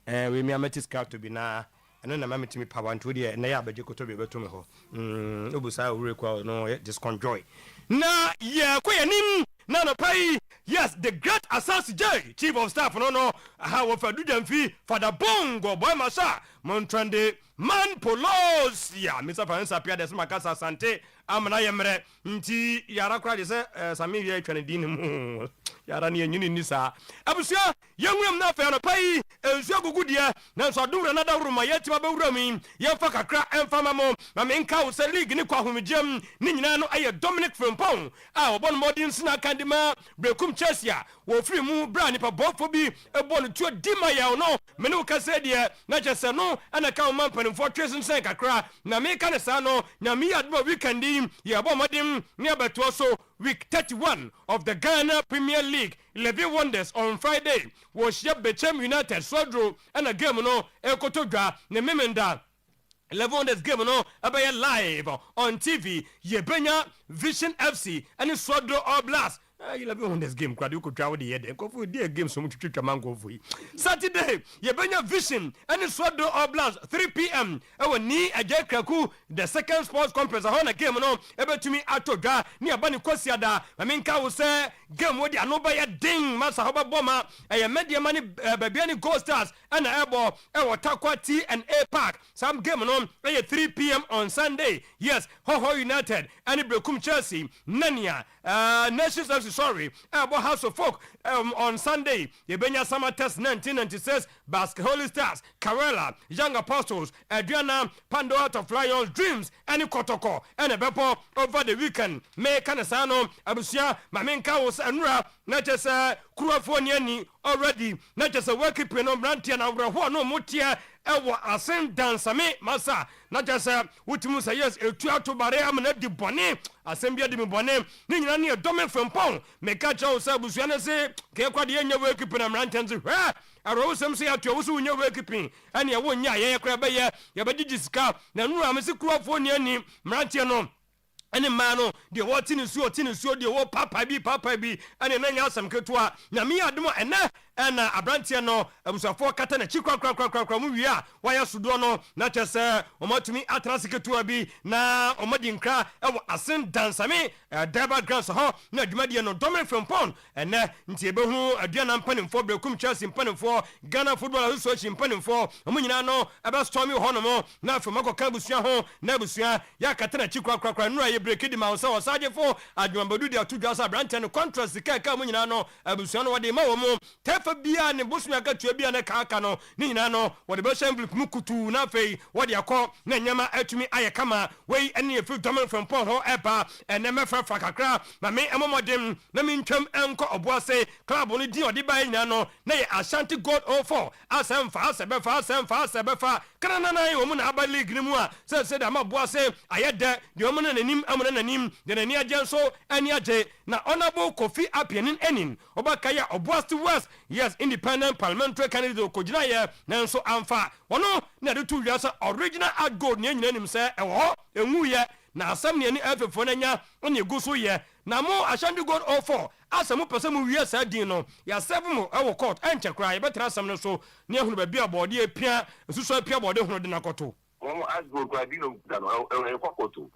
we me ameti scout to be na eno na mama timi pa wanto de na ya abaje koto be beto me ho obusa owure kwa no just conjoy na ye koyanim na no pai yes the great assassin J chief of staff no how of Adudamfi Father Bongo boy Masha Montrande man polos ya Mr. Francis Pia des Makasa Sante amana yemre nti yara kra de se sami ye twene din mu yara ne nyini ni sa abusia yenwem na fa no pai ensu agugudie na nso adura na dawruma yetima bewurami yemfa kakra emfama mo ma menka wo se league ni kwa homegem ni nyina no aye Dominic Frimpong a obon modern sina kandima brekum Chelsea wo free mu bra ni pa bofo bi ebon tuo dima ya no me no ka se de na chese no ana ka man panin for tracing sen kakra na me ka ne sa no na me adma weekend ya bo modern ni abeto so week 31 of the Ghana Premier League 11 Wonders on Friday was Bechem United Sodro and a game no ekotodwa ne memenda 11 Wonders game no abaya live on TV Yebenya Vision FC and Sodro All Blast 11 Wonders game kwade you could travel the head ko fu the game so much twitwa mango fu Saturday Yebenya Vision and Sodro All Blast 3 p.m. Ni ajekraku the second sports complex on a game no ebetumi atodwa ni abani kwasiada menka wo se game wo di anoba ya ding masa hoba boma media money babiani Gold Stars and ebo Takwa T&A Park some game no 3 p.m. on Sunday yes Ho United and Brekum Chelsea Nania Nations FC sorry ebo House of Folk on Sunday Yebenya Summer Test 1996 Basque Holy Stars Karela Young Apostles Adriana Pando out of Lions Dreams and Kotoko and a bepo over the weekend me kanasano abusia mamenka was anura not just Kuafoniani already not just a working no brantia na who no mutia ewa asen dansame masa not just utimu say yes etua to bare am na di bone asembia di me bone ni nyina ne Dominic Frimpong me ka cha o sa busuya na se ke kwade nya working na brantia nzi hwa aro sem se atua wo so nya working ane ya wo nya ye kra be ye be digisika na nura me se Kuafoniani brantia no any mano de what in so de wo papa bi ane na nya asam ketua na me adom ena na abrantia no abusafo kata na chikwa mu wi a waya sudo no na chese omatumi atransiketua bi na omadi nkra ewo asen dansame daba grants ho na adwumade no Dominic Frimpong ene nti ebehu aduana mpanimfo Brekum Chelsea mpanimfo Ghana Football Association mpanimfo omunyina no ebe stormy ho no mo na afemako kabusua ho na abusua ya kata na chikwa nura ye break di ma so osagefo adwuambadu de atudwa sa abrantia no contract ka omunyina no abusua no wode ma wo mo bia ne bosu aka tua bia ne kaka no ni nyina no wode be shamblik mukutu na fei wode akọ na nyama atumi ayekama wei ene efi Dominic Frimpong ho eba ene mefa kakra ma me emomodem na me ntwam enko oboase club no di ode ba nyina no na ye Ashanti Gold 04 asemfa kana na wo mu na aba league ni mu a se da ma boase ayede de wo mu na nanim amuna nanim de nani agenso ani age na honorable Kofi Appianin enin obaka ya oboase West yes independent parliamentary candidate okojina ye nanso amfa wono na de tu wiasa original ad gold ne nyina nim se ewo enwu ye na asam ne ni afefo na nya oni guso ye na mo Ashanti Gold 04 asamu pese mu wiasa din no ya seven mo ewo court enche kra ye betra asam no so ne ehunu ba bia bode apia nsuso apia bode hunu de na koto One as good Guadino than a cocoto,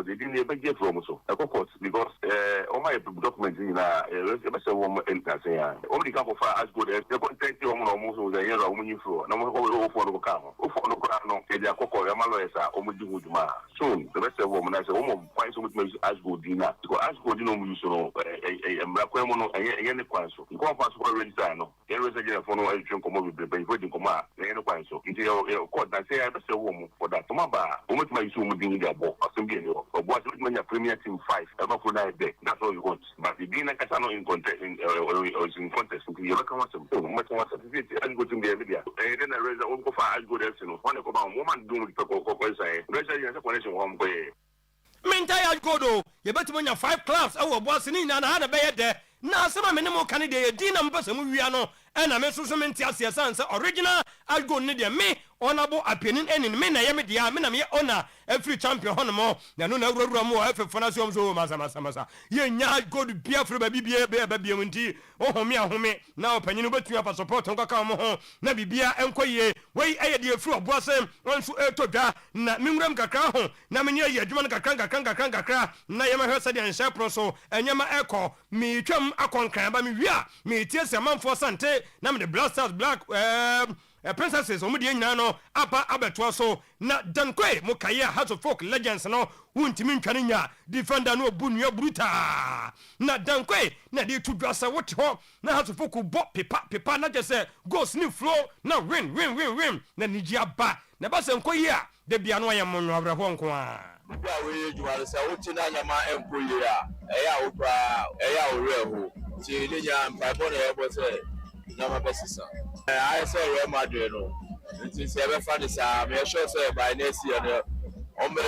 they didn't ever get from so a cocot because all my documents in a woman enter say only couple for as good as the content almost the year of money floor. No more for the car. For the crown, they are cocoa, Yamaloesa, Omuduma. Soon the rest of woman as a woman finds so much as good dinner. To ask good, you know, a Braquemono and the Quanso. You can't pass for a regiano. There is a phone or a drink of mobile, but waiting command. They are no Quanso. Into your court, I say, I was a woman. For that, Tomaba, almost my soon being their book, assembly, or was when your Premier Team 5, ever for that day. That's all you want. But the Dina Casano in contest in contest, you look at some much more certificate and go to the area. And then I raise a own for as good as one of a woman doing the cocoa, say, resident connection one way. Mentaya Godo, you better win your 5 clubs, our boss in and had a bed there. Now, some minimum candidate, Dina Mbasamuiano, and I met some Mentiasia Sans, original, I'll go near me. honorable opinion and me na yemi dia me na me honor every champion honomo na no na wura mo efe fona so masa ye nya god bia fro ba bibia bia munti ohome ahome na opanyin betu apa support nkaka mo ho na bibia enkoye wei aye de fru oboasem onso etodwa na menwuram kakra ho na menye ye adwuma kakra na yema hwesa de anhya pro so enyama eko mi twam akonkran ba mi wia mi tie se manfo sante na me the blasters black princesses omu de nyina no apa abeto so na dankwe mukaya House of Folk legends no wuntimi ntwane nya defender no obunua bruta na dankwe na de tu dwasa wote ho na House of Folk bo pepa na je se go sniff flow na win na niji aba na ba se nkoyi a de bia no ayem no abrafo nko a bia we juwale se wote na nyama enkoyi a eya wo pra eya wo reho ti ni nya mpaibo na ebo se nyama besisa I say Real Madrid no nti se be fa this am you sure say by next year no on be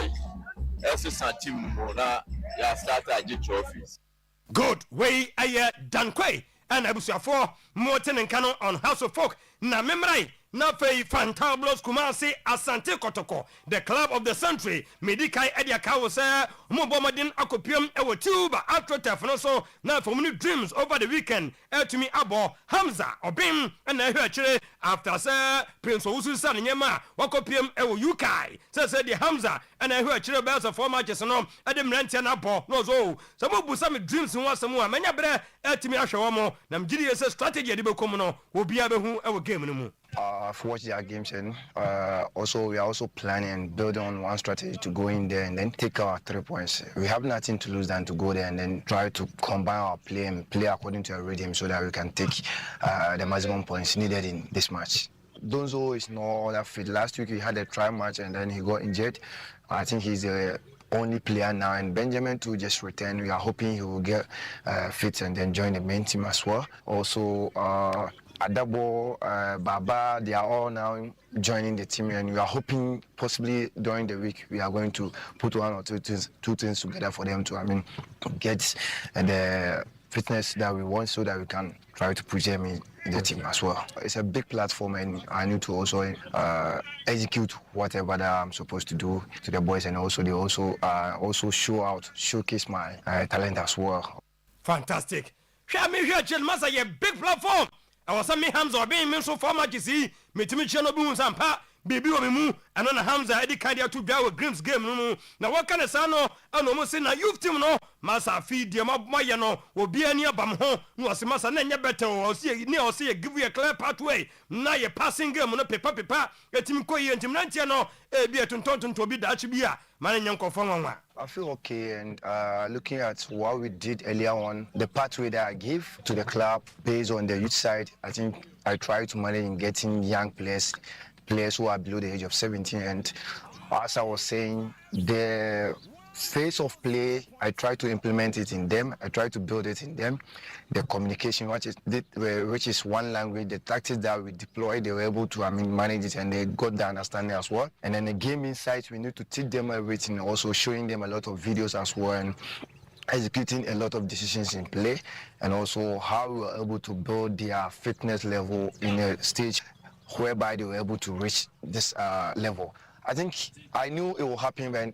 assistant team mo na ya start agi trophies good way aye dankwe and abusuafo moten nkano on House of Folk na memrai na fei fantablos Kumasi Asante Kotoko the club of the century medikai edia kawo se mobomadin akopium ewo tuba atrotef no so na for many dreams over the weekend to me abo Hamza Obim and na hwachire after say Prince Owusu san nyema wakopium ewo UK say the Hamza and na hwachire be so four matches no edem rent na abo no so mobusa me dreams ho asem a manya bre to me ahwewo mo na mgidi say strategy de bekom no obia behu ewo game no mu. I've watched their games and also we are also planning and building on one strategy to go in there and then take our 3 points. We have nothing to lose than to go there and then try to combine our play and play according to our rhythm so that we can take the maximum points needed in this match. Donzo is not that fit. Last week he had a trial match and then he got injured. I think he's the only player now, and Benjamin too just returned. We are hoping he will get fit and then join the main team as well. Also, Adabo, Baba, they are all now joining the team, and we are hoping possibly during the week we are going to put one or two things together for them to, get the fitness that we want so that we can try to push them in the team as well. It's a big platform and I need to also execute whatever that I'm supposed to do to the boys, and also they also showcase my talent as well. Fantastic. Share me here, Chelmasa, a big platform. I was me Hamza being me so far much see me to me channel boom sampa baby o me mu and on Hamza edi kind to draw Grims game no na what kind of sano and almost say na youth team no masa feed dem moye no obi ani abam ho no o se masa na nya better o see give you a clear pathway na ye passing game no pepa etimi koyi entim na ntia no e bi etontonto bi da chi bi a man nya nkofo nwanwa. I feel okay, and looking at what we did earlier on, the pathway that I gave to the club based on the youth side, I think I tried to manage in getting young players who are below the age of 17. And as I was saying, the phase of play, I try to implement it in them. I try to build it in them. The communication, which is one language, the tactics that we deployed, they were able to manage it, and they got the understanding as well. And then the game insights, we need to teach them everything, also showing them a lot of videos as well, and executing a lot of decisions in play, and also how we were able to build their fitness level in a stage whereby they were able to reach this level. I think I knew it will happen, when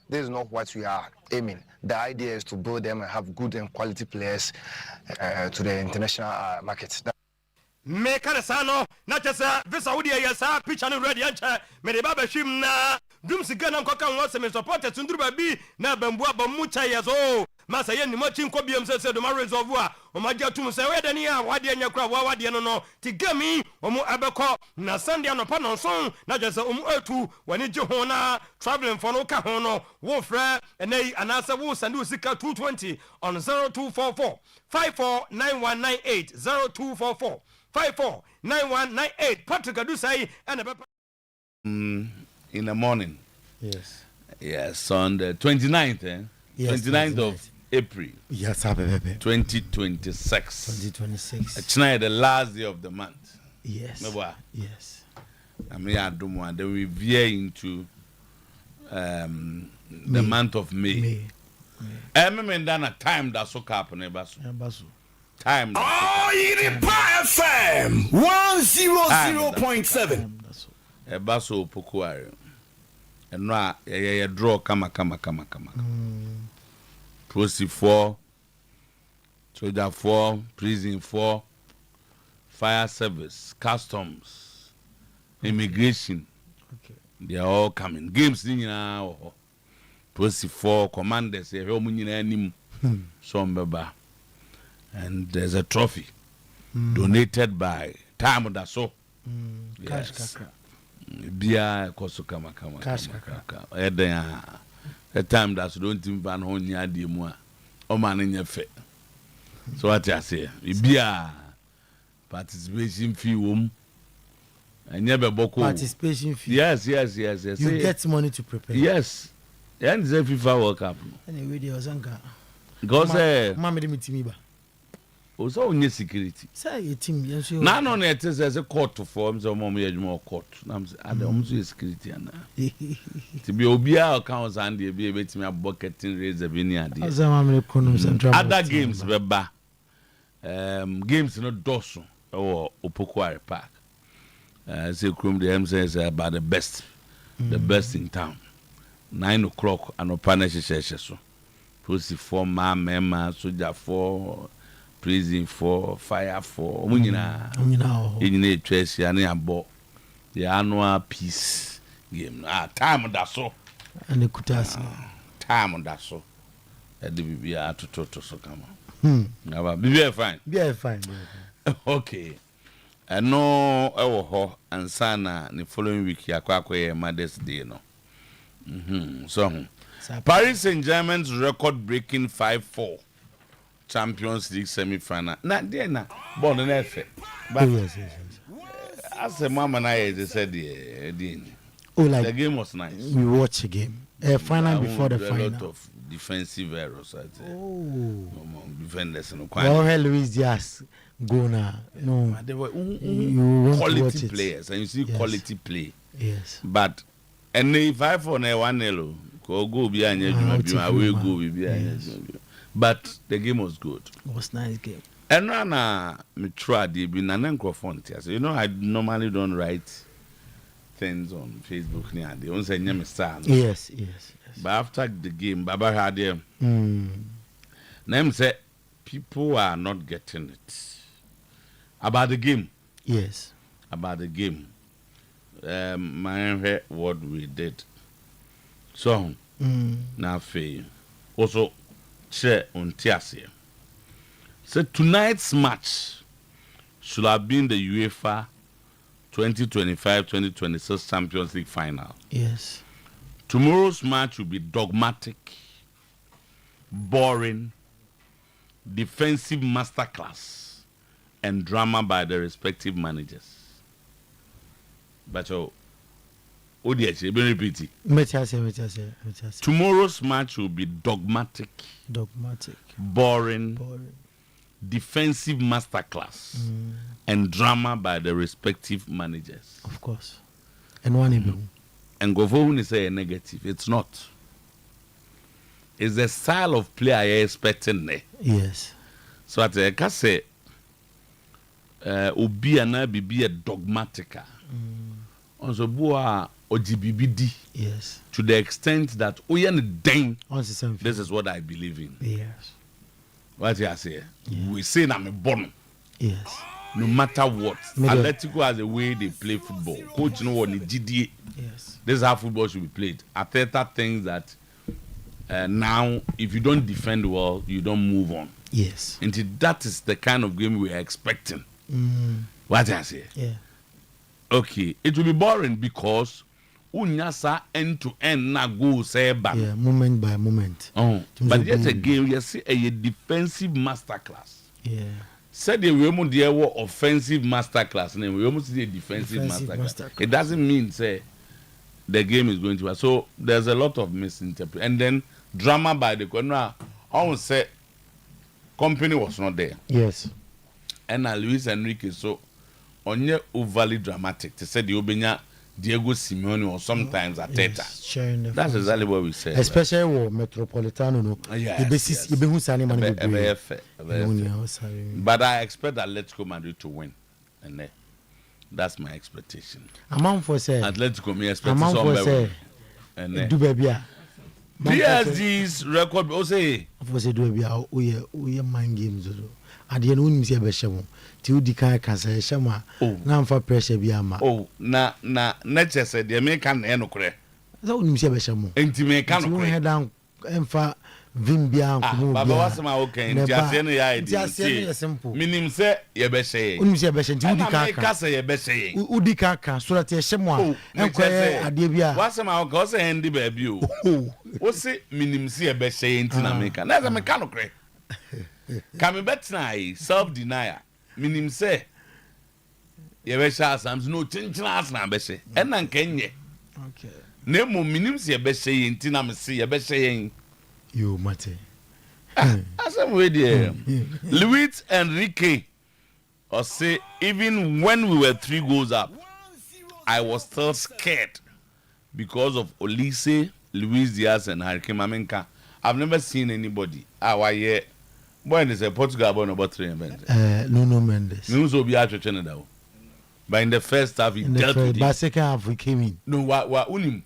this is not what we are aiming. The idea is to build them and have good and quality players to the international market. Me sano na chesa visa udi ya sa picture no ready ancha me de baba shim na dum sigana nkoka nwo se me support tunduru babi na bambu abamu cha yeso masa ye ni mochi nko biem se do ma resolve a o ma ja tum se we de ni a wade anya kra wa wade no ti gami o mu abeko na sunday no pa no so na chesa o mu atu wani je ho na traveling for no ka ho no wo fra enai anasa wo sande usika 220 on 0244 549198 0244 549198. Patrick Adusai and in the morning. Yes. Yes, on the 29th, Yes, 29th of April. Yes, baby. 2026. 2026. Tonight, the last day of the month. Yes. Mebwa. Yes. I mean, I don't want. Then we veer into the month of May. I remember that a time that's so happening, Basu. Time. Oyerepa FM 100.7. Basso Pokuare. And now a draw kama. Proceed 4, Soldier 4, Prison 4, Fire Service, Customs, Immigration. Okay. They are all coming. Games now. Proceed 4, Commanders, and there's a trophy donated by Time that so. Cash. Bia koso kama. Cash. A time that so don't even ban hon ya di mu a o man nya fe. So what I say, bia participation fee wom. Anya be boko. Participation fee. Yes. You get money to prepare. Yes. And the FIFA World Cup. Anyway, there was anka. Because Mama de mitimi ba. Also only security. Say a team, yes you. Na no it is as a court for so mom ya juma court. Na am say security na. To be obia accounts and dey be betimi bucketing raise the any ade. Other games beba. Games no doso or Opokuare Park. Say Chrome the M says about the best in town. 9 o'clock and opana so. Proceed 4 mema soldier 4 prison 4 fire 4 munyina enyina twesi ane abo the annual peace game time that so and the kutasi time that so e de bibia atoto so kama na bibia fine okay no ewo ho ansana the following week yakwa Mother's Day no so Paris Saint-Germain's record-breaking 5-4 Champions League semi-final. Na there na ball na efe. But yes. As a mama na said the game was nice. We watched the game. Final before the final. A lot of defensive errors. Defenders no quite. Well, Luis Diaz go now. No, they were quality players, and you see quality play. Yes. But and if 5-4 na 1-0. Go be but the game was good. It was a nice game. And now me try the be na so you know I normally don't write things on Facebook near the once I name star. Yes. But after the game, Baba had them. Name said people are not getting it. About the game. Yes. About the game. My what we did. So now fe also share on Tiasia. So tonight's match should have been the UEFA 2025-2026 Champions League final. Yes. Tomorrow's match will be dogmatic, boring, defensive masterclass, and drama by the respective managers. But repeat it. Tomorrow's match will be dogmatic, boring, defensive masterclass, and drama by the respective managers. Of course. And one and go for say a negative. It's not. It's the style of play I expecting there. Yes. So at the can say obi ana be a dogmatica. Also boa OGBBD. Yes. To the extent that this is what I believe in. Yes. What you say? Yeah. We say I'm a born. Yes. No matter what. Atletico has a way they play football. Coach know what GDA. Yes. This is how football should be played. Ateta thinks that now if you don't defend well, you don't move on. Yes. And that is the kind of game we are expecting. What I say? Yeah. Okay, it will be boring because unyasa end to end na go say back. Yeah, moment by moment. But yet again, you see a defensive masterclass. Yeah. Said the women there were offensive masterclass, and we almost see a defensive masterclass. It doesn't mean say the game is going to. So there's a lot of misinterpretation, and then drama by the corner. I would say company was not there. Yes. And Luis Enrique so. Onye overly dramatic. They said the Obenya Diego Simeone or sometimes Ateta. Yes, that's exactly what we said. Especially with Metropolitano, no. Yes. But I expect Atletico Madrid to win. And That's my expectation. A man for say Atletico me expect a man for say and do baby a PSG's record o say for say do baby a we mind games do ade no nim say be hyem ti udi kan ka say hyem a na mfa pressure bi ama na chese de me kan na enokre so nim say be hyem enti me kan no kre head emfa vim bia nkomo baba wasema okay nti ase no ya edi minim se ye be hye nim say be hye nti udi kan ka say ye be hye udi kan so that ye hyem a enkoye ade bia wasema okay o say hendi ba bi o o say minim se ye be hye nti na me kan na say me kan no kre kame betnai self denial minim se ye be hye asam no chinchina asna be hye enna nkenye okay na mo minim se ye be hye nti na me se ye be hye you mate asem we there Luis Enrique or say even when we were 3 goals up I was still scared because of Olise, Luis Diaz and Harry Mamenka. I've never seen anybody why when is a Portugal born about 3 events Nuno Mendes news will be out of but in the first half he dealt with it. But second half we came in no wa unim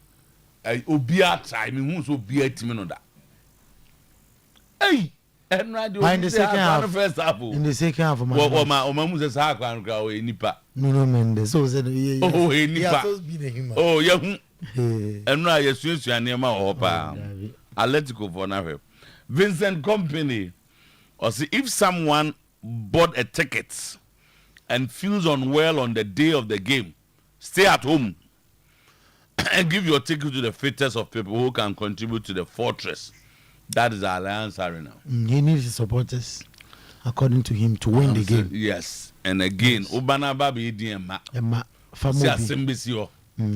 obia try me who so be a team no that hey and radio in the second half first half in the second half o ma mu se sa akwan kra o enipa Nuno Mendes so said enipa oh ya hu enra ya suasua ne ma o pa Atletico for now Vincent Company or see if someone bought a ticket and feels unwell on the day of the game stay at home and give your ticket to the fittest of people who can contribute to the fortress. That is Alliance Arena. He needs supporters, according to him, to win the game. Yes, and again, Obana Babi Diema. Family. Assembly.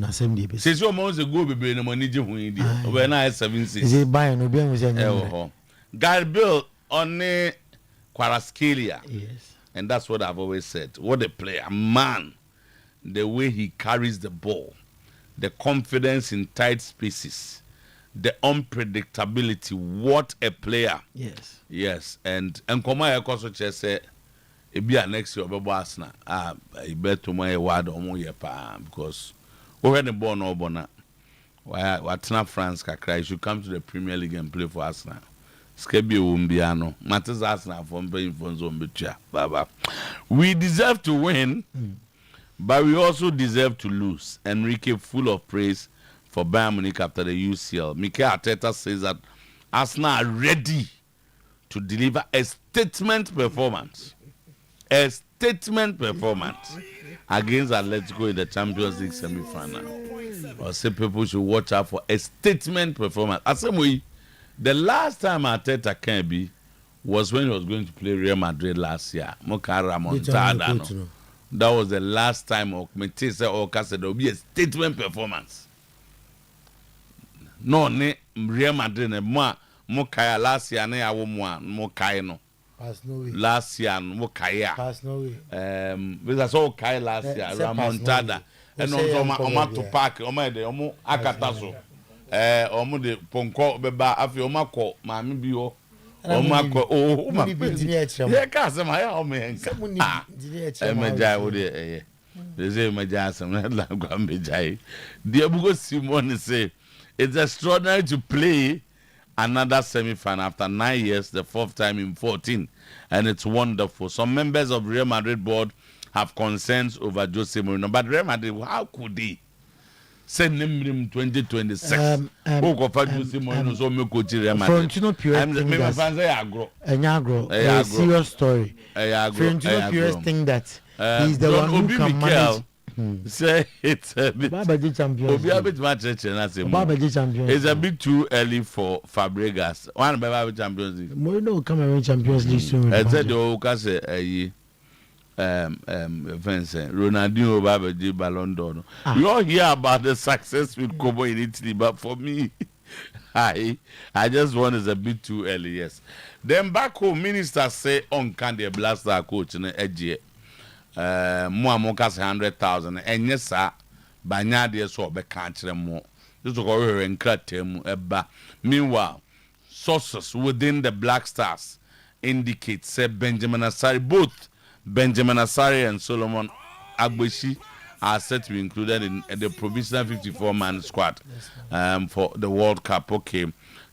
Assembly. Says your mom go be no money to win. When I 7 6. Is it buying no be? Guy built on Kwaraskelia. Yes. And that's what I've always said. What a player, man! The way he carries the ball, the confidence in tight spaces. The unpredictability, what a player. Yes, and Koma Ekoso say it be next year be Arsenal. I bet to my word omo ye pa because we had the born no bona. Why France kakra you should come to the Premier League and play for Arsenal. Skebi umbiano. Matters Arsenal from paying for Zombicha. Baba. We deserve to win, but we also deserve to lose. Enrique full of praise for Bayern Munich after the UCL. Mikel Arteta says that Arsenal are ready to deliver a statement performance. A statement performance against Atletico in the Champions League semi-final. Or say people should watch out for a statement performance. As same way, the last time Arteta can be was when he was going to play Real Madrid last year. Mocara Montada. No. That was the last time Metesa or Casa there will be a statement performance. No, ne Real Madrid ne mo kaya last year ne awo mo kaya no. Last year mo kaya. Because I saw kaya last year Ramontada. And on to park on de omo akataso. Omo de ponko beba afi omo ko maami bi o. Omo ko o ma. Yeah, ka se ma ya o me enka. Emejai wo de They say Emejai some la gwa Emejai. The Abugo Simon say it's extraordinary to play another semi-final after 9 years, the 4th time in 14, and it's wonderful. Some members of Real Madrid board have concerns over Jose Mourinho, but Real Madrid, how could they send him 2026? Who could Jose Mourinho so me coach Real Madrid? Florentino Perez think a serious story. Florentino Perez think that he's the one who can manage. Say it's a bit. It's a bit too early for Fabregas. One by Champions League. Mourinho will come and win Champions League soon. I said the Okase Ronaldinho Babaji Ballon d'Or. We all hear about the success with Como in Italy, but for me, I just want it's a bit too early. Yes. Then back home, ministers say on can they blast our coach in the edge. More mokas 100,000 and yes sir banya de so be ka kire mo this go we nkratem eba. Meanwhile sources within the Black Stars indicate say Benjamin Asari, both Benjamin Asari and Solomon Agbeshi are set to be included in the provisional 54-man squad for the World Cup. Okay,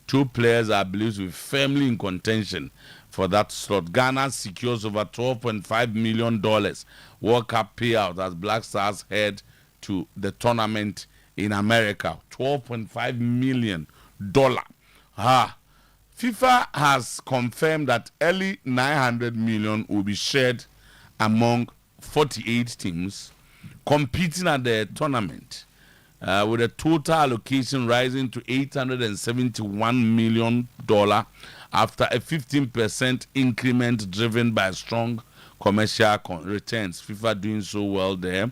2 players are believed to be firmly in contention for that slot. Ghana secures over $12.5 million World Cup payout as Black Stars head to the tournament in America. $12.5 million. FIFA has confirmed that early 900 million will be shared among 48 teams competing at the tournament, with a total allocation rising to $871 million after a 15% increment driven by strong commercial returns. FIFA doing so well there,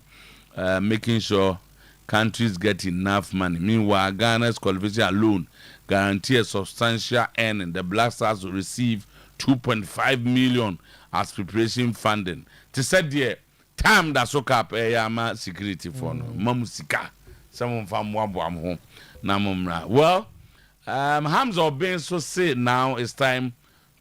making sure countries get enough money. Meanwhile, Ghana's qualification alone guarantee a substantial earning. The Black Stars will receive $2.5 million as preparation funding. To said the time that soak up a security for no mamusika. Someone from Wabwam home. Namumra. Well, Hamza Obeng so say now it's time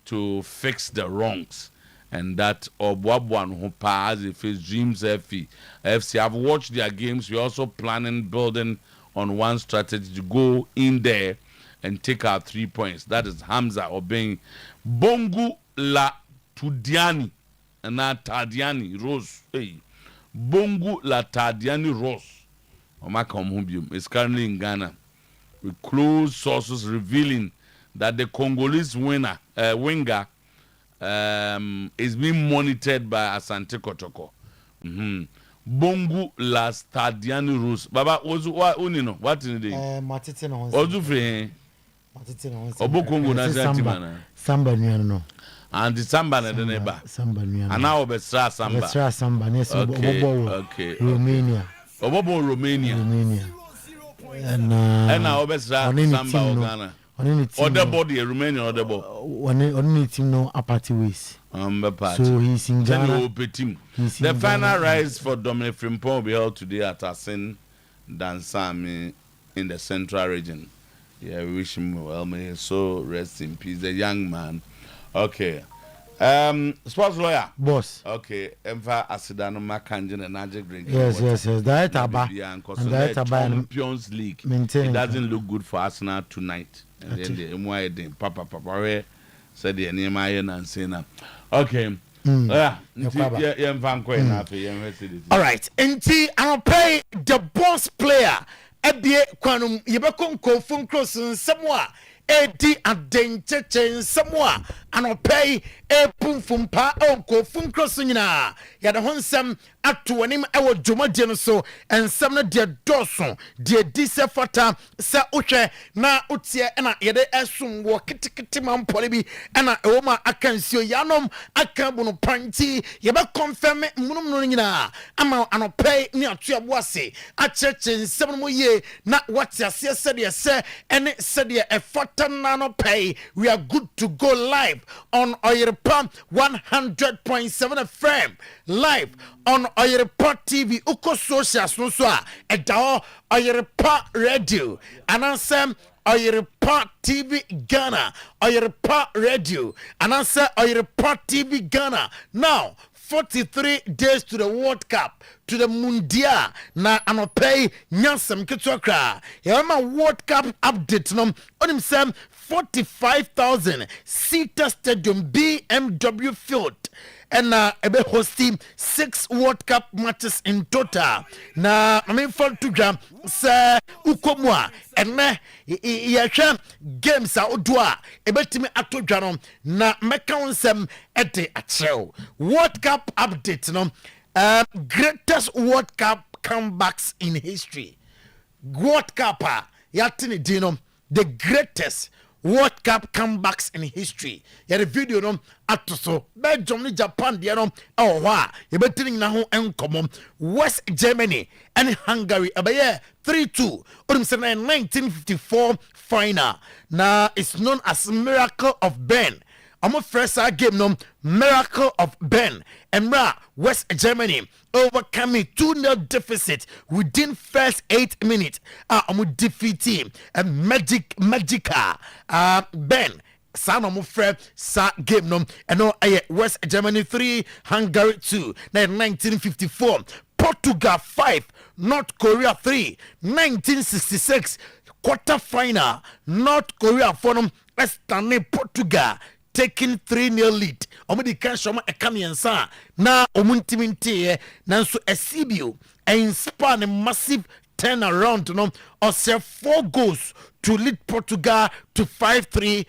to fix the wrongs. And that Obwabwan who has if his dreams FC. I've watched their games. We're also planning building on one strategy to go in there and take our 3 points. That is Hamza Obeng. Bongu la Tudiani na Tadiani Rose. Hey. Bongu la Tadiani Rose. Is currently in Ghana. With close sources revealing that the Congolese winger is being monitored by Asante Kotoko. Bongu la Stadiani Rose. Baba, what in the Matite no. Ozu free. Matite no. Obo Congo na Timana. Samba no. And the Samba na neba. Samba no. And now Obestra Samba. Obestra Samba. Okay. Romania. Obo Romania. And now Obestra Samba Ghana. Other body Romania other body. Only team no apathy ways. So he's in Ghana. The final rise for Dominic Frimpong will be held today at Asin Dansami in the central region. Yeah, we wish him well. May he so rest in peace. The young man. Okay. Sports lawyer. Boss. Okay. Emfa Asidano Makanjin and Magic Drink. Yes. Director Champions League. It doesn't look good for Arsenal tonight. And then the MY Papa said the name and saying okay. All right. Nti I'll pay the boss player. Ebie kwanum yebekon kofun cross nsɛmwa edi adencheche nsɛmwa anɔpɛi epumfumpa onkofun cross nyina yɛde ho nsɛm ato anim ɛwɔ dwumadie no so nsɛm no de dɔso de di sɛ fata sɛ wohwɛ na wotie ɛna yɛde ɛsom wɔ kitikiti mampɔle bi ɛna ɛwɔ ma aka nsuo yanom aka bu no panti yɛbɛ confirm munum no nyina ama anɔpɛi ne atoa ase akyerɛkyerɛ nsɛm no mu yie na wate aseɛ sɛdeɛ sɛ ɛne sɛdeɛ ɛfata na no pay. We are good to go live on Oyerepa 100.7 FM live on Oyerepa TV uko socials no so a ɛda Oyerepa Radio and answer Oyerepa TV Ghana Oyerepa Radio and answer Oyerepa TV Ghana now 43 days to the World Cup, to the Mundial. Na anopay nyansam kitwakra. Yama World Cup update nom on himself 45,000 seater stadium BMW field. And ebe hosting 6 World Cup matches in total. Na for program sa ukomwa ene yahwe games a odua ebetimi atodwanom na meka wonsem ede akyerɛw World Cup update no greatest World Cup comebacks in history. World Cup yatini dino the greatest World Cup comebacks in history. Yet the video no atoso Belgium ni Japan dia no wa ye betting na ho enkomom West Germany and Hungary abaye 3-2 odum se 1954 final. Now it's known as Miracle of Ben. Amo first game no Miracle of Ben. Emra West Germany overcoming 2-0 deficit within first 8 minutes. Amo defeat team and Magica Ben son of friend sa game no and no West Germany 3 Hungary 2 1954. Portugal 5, North Korea 3. 1966 quarter final, North Korea for them Estane Portugal taking 3-0 lead. Omudi kan shoma ekamiensa na omuntimintie nanso Esibio inspire a massive turnaround no or 4 goals to lead Portugal to 5-3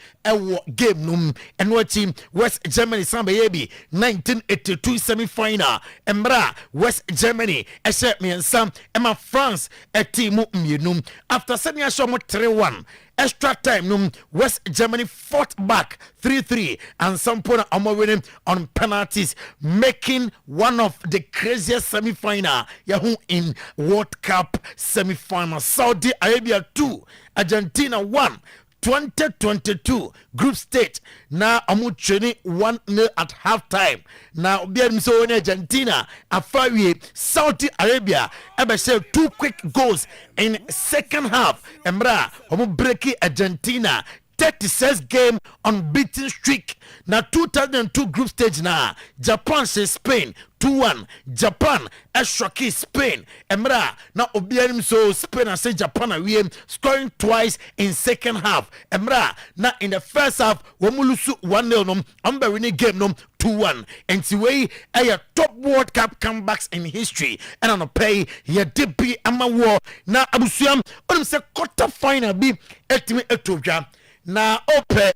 game num and watching West Germany samba yebi 1982 semi-final embra West Germany eshe miensa ema France etimu mienum after sending a show 3-1 extra time num West Germany fought back 3-3 and some point winning on penalties, making one of the craziest semi-final Yahoo in World Cup semi-final. Saudi Arabia 2, Argentina 1. 2022 group stage na amucheni 1-0 at halftime. Now so in Argentina afawie Saudi Arabia say 2 quick goals in second half. Emra omu breaki Argentina 36 game unbeaten streak. Now 2002 group stage na Japan says Spain 2-1. Japan shocky Spain. Emra na obianim so Spain and say Japan are scoring twice in second half. Emra na in the first half womulusu 1-0 nom amber winning game nom 2-1. And way a top World Cup comebacks in history. And on a pay ya DP ama war na abusiam on say quarter final be etimi etobja. Na ope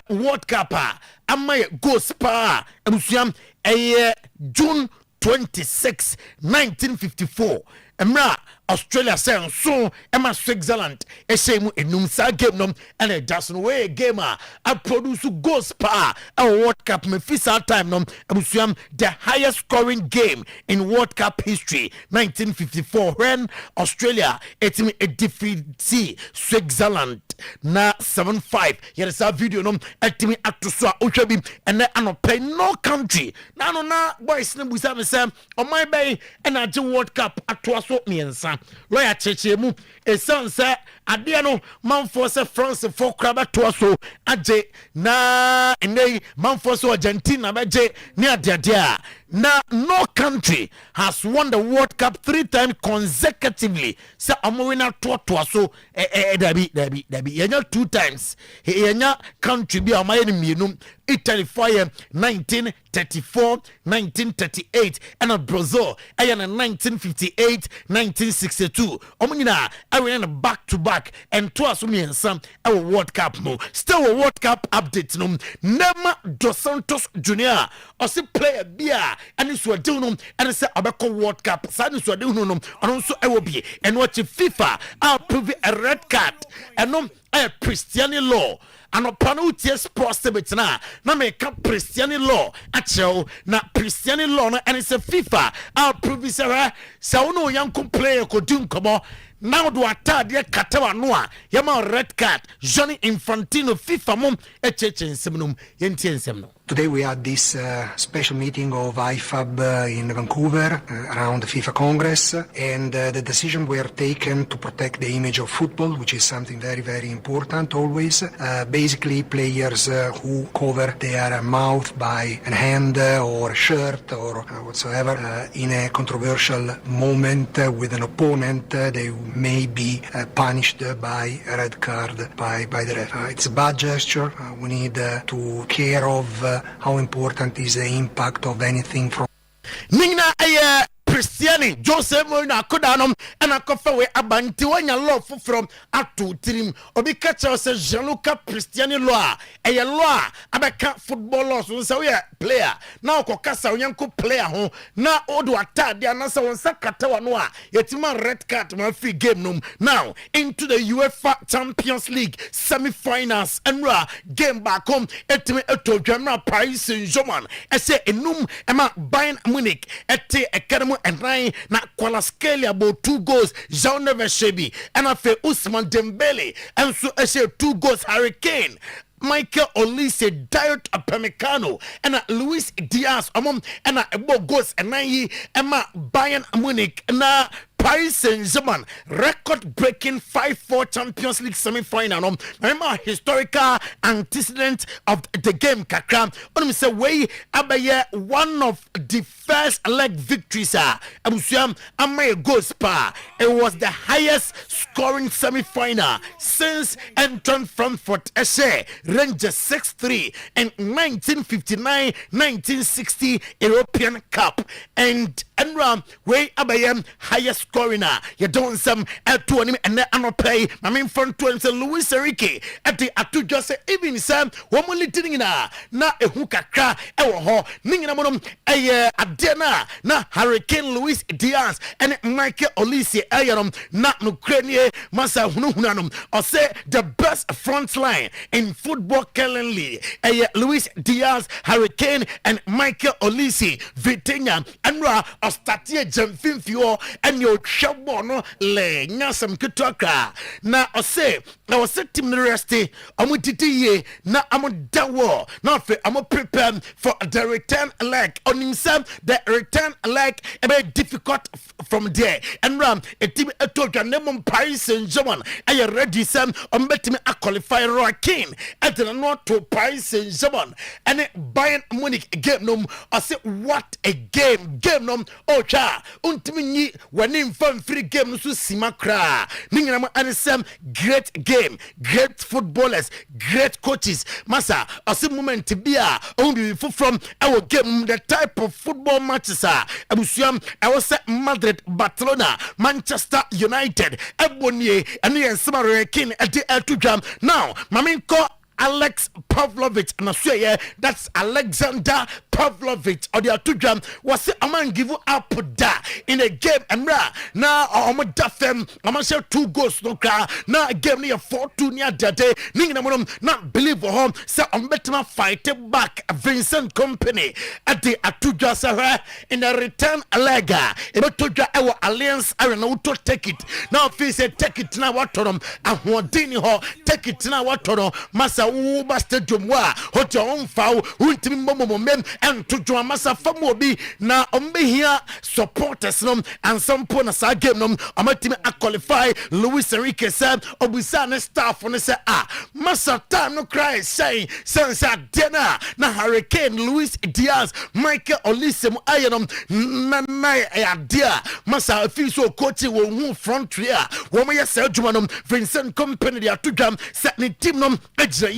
World Cup ama go spa abusiam June 26, 1954. Emra Australia say so Emma Switzerland esemu enum sa game nom and a just way gamer I produce goals pa a World Cup me fisa time nom abusuam the highest scoring game in World Cup history 1954 when Australia etimi a defeat Switzerland na 7-5. Here is a video nom etimi atoso ohwabi and anopay no country na no na boys ne busa me say on my bay and a World Cup atoso miensa lawyer chechemu esanse ade no manfo se France for kraba to so aje na ene manfo so Argentina beje ni ade na no country has won the World Cup 3 times consecutively. So amowina to so dabi yenya 2 times yenya country bi amaye ni mienu Italy fire 1934 1938 and Brazil ayana 1958 1962 omunyina awena back to back and to asumiensa our World Cup no still a World Cup update no Nema Dos Santos Jr. osi player bia and so do no and say abeko World Cup sa so do no ono so ewo bi and watch FIFA approve a red card and no a Christiani law and upon utie sports betna na make Christiani law achel na Christiani law and it's a FIFA approve say uno yanko player ko dun komo now do atade katawa no a yama red card Johnny Infantino FIFA mom echechen semnum yentie nsem no. Today we had this special meeting of IFAB in Vancouver around the FIFA Congress, and the decision were taken to protect the image of football, which is something very, very important always. Basically, players who cover their mouth by a hand or shirt or whatsoever in a controversial moment with an opponent, they may be punished by a red card by the ref. It's a bad gesture. We need to care of how important is the impact of anything from Nina Christiani Joseph Moina Kodanom and a coffee abanti wanya law from atu trim obi catch us Jean-Luc Christiani law a law abeka football laws so we player now kokasa onyanko player ho na odo atade anasa wonsa katawa no a yetima red card man free game num now into the UEFA Champions League semi-finals and game back home etime etodwamra Paris Saint-Germain ese enum ema Bayern Munich ete academy and nine na Kwalaskelia about 2 goals Jean Neveshebi and afe Ousmane Dembele and so ese 2 goals Hurricane Michael Olise, Diot Upamecano, and Luis Diaz, and Ebo goals, and Emma Bayern Munich, na Paris Saint-Germain record-breaking 5-4 Champions League semi-final. Remember historical antecedent of the game kakra. On say way abaye one of the first leg victories. Abusiam amaye goals pa. It was the highest scoring semi-final since Eintracht Frankfurt SC Rangers 6-3 in 1959-1960 European Cup. And Enram way abayem highest scoring. You don't some to him and then pay. I mean front to him say Luis Enrique at the atu just say even Sam woman litting na a hookah cra ho ninginamon a adena na Hurricane Luis Diaz and Michael Olise Ayanom na Ukraine Masa Hununanum or say the best front line in football currently Luis Diaz, Hurricane and Michael Olise Vitinha and Ra Ostatia Jamfinfio and your Shabono Le Nasam Kutoka na I was a team resty amutiti na amodawo na fe amo prepare for the return leg on himself. The return leg a bit difficult from there and ram a team a total name Paris Saint-Germain are ready some on betting a qualify Joaquin at the not to Paris Saint-Germain and Bayern Munich game no I say what a game no oh cha untimi when in fun free game no simakra ninga and some great game, great footballers, great coaches. Massa, a moment to be only from our game, the type of football matches are. Abusiam, I was at Madrid, Barcelona, Manchester United, Ebony, and the Sometymer Otuo-Acheampong at the L2 now, Maminko. Alex Pavlovich, and I say that's Alexander Pavlovich or the Atujam was a man give up da in a game and now I'm a dafem, I'm a share 2 goals no car now a game near 4-2 near that day Ninganam not believe for home so I'm better fight back Vincent Company at the Atuja Sahara in a return lega Ebotuja our alliance I don't know to take it now if he said take it now what to them and what ho take it now what to them Massa Stadium wa hotel on foul ultimate mem and to draw massa famobi na ombe here supporters and some points a game my team a qualify Luis Enrique said obusane staff on say massa time no cry say since dinner na Hurricane Luis Diaz Michael Olise Ayanom na idea massa feel so coach wo front three wo me say Jumanom Vincent Company dia to jam set ni team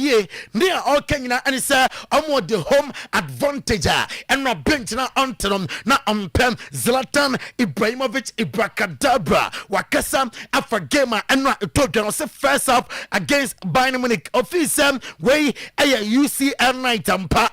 yeah, near all Kenya and say I'm the home advantage and na bench na Antonom na Pem Zlatan Ibrahimovic Ibrakadabra Wakasa Afagema and na Togan say first up against Bayern Munich officer way a UCL night ampa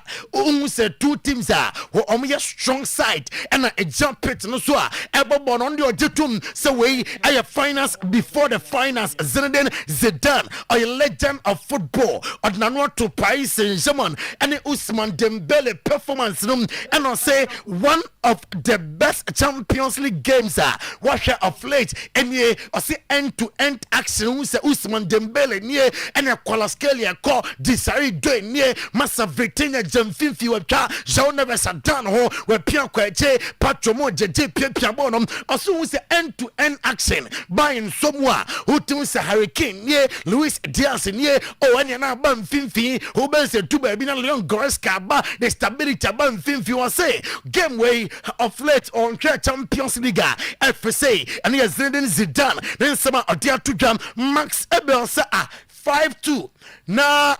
say 2 teams are who a strong side and a jump it no so Ebobon on the Ojetum so way a finals before the finals Zinedine Zidane a legend of football or not to Paris Saint-Germain and Ousmane Dembele performance and I say one of the best Champions League games watch of late and yeah I say end-to-end action who say Ousmane Dembele near and a Kwalaskelia call Desiree Doe near Massa Vitinha Jamfinfi webka Jean Neves Adan ho we Pierre Kwache Patromo JJ Pierre Bonum also who say end-to-end action buying someone who thinks a Hurricane near Luis Diaz near oh and na ban finfi who ben say two baby na Leon Goretzka ba the stability ban finfi was say game way of late on Champions League FSA and he has Zidane then some Odia to jam Max Ebel say 5-2 na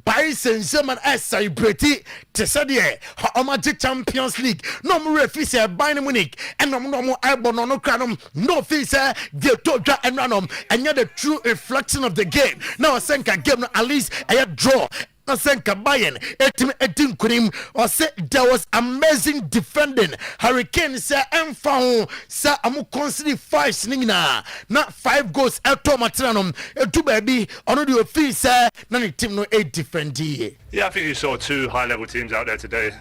Paris Saint-Germain as celebrity to say the Champions League no more referee Bayern Munich and no more Albon no cranum no face the Toja and Ranum and yet the true reflection of the game now I think a game at least a draw I think Bayern etim kunim or say there was amazing defending Hurricane say found say amu consider 5 sningina not 5 goals eto matranum etu baby ono the office na the team no 8 defendi. Yeah, I think you saw 2 high-level teams out there today,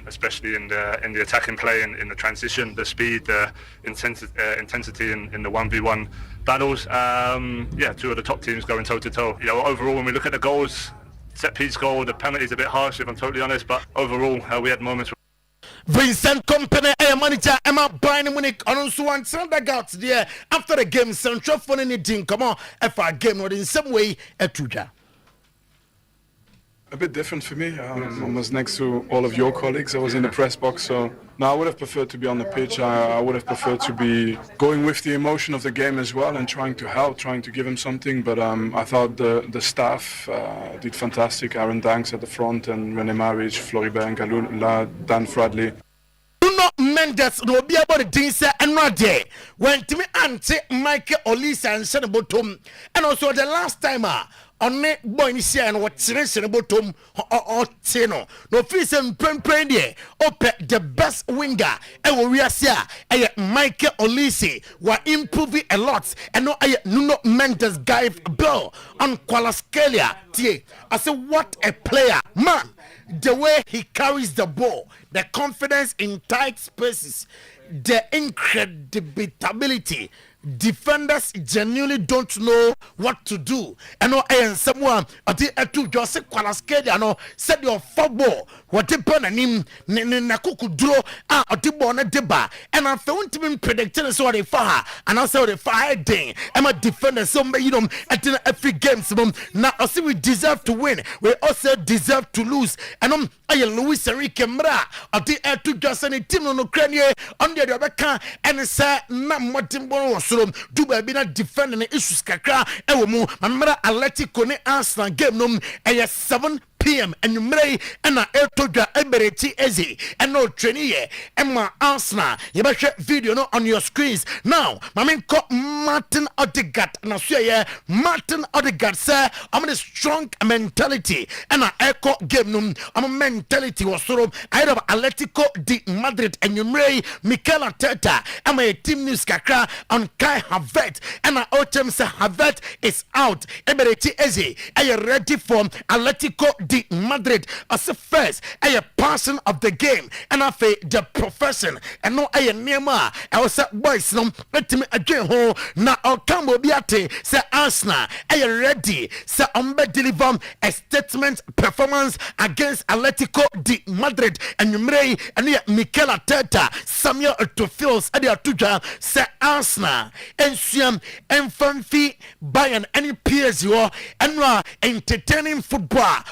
especially in the attacking play and in the transition, the speed, the intensity in the 1v1 battles. 2 of the top teams going toe-to-toe. You know, overall, when we look at the goals, set-piece goal, the penalty's a bit harsh, if I'm totally honest, but overall, we had moments. Vincent Company, a manager, Emma Bayern Munich, on so one Sunday out there after the game. Central for anything, come on, if I game not in some way a tuja. A bit different for me. I was next to all of your colleagues. I was in the press box, so no, I would have preferred to be on the pitch. I would have preferred to be going with the emotion of the game as well and trying to help, trying to give him something. But I thought the staff did fantastic. Aaron Danks at the front and René Maric, Floribert Ngalula, Dan Fradley. Mendes no be about the dinsa and not there. When to me auntie Michael Olisa and Senabotum, and also the last time on ne boy ni sia and what Senabotum or Tino. No fees and Premprendie, ope the best winger, and we are here. Michael Olise were improving a lot, and no Nuno Mendes guy bill on Qualascalia. I say, what a player, man. The way he carries the ball, the confidence in tight spaces, the incredibility. Defenders genuinely don't know what to do. And no, and someone at the two Joseph Qualascadia no said your football. What the pen and him Nakuku draw at the bonnet deba. And I found him predicting so they fire and also the fire day. I'm a defender, so you know at every game. Now I see we deserve to win. We also deserve to lose. And I Luis Enrique Mra at the two Joseph team on Ukraine under the Rebecca and say Namotimbo. Do baby na defending the issues kakra ewo mu mamara Atletico ne Arsenal game no 7 p.m. and you may and I told you Ebereti Eze and no training Emma Arsenal. You better video no on your screens now. My man called Martin Odegaard and I say Martin Odegaard sir, I'm a strong mentality and I echo game no. I'm a mentality was sort of I have Atletico de Madrid and you may Mikel Arteta. I'm a team news kakra on Kai Havertz and I autumn say Havertz is out. Ebereti Eze are you ready for Atletico de Madrid as a first a person of the game and I say the profession and no a nema I was boys no let me again ho na Okambo Biate say Arsenal are you ready say deliver a statement performance against Atletico de Madrid and you may and Mikel Arteta Samuel Eto'o adia tuja say Arsenal and Siam and Fanfi Bayern any peers you and entertaining football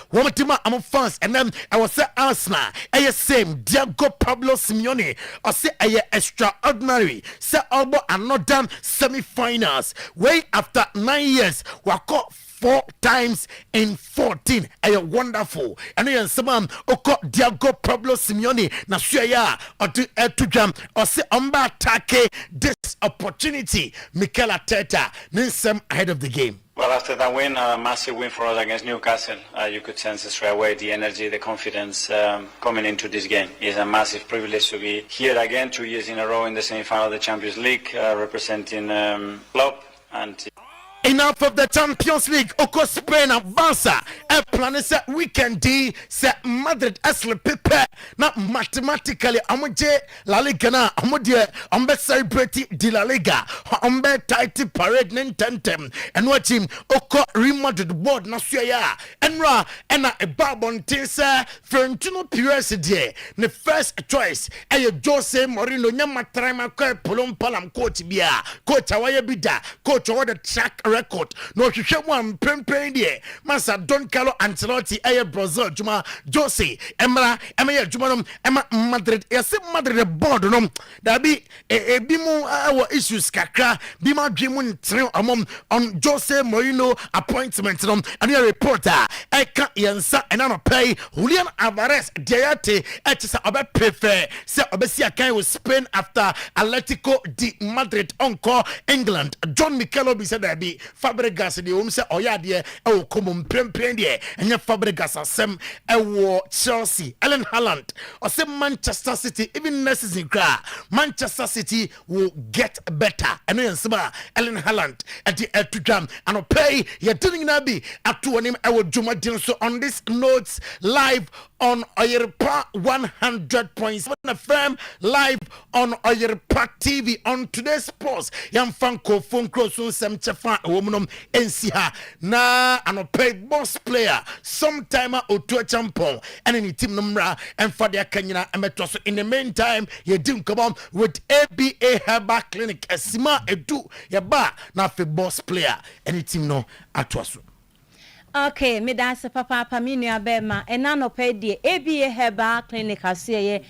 I'm fans and then I was say Arsenal I same Diego Pablo Simeone I say I extraordinary say albo and not done semi-finals way after 9 years we caught 4 times in 14 I wonderful and then someone oko Diego Pablo Simeone na suya or to jam or say take this opportunity Mikel Arteta Ninsem ahead of the game. Well, after that win, a massive win for us against Newcastle, you could sense straight away the energy, the confidence coming into this game. It's a massive privilege to be here again 2 years in a row in the semi-final of the Champions League, representing Klopp and... Enough of the Champions League. Oko Spain advance. A plan is a weekend D. Say Madrid asle pepe. Not mathematically. Amoje La Liga na. Amoje ambe celebrate di La Liga. Ambe title parade nintentem. And watch him. Oko remodeled board na suya. Enra ena a babon tinsa. Florentino Perez die. The first choice. Aye Jose Mourinho nyama trama ko polom palam coach bia. Coach awaye bida. Coach what the track record no hwehwɛ mu am prempren de masa Don Carlo Ancelotti aye Brazil juma Jose emra emaya juma no ema Madrid yase Madrid board no da bi bi mu awo issues kakra bi ma dwe mu ntre amom on Jose Mourinho appointment no and your reporter I can yensa and no pay Julian Alvarez diate etisa obe prefer se obesi akan with Spain after Atletico de Madrid encore England John Michelobi said that be Fabregas de say oyade e o komom prempren de enye Fabregas asem e wo Chelsea Erling Haaland or say Manchester City even next season Manchester City will get better and then sema Erling Haaland at the to jam and pay you didn't na be atu onim e wo djuma din so on this notes live on Oyerepa 100.7 FM live on Oyerepa TV on today's post yam fanko phone cross so sem chefa womunum ensi ha na anopay boss player Sometymer Otuo-Acheampong and any team numra and for their kanyina emetos. In the meantime you didn't come on with ABA Herbal Clinic Esima Edu Yaba na fe boss player any team no atwaso. Okay, me that's papa minu abema enanopay die ABA Herbal Clinic asiye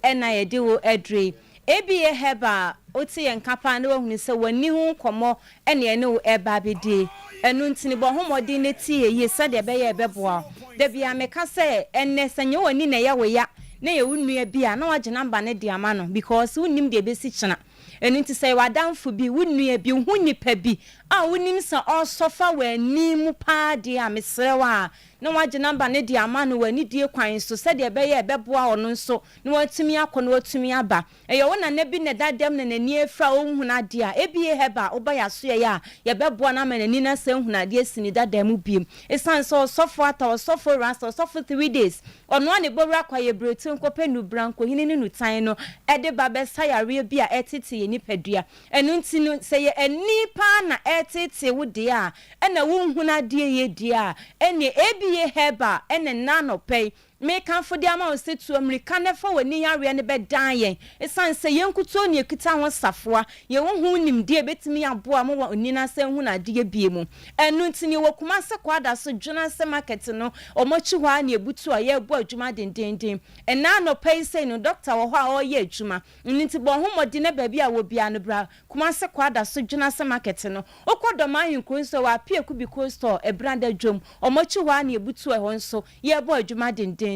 ena yediwo edre ABA Herbal oti yenkapa na ohunu se wani hu komo ene ene wo eba bedi enu ntini bo homodi ne tie ye sade be ye beboa da bia meka se enne senye wani na ye we ya na ye wunua bia na wagye namba ne de ama no because wunnim de besi chena enu nti se wadamfo bi wunua bi hu nipa bi a wunim se osofa wani mu pa de a mesrewa na wagye namba ne de ama no wani die kwan so sade be ye beboa ono nso na watumi akono watumi aba eye wona na bi ne dadam na nani efra ohuna de a ebie heba obaya so ya ye beboa na manani na se ohuna de asini dadam biem esan so sofo ata sofo rasta sofo 3 days ono ane bowra kwa ye breti nkope nu branko hini ni nutan no ede babe sayare bi a etete ye nipadua enu nti no se ye enipa na etete wo de a ena wo nhuna de ye de a ene ebie heba ene nanopay me kan for the amount say to America never when ni yare ne be dan yen esan say yenkuto ne ekita ho safoa ye wo hu nim de betimi aboa mo wa onina se hu na de bie mu enu ntini wo kuma se kwada so dwuna se market no omochi hwa na ebutu a ye abo adwuma dendenden ena no pay say no doctor wo ho a o ye adwuma nti bo ho modi ne ba bia wo bia no bra kuma se kwada so dwuna se market no okodo man kun so wa pie ku bi ko store e branda dwom omochi hwa na ebutu e ho nso ye abo adwuma dendenden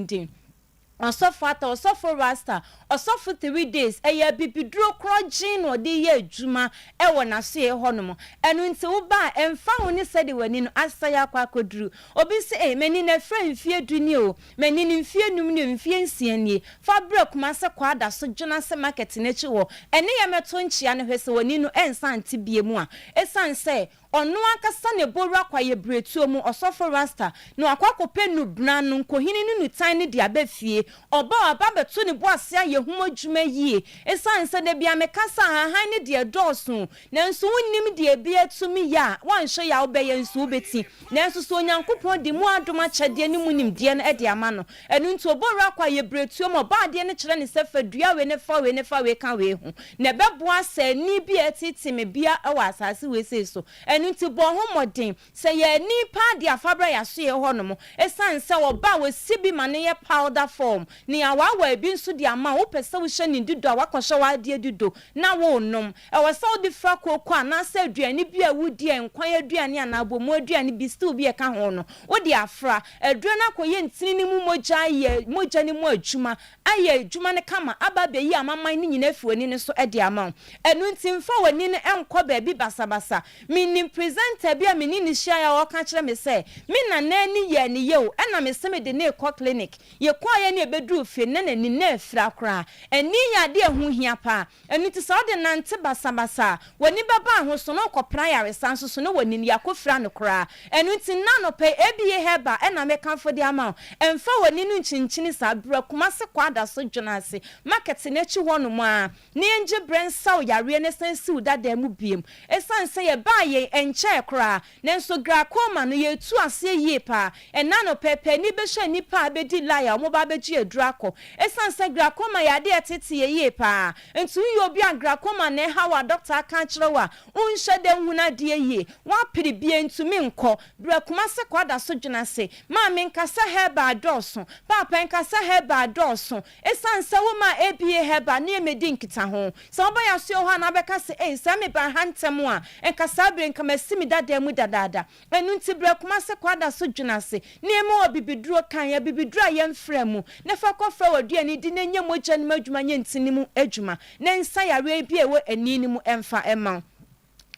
Osofo ata osofo rasta osofo 3 days eya bibiduro krojin no de ye adwuma e wona so ye honom enu nti wo ba emfa woni sede wani no asaya kwa koduru obi se mani na fra mfie duni o mani ni mfie num ni mfie nsianie fa bra kuma se kwa da so dwuna se market na chi wo ene ye meto nchia no hwese wani no ensa nti bie mu a esan se onu akasa ne borwa kwa ye bretuo mu osofo rasta no akwakope nu bran no nkohini nu tan ne dia befie oba beto ne boase ye humodwuma yie esanse de bia mekasa han ne de doso nanso wonnim de bia tumi ya wanhwe ya obeye nso obeti nanso so onyankopon de mu adoma kyade ne mu nim de na de ama no enu nto borwa kwa ye bretuo mu ba de ne kyere ne sefa dua we ne fa we kan we hu ne beboase ni bia titime bia ewa asase we sei so nti bo homodin se ye nipa de afabra ya so ye honom esanse oba we sibi mane ye powder form ni awawa bi nso de ama wo pese wo hye ni dido awakɔhye wa de dido na wo nom e wo se wo de fra kokɔ na se aduane bi a wudi enkwan aduane ana abomu aduane bi still bi e ka ho no wo de afra aduane akoye ntini ni mu moja ni mu adwuma aye adwuma ne kama aba be yi amaman ni nyina afuani ne so e de ama enu nti mfa wani ne enkɔ ba bi basabasa minim presenter bia menini hia ya wo ka kire me se me na nani ye ne ye o na me se me de ne ko clinic ye kwa ye ne bedu fie na nani na afira kra eni ya de hu hia pa eni ti so de nante basabasa wani baba ho so no kopra ya resanso so no wani ya kofira no kra eni ti na no pe ebie heba na me kan fo de ama emfa wani no nchinchini sa bra kuma se kwada so dwunase market na chi ho no mu a ne enje brensaw yare ne sensiw dada mu biem esanse ye ba ye enche kra nenso grakoma no ye tu ase yie pa ena no pepe ni be hwe ni pa be di liar mo ba be gi edurako esanse grakoma ya de etete yie pa entu yi obi an grakoma ne hawa doctor kan kirewa unhye de huna de yie wa piri bie entu mi nko brakoma se kwada so dwunase ma me nkasa heba doso papa nkasa heba doso esanse wo ma ebie heba ne emedi nkita ho so oba ya so ho na be ka se sa me ba hantem a nkasa bre nkama simi dada mu dadada enu nti bre kuma se kwada so dwunase ne ma obibiduro kan ya bibiduro ya mfra mu ne fa kofra wadua ni di nenye moja ni madwuma nye ntini mu adwuma ne nsa yare bi ewo ani ni mu emfa ema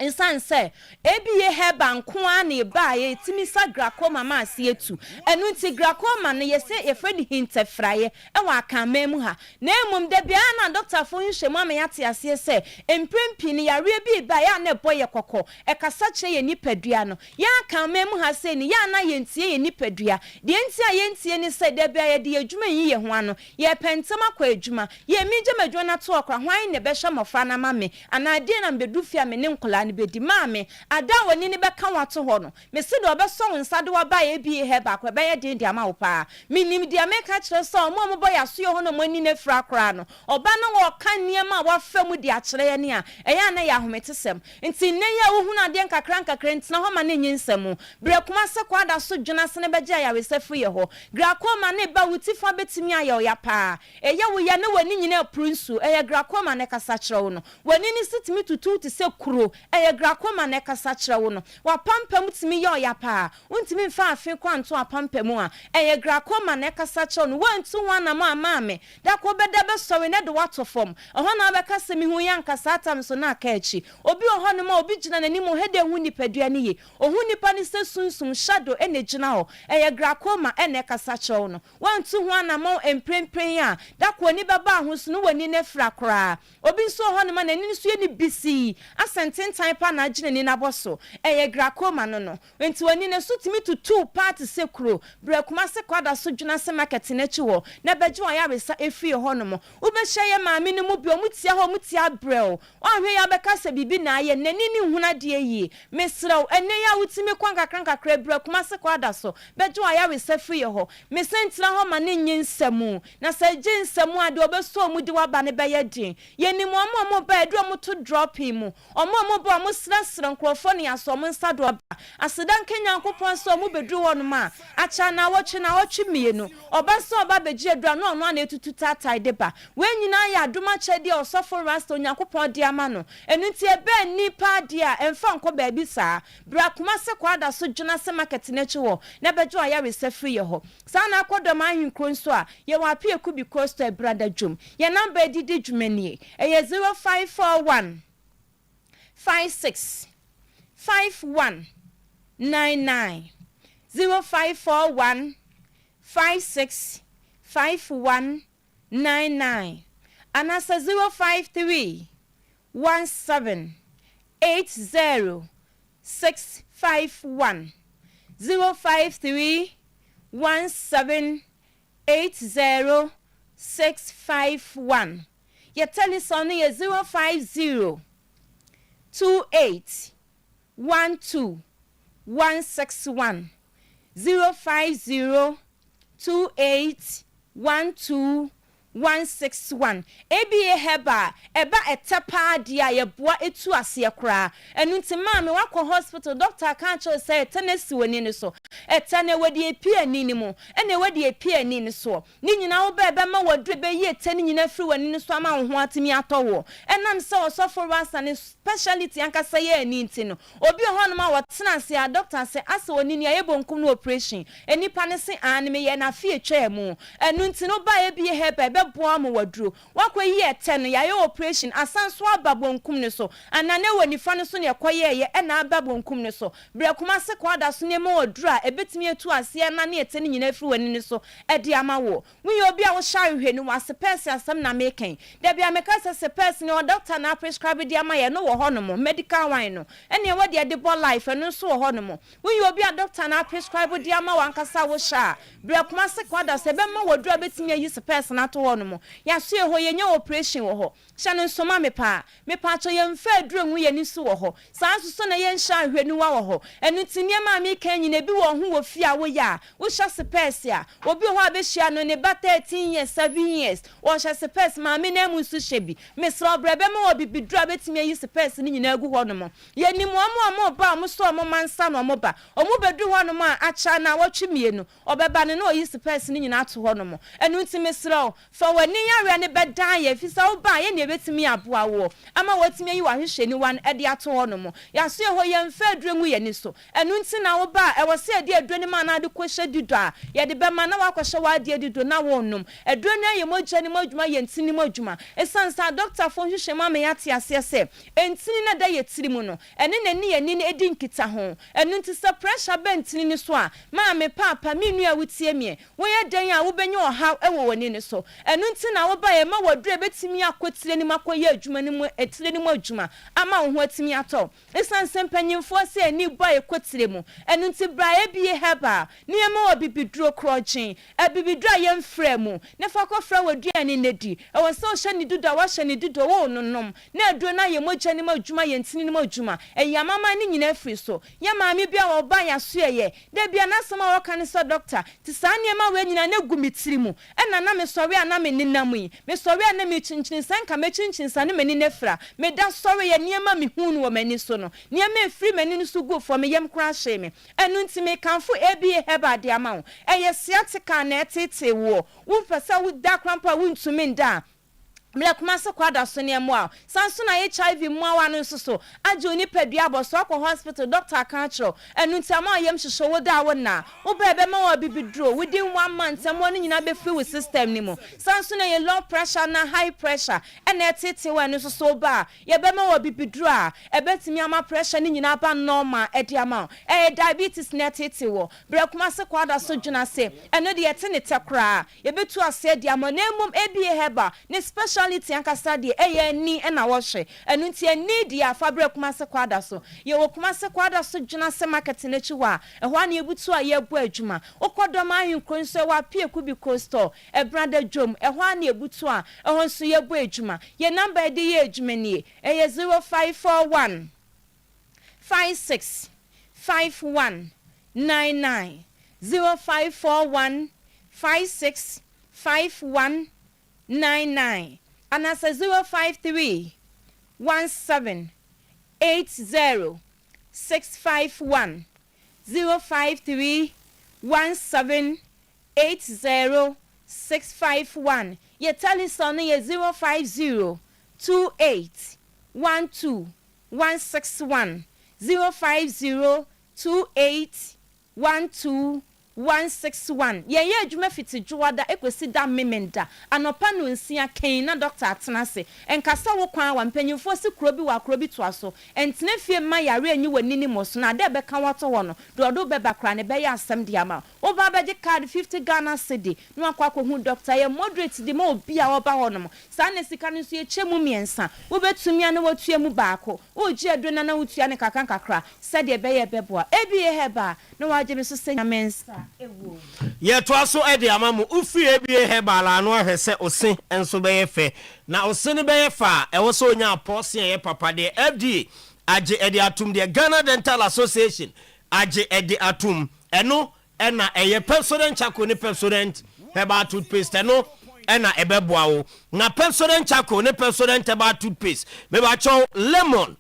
insan se ebie heba nkoa na ba ye timisa grakoma ma ase etu enu nti grakoma na ye se ye fredi hintefraye e wa kan memu ha na emum de bia na doctor fo nhwemu ama ya te ase se emprempi ni yare bi ba ya na boye kokko e kasa kire ye nipadua no ya kan memu ha se ni ya na ye ntie ye nipadua de ntia ye ntie ni se de bia ye de adwuma yi ye ho ano ye pentema kwa adwuma ye mije madwo na to okra hwan ne be hwe mofra na mame ana de na mbedu fia me ne nkola ne bedi maame ada woni ne beka wato ho no me se do obeso nsa de wa ba ABA heba kwa be ye den dia ma wo pa minim dia meka kire so mo boy aso ho no mani ne fra kra no oba no wo ka niema wa fa mu dia kire ye ne a eya na ya hometesem nti ne ya wo hu na de nkakra ntina ho ma ne nyinsam bre kuma se kwa da so dwuna se ne beja ya we sefu ye ho gra koma ne ba wuti fa betimi aye oya pa eya wo ya ne wani nyina prunsu eya gra koma ne kasa kire wo no wani ni sitimi tutu ti se kuro eya gra koma ne kasa kire wo no wa pampam timi ye oya pa untimi mfa afi kwanto apampamu a eya gra koma ne kasa kire no wantu wana ma maame da ko beda be sori ne de wato fom ho na be kasa mi hu yan kasa atam so na aka echi obi ho ne ma obi gina nanim hede hu nipadua ne ye ohu nipa ne se sunsum shadow ene gina ho eya gra koma ene kasa kire no wantu hu ana ma emprempren a da ko ni baba ho so no wani ne fra kra obi so ho ne ma nani so ye ni bisi asententan pa na gina ni na boso eya gra koma no enti wani ne so timi tutu party sekuro bre kuma se kwada so dwuna se market na chi wo na beji wa ya resa efie ho no mo ube hye maame ne mu bi omutia ho mutia brel ahwe ya beka se bibi na aye nani ni huna de yi mesrew ene ya wutimi kwankakra bre kuma se kwada so beji wa ya resa fie ho mesentira ho ma ne nyinsam na se jinsam ade obeso mu di wa ba ne beye din yeni mo ba edu mo to drop him omo ba mo srasra nkrofo ne aso mo nsa do ba asedan kenya nkopon so mo bedu ho no ma acha na wochi mienu obaso oba beji edura no ono na etutu tatai deba wenyina ya aduma chede osofo rasta onyankopon de ama no enunti ebe nipa de a emfa nko ba bi saa bra kuma se kwada so dwuna se market na chi wo na bejo aya resefri ye ho saa na akodo ma hwinkro nso a ye wa pie ku bi costo brother dwum ye number didi dwumanie eye 0541 56 51 99 0541 56 5199 anasa 053 17 80 651 053 17 80 651 your telephone is 050 28 12 161 050 28 12 161 ABA heba eba etapa dia ye boa etu ase kra enunti maame wakọ hospital doctor kan cho say tenesi woni ni so etane wadi epi ani ni mu ene wadi epi ani ni so ni nyina wo ba ma wadu be ye etane nyina firi woni ni so ama ho atimi atowo enam se osofo rasa ni speciality anka say ye ani nti no obi ho no ma wotena se a doctor say ase woni ni aye bonkum no operation enipa ne se anime ye na fie twa mu enunti no ba ABA heba boa mo waduro wakwa yi eten ya ye operation asanso ababonkum ne so anane woni fa ne so ne ekoye ye na ababonkum ne so bre kuma se kwada so ne mo waduro a ebetimi etu ase na ne eten nyina firi wani ne so edi ama wo wi obi a wo share hwe no wase pese asem na meken da bia meka se pese ne o doctor na prescribe di ama ye no wo hono mo medical wine no ene we de bo life no so wo hono mo wi obi a doctor na prescribe di ama wankasa wo share bre kuma se kwada se be ma waduro betimi ayi se pese na to no mo ya so ye ho ye nya operation wo ho sha no nsoma me pa cho ye mfa aduro nwu ye ni so wo ho saa so na ye nsha hwani wa wo ho enu tinia ma me kan nyina bi wo ho wo fi a wo ya wo sha space a obi ho abehia no ne ba 13 years 7 years wo sha space ma me na mu su shebi me sro brebe ma wo bibidura betimi ayi space ni nyina agu ho no mo ye ni mo ba mo so mo mansa no mo ba omo bedu ho no mo acha na wo twimienu obeba ne no yi space ni nyina ato ho no mo enu timi sro fa wani yare ne bedan ye fisa wo ba ye ne betimi aboa wo ama watimi yi wa hwehwe ni wan ede ato ho no mo ya so ho ye mfa aduro ngu ye ni so enu nti na wo ba e wo se ade aduro ni ma na ade kwehye dido a ye de be ma na wa kwehye wa ade dido na wo num aduro na ye mogya ni modwuma ye ntini modwuma esansa doctor fo hwehwe ma me yate ase se entini na da ye tiri mu no ene na ni ye ni edi nkita ho enu nti se pressure be ntini ni so a ma me papa me nua wutie me wo ye dan a wo benye oha e wo woni ni so enu nti na wo ba ye ma wadure betimi akotire ni makoye adwuma ni mu etire ni mu adwuma ama wo ho atimi ato esan sempanyimfo se ani boy kwetire mu enu nti bra ebie heba ni ema wo bibiduro krochen bibiduro yemfrɛ mu ne fa ko fra waduane nedi ɛwɔ se o hye ni duda wa hye ni dudo wo nonom na aduro na ye mogya ni mu adwuma ye ntini ni mu adwuma eyamama ni nyina afri so ya maami bia wo ba ya so ye da bia na sama wo kan so doctor ti sa niema we nyina na gu mitiri mu ɛna na me sɔre ana me ninam yi me sɔre ana me chinchin san ka me chinchin san ne mani nefra me da sɔre ye niema me hunu wo mani so no niema efri mani no so go for me yem kra hye me ɛnu nti me kanfo ebie heba de ama wo ɛyɛ siatika na etete wo pesa wo da krampa wo ntumi nda mle kuma se kwada so ne mo a sanso na HIV mo awa no so aje oni padua boso akọ hospital doctor kan chro enu ntama yem hyehyɛ wo da wo na wo bebe ma wa bibidro within 1 month mo no nyina be free with system ni mo sanso na ye low pressure na high pressure ena etete wa no so ba ye be ma wa bibidro a ebetimi ama pressure ni nyina ba normal edi ama diabetes na etete wo bre kuma se kwada so dwuna se eno de yete ne tekra ye betu ase di ama na emum ebie heba ne special ankasa de ni na wo hwe enu nti ani di afabre kuma se kwada so ye wo kuma se kwada so dwuna se market na chi wa ehwa na ebutu a ye bu adwuma okodom ahwenkro nso wa pie kubi coaster brother jom ehwa na ebutu a ehon so ye bu adwuma ye number de ye adwuma ni eye 0541 56 51 99 0541 56 51 99 and as 053 17 80 651 053 17 80 651 ye telephone ye 050 28 12 161 050 28 12 161 ye adwuma fiti juwada ekosi da memenda anopa no nsia ken na doctor atenase enkasa wo kwan wa mpanyimfo se kuro bi wa kuro bi to aso entene fie ma yare anyi wanini moso na de beka wato wono do be bakra ne be ya asem de ama wo ba beje card 50 Ghana cedi no akwa ko hu doctor ye moderate di ma obi a wo ba wono sa ne sika no so ye chemu miensa wo betumi ane watue mu baako wo ji adona na wotua ne kakra se de be ye beboa ebie heba no waje me so senya mensa ye to aso ede amamu ufri ebie hebala no ahwese ose enso beye fe na ose ne beye fa e wo so onya apose ye papa de FDA age ede atum de Ghana Dental Association age ede atum eno ena eye Pepsodent chako ne Pepsodent herbal toothpaste eno ena ebeboa wo na Pepsodent chako ne Pepsodent herbal toothpaste me ba cho lemon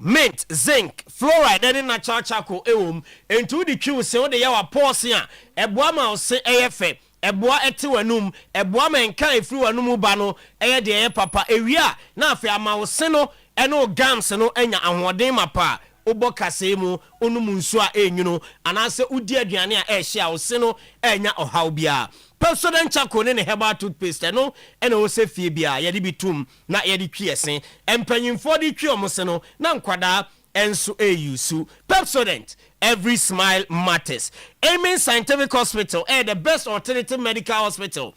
mint, zinc, fluoride, and natural charcoal ewum. Into the Q say what the yawa portion, a boama say AFA, a boa etiwanum, a boama and carry through a numubano, a de papa area. Now for a mouse seno, and no gams and no enya and wadema pa. Oboka semu onumunsua enyuno anase udia aduane a ehia oseno enya ohawbia Pepsodent chako ne herbal toothpaste no ena o se fie bia ye de bitum na ye de twiesen empanyimfo de twi omose no na nkwada enso eyusu Pepsodent every smile matters. Amen Scientific Hospital the best alternative medical hospital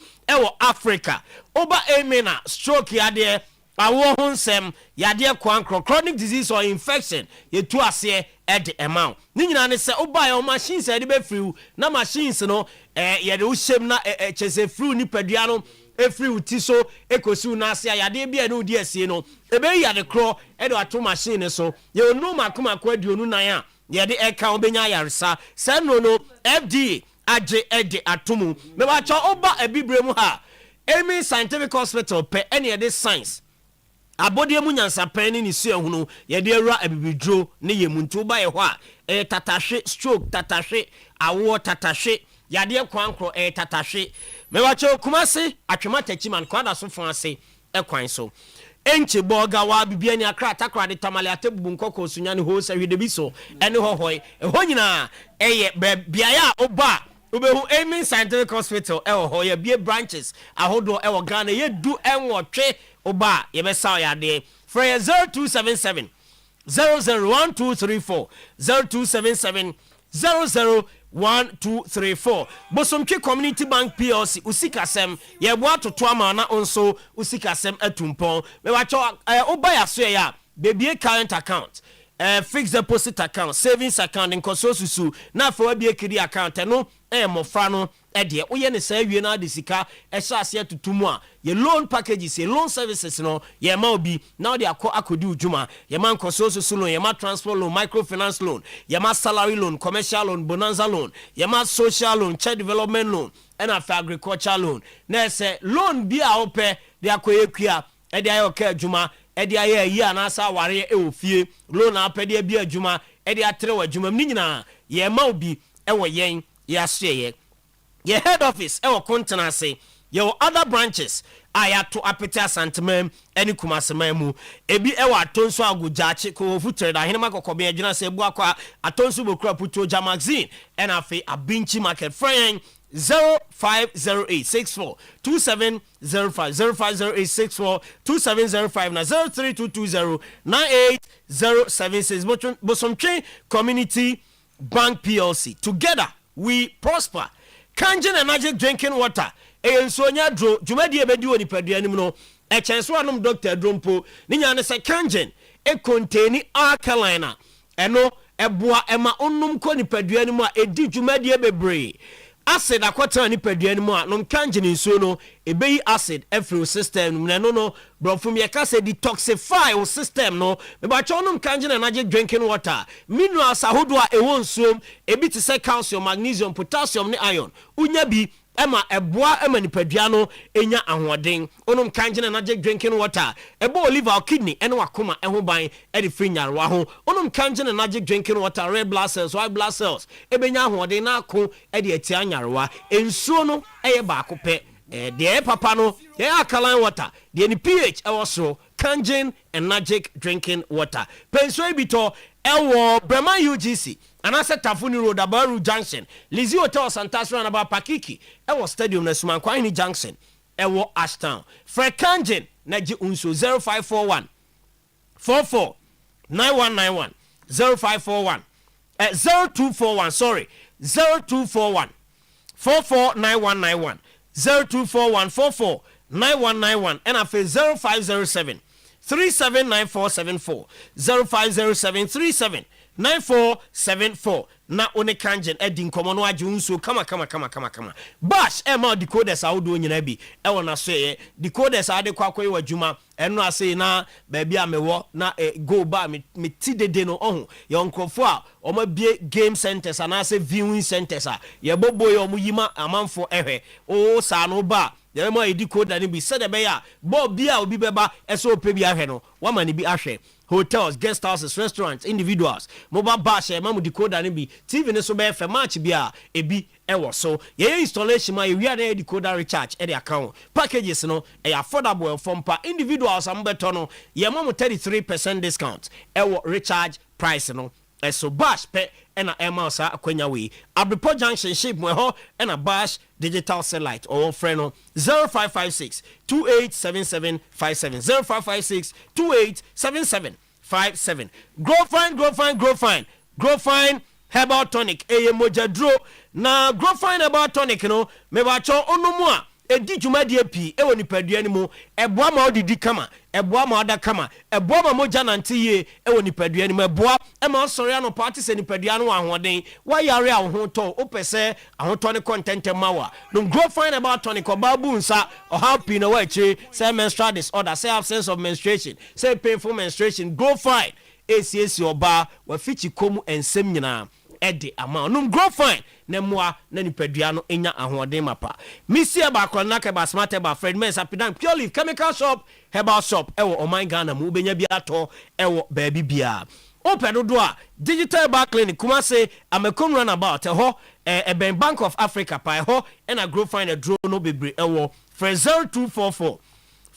Africa oba Amena stroke yade awo honsem yade kwankro chronic disease or infection ye tu ase ed amount ni nyina ne se oba your machines e de be free na machines no ye de wo shem na chese free ni padua no free uti so ekosi na ase yade bia no di ase no e be yade kro e de ato machine so ye onu makoma kwa aduonu nan a ye de eka obenya yaresa se no FDA age ede atomu me ba cho oba abibremu ha Amen Scientific Hospital pe any de science abodi emu nyansa pani ni su ehunu ye de awura abibidro ne yemuntu ba ye ho a tatahwe stroke tatahwe awo tatahwe yade kwankro tatahwe mewacho kumase atwema tachiman kwada so fon ase ekwan so enche boga wa bibia ni akra takra de tamale atebubu nkoko sunya ne ho sa hwede bi so ene hohoi ho nyina eye bia ya oba Ubehu Amen Scientific Hospital ho ye bie branches ahodo Ghana ye du enwotwe oba ye be saw ya de for 0277 001234 0277 1 2 3 4 Bosomtwe Community Bank PLC usikasem ye bo atoto ama na onso usikasem atumpon me wa cho oba ya so ya baby current account fixed deposit account savings account nkososusu na fa wa bi ekiri account no mofra no de wo ye ne sa wie na de sika ese atutumu a ye loan packages ye loan services no ye ma obi na de akodi ujuma ye ma nkososusu loan ye ma transport loan microfinance loan ye ma salary loan commercial loan bonanza loan ye ma social loan child development loan and afa agriculture loan na se loan bi a ope de akoyekua de ayoka adwuma de aye yi anasa ware ofie loan apede bi adwuma de atere wa adwuma ni nyina ye ma obi wo yen ya sweye ye head office ewo kontenase ye other branches ayato apete Sometymer eni kumasema mu ebi ewo atonso agujache ko futere da hinema kokobe adwuna se ebu akwa atonso bokura puto ja magazine and afi abinchi market friend 0508642705 0508642705 na 0322098076 Bosomtwe Community Bank PLC together we prosper. Kangen and magic drinking water ensonya dro jumadi ebedi woni paduanim no echenso anom Dr. Drompo ninya ne se kangen e contain alkaline eno eboa ema onum ko ni paduanim a edi jumadi ebebre acid akwata ni paduanim a nom kangen nso no ebeyi acid every system no brofum ye ka se detoxify o system no me ba cho nom kangen and magic drinking water minerals ahodo a ewo nsuom ebi te se calcium magnesium potassium ne iron unya bi ema eboa ema nipadua no enya ahoden onom kangen and magic drinking water ebo liver kidney ene wakoma eho ban e de free nyarwa ho onom kangen and magic drinking water red blood cells white blood cells ebenya ahoden na ako e de atia nyarwa ensuo no eye ba akope de papa no ye alkaline water de ni pH also kangen and magic drinking water penso ebito ewo Brema UGC anase Tafuni Road Abaru Junction Lizzie Hotel Santas Run about Pakiki ewo stadium na Sumankwani Junction ewo Ashtown Fred Kangen naji unso 0541 44 9191 0541 0241 sorry 0241 449191 0241 449191 and afi 0507 379474 0507 379474 na one kangen edi nkomo no age unso kama bash ema decoders awdo nyina bi e wona so ye decoders ade kwakwa wa djuma eno ase na ba bia mewo na go ba me tidede no ohun ye onkrofo a o ma bie game centers and ase viewing centers a ye bobo ye o mu yima amanfo ehwe o sa no ba ye ma edi decoder ni bi se de be ya bo bia obi beba eso ope bi ahwe no wa ma ni bi ahwe hotels, guest houses, restaurants, individuals, mobile bars, mamu decoder ni bi TV ne so be fe match bia ebi ewo so ye installation ma ye wi ade decoder recharge e de account packages no e affordable from pa individuals am beto no ye mamu 33% discount ewo recharge price no so bash pe ena emasa akwanya we Abripo Junction ship mo ho ena bash digital satellite or friend no 0556 287757 0556 287757 grow fine herbal tonic mojadro na grow fine herbal tonic no me ba cho onomu a edi dwumadie pi ewo nipadua ni mu eboa ma odidi kama eboa ma oda kama eboa ma moja nantiye ewo nipadua ni mu eboa e ma osori ano party se nipadua no ahoden wa yare ahoto opese ahoto ne content mawa no grow fine about tonic obabu nsa o happy no wa chi say menstrual disorder say absence of menstruation say painful menstruation grow fine esi oba wa fichi komu ensem nyina ede ama no grow fine na moa na nipadua no enya ahoden mapa misi aba akron ke ba smart aba friend men sapidan pure leaf chemical shop herbal shop ewo oman Ghana mu benya bi ato ewo baabi bia open do a digital bar clinic kuma say amekom run about ho ben Bank of Africa pa ho and a grow fine a draw no bebre ewo for 0244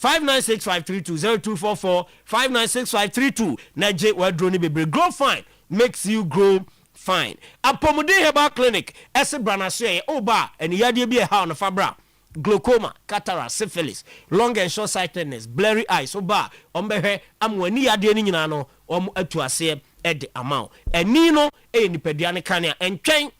596532 0244 596532 na je wa draw ni bebre grow fine makes you grow fine. Apomode Herbal Clinic ese brana so ye oba eni yade bi e ha no fabra glaucoma, cataract, syphilis, long and short sightedness, blurry eyes oba ombehwe amwani yade ni nyina no atu ase e de amount eni no e nipadua ne kan a entwen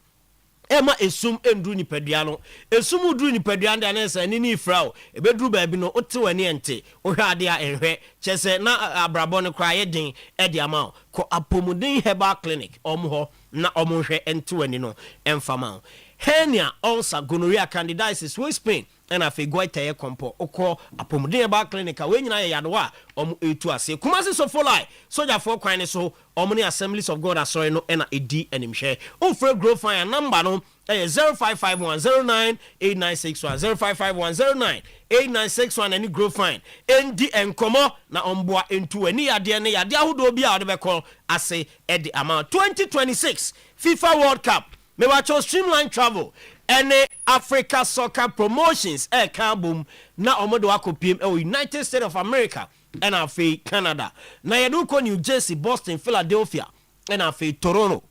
ema esum endru nipadua no esum udru nipadua nda na se ni frao ebedru ba bi no ote wani ente ohwe ade a ehwe chese na abrabo no kra ye den e de ama ko apomuden herbal clinic omho na omonhwe ente wani no emfama hernia ulcer gonorrhea candidiasis waist pain and afi goite ye kompo okọ apomuden herbal clinic we nyina ye yadoa etu ase kumase so folai soja for kwan ne so omni Assemblies of God asori no na edi animhwe ofre grow fire number no 0551098961 0551098961 any grow fine endi enkomo na omboa entu ani yade ne yade ahodo bi a de be call ase edi amount 2026 FIFA World Cup me watch streamline travel any Africa soccer promotions boom na omodo akopiem United States of America and afi Canada na yeduko New Jersey, Boston, Philadelphia and afi Toronto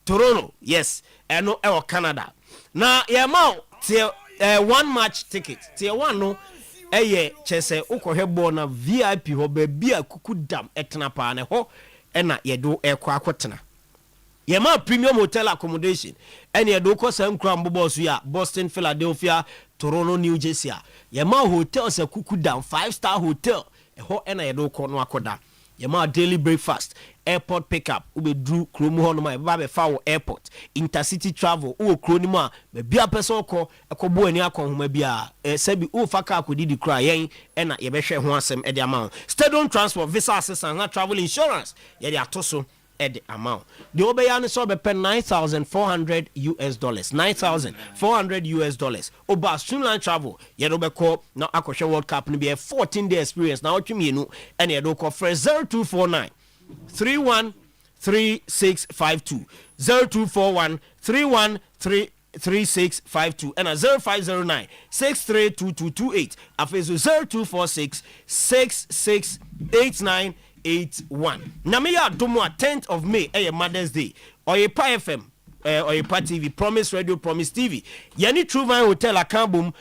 Toronto yes eno Canada na yema tie one match ticket tie one no chese ukohebo na VIP ho ba bia kukudam etena pa ne ho ena yedo akotena yema premium hotel accommodation and yedo ko sam kram bobo ya Boston, Philadelphia, Toronto, New Jersey yema hotel se kukudam 5-star hotel ho ena yedo ko no akoda yema daily breakfast airport pickup ubedru kromu ho no ma ba be fa wo airport intercity travel wo kroni ma be bia person ko ekobo ani akonhoma bia sabi wo faka akodidi kra yen ena ye be hwe ho asem e de amount stadium transport visa assistance na travel insurance ye de atoso e de amount de obeya ne so be pen $9,400 $9,400 oba streamline travel ye do be call na akohwe world cup ni be 14-day experience na otwemienu ena ye do call for 0249 313652 0241 313652 and 0509 632228 afezo 0246 668981 Namia Domo 10th of May Mother's Day Oyerepa FM Oyerepa TV Promise Radio Promise TV yani True Vine Hotel Akambum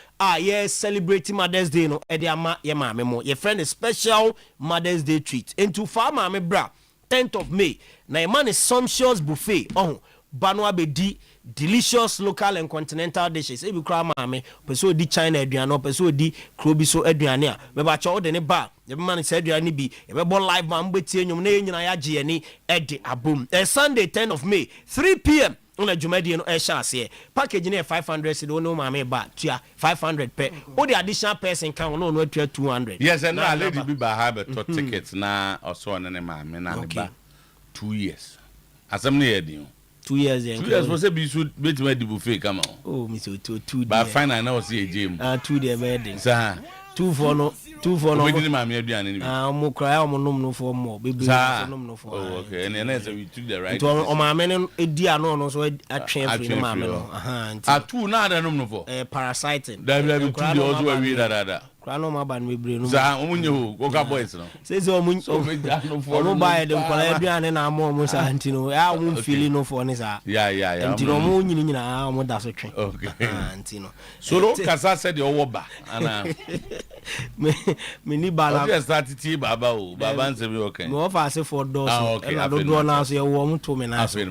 celebrating Mother's Day no ama ye maame mo your friend a special Mother's Day treat into farmer me bra 10th of May na a man is sumptuous buffet bano abedi delicious local and continental dishes e bi kra maame peso di China aduane peso di krobi so aduane a me ba cho de ne ba ye man say aduane bi e be bo live man betie nyum na nyina ya je ani e de abom Sunday 10th of May 3 p.m. on a Jumadi no ase package near 500 so no mama ba tua 500 per o the additional person can no 200 yes and na lady bi ba have a tickets na also na ne mama na ne ba 2 years asem na yedin 2 years 2 years for say bi so betima di buffet come on oh me so 2 ba final na o see ejim 2 day wedding sa 2 for no we didn't mama aduane ni mo cry mo nom no for more baby nom no for oh okay and then we took the right to o mama no edi ano no so atwen free mama no atu na ada nom no for parasiting da bi to the also we da kra no ma ba no bebre no za omunye ho goka boys no say omunye so me no for no buy dem kola aduane na mo mo sa antino ya mo feel no for ni sa yeah antino mo nyina mo da so twen okay antino so ro kasa said your woba ana me ni bala o start ti baba o baba nse bi okay me offer say for doors e na do na so ye wo mo to me na so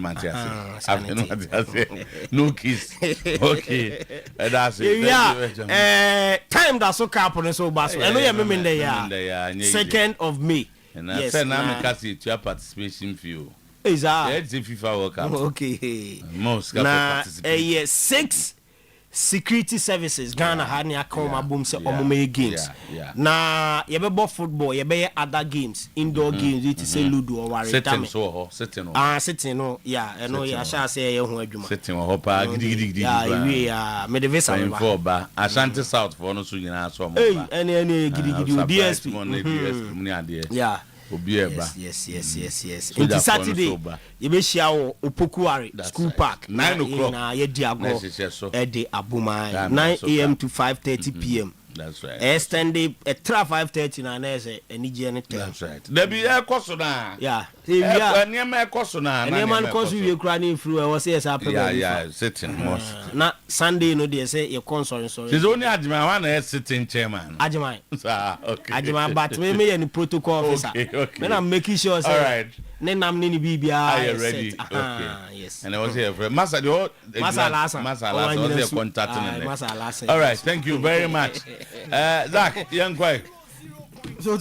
no kiss okay that's it time that so cap on so baso eno ye me in the year 2nd of May and I said na me kasi to participation fee is that it's a FIFA World Cup okay most participate 6 security services Ghana had ni akoma boom say omo games na ye be football ye be other games indoor games it say ludo or wari sitting no no ya sha say ye ho adwuma sitting ho pa gidigidi me the visa for ba Ashanti South for no so nyina so mo ba any gidigidi DSP ni ade yes into Saturday you be share Opokuwari school park 9 o'clock na ye diago e de abuma 9 a.m. to 5:30 p.m. That's right. Extended at 5:30 na na say enije ne that's right there be e koso na Niema koso na Niema koso we kura ni fru e was yes happen. Yeah, sitting most. Na Sunday no dey say you console so. She's only Ajima one is sitting chairman. Ajima. Okay. Ajima but me any protocol officer. Okay. Then I'm making sure say. All right. Then I'm nini bibia. Are you ready? Okay. Yes. And I was here for Masa Lasa was contacting. All right, thank you very much. Zach, young boy. So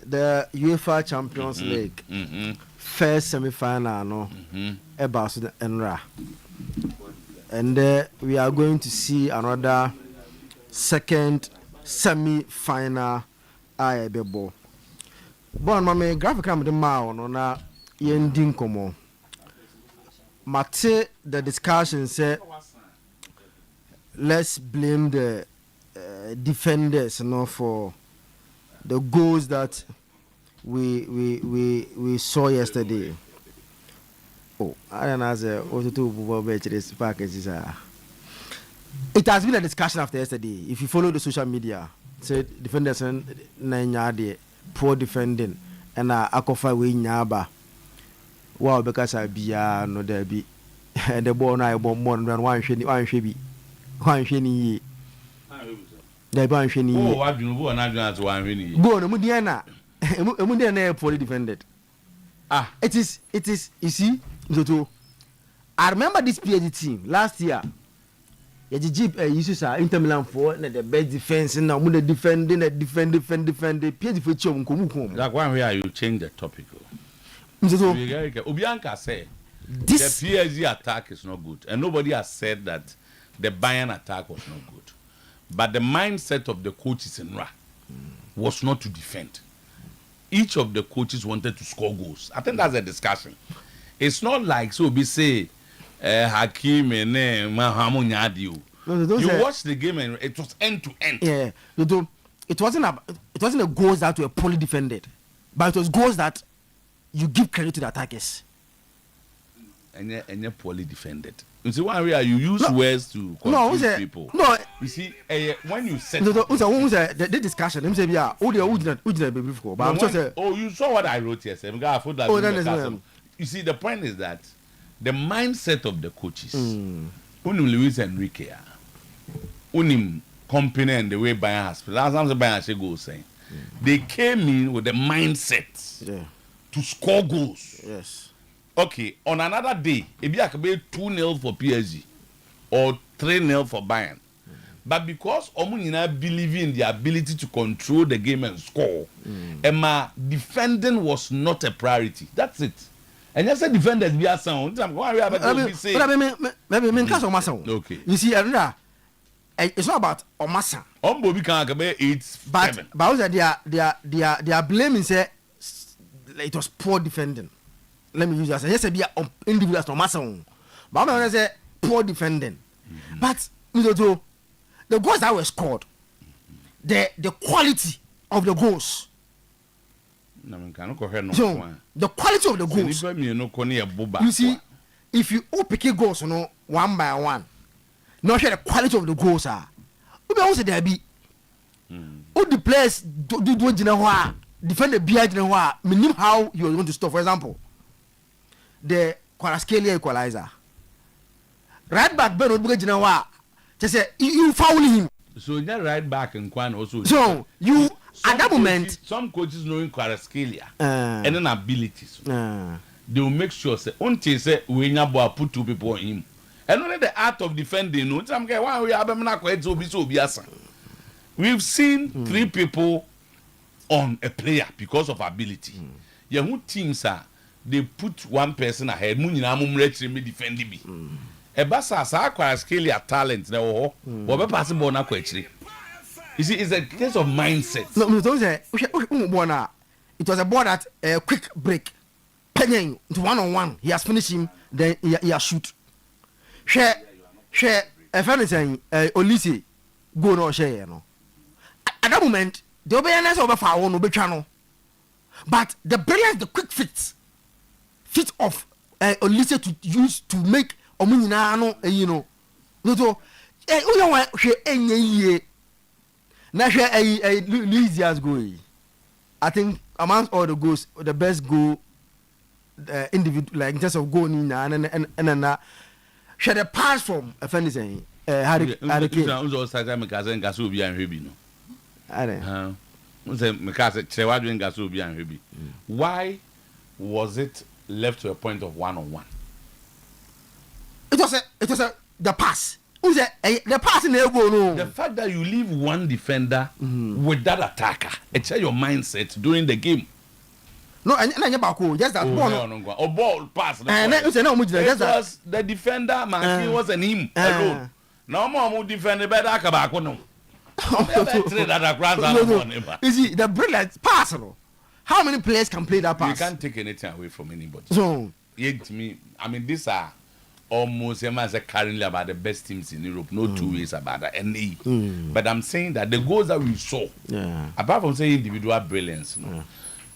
the UEFA Champions League first semi-final no about Enra, and we are going to see another second semi-final ball. Bon mama graphic am the mao no na yendin komo. Mate the discussion say let's blame the defenders for the goals that we saw yesterday. Oh, I don't know it has been a discussion after yesterday. If you follow the social media, say defenders and poor defending and akofa we nyaba. Wow, because I be no there be and the ball I bomb more than one shady. They ban sheni. Oh, what do you want to one really? Go no mudiana. Mudiana poorly defended. It is you see Zoto. I remember this PSG team last year. Jeep used to Inter Milan for the best defense and now the defending defend PSG for chom komu. Like one way you change the topic. Zoto. Obianka said this the PSG attack is not good, and nobody has said that the Bayern attack was not good. But the mindset of the coaches in Ra was not to defend. Each of the coaches wanted to score goals. I think that's a discussion. It's not like so we say Hakim and Mahamu Nyadio. You watch the game and it was end to end. Yeah, it wasn't a goals that were poorly defended, but it was goals that you give credit to the attackers. And you're poorly defended. You see, one way you use words to confuse people. No, you see, when you said the discussion, let me say, yeah, you saw what I wrote yesterday. You see, the point is that the mindset of the coaches, Unim Luis Enrique, Unim company and the way Bayern has played. Last time Bayern goes saying, they came in with the mindset to score goals. Yes. Okay, on another day, it be 2-0 for PSG or 3-0 for Bayern. But because Omunina believe in the ability to control the game and score, Emma defending was not a priority. That's it. And just say defenders be a sound. Okay. You see, it's not about Omasa. Ombobi can be 8-7. But they are blaming say it was poor defending. Let me use that. Yes, be individuals to master. But I'm going to say poor defending. But the goals that were scored, the quality of the goals. So the quality of the goals. You see, if you pick goals, one by one, not sure the quality of the goals are. Who also there be? Who the players do defend the beer? Meaning how you are going to stop, for example. The Kwaraskelia equalizer. Right back Ben Odbugajinawa. Just say you foul him. So that right back and Kwan also. So you at that moment some coaches knowing Kwaraskelia and then abilities. They will make sure say until say we put 2 people on him. And only the art of defending. We've seen 3 people on a player because of ability. Your teams are they put 1 person ahead. Munina mumrechi me defend bi. Ebasa sa Kwaraskelia talent na wo. Wo be pass ball na kwachiri. You see, it's a case of mindset. No, don't say. It was a ball that quick break. Penning to 1-on-1. He has finished him. Then he has shoot. Share. If anything, Olise go no share. No. At that moment, the obedience of a foul no be channel. But the brilliance, the quick fit of Olise to use to make Omunina no, so uyawa hwe enye yie na hwe Luis Diaz go. I think amongst all the goals, the best goal individual, like in terms of goal, and share the pass from a friend saying, Harry Kane. Why was it left to a point of 1-on-1? It was the pass. The pass in the goal. No. The fact that you leave one defender with that attacker, it's your mindset during the game. No, and just that ball. Or ball pass. And it was the defender, man. It wasn't him alone. No more defender better. No. You see, the brilliant pass. How many players can play that pass? You can't take anything away from anybody. So, I mean, these are almost currently about the best teams in Europe. No two ways about that. But I'm saying that the goals that we saw, apart from saying individual brilliance,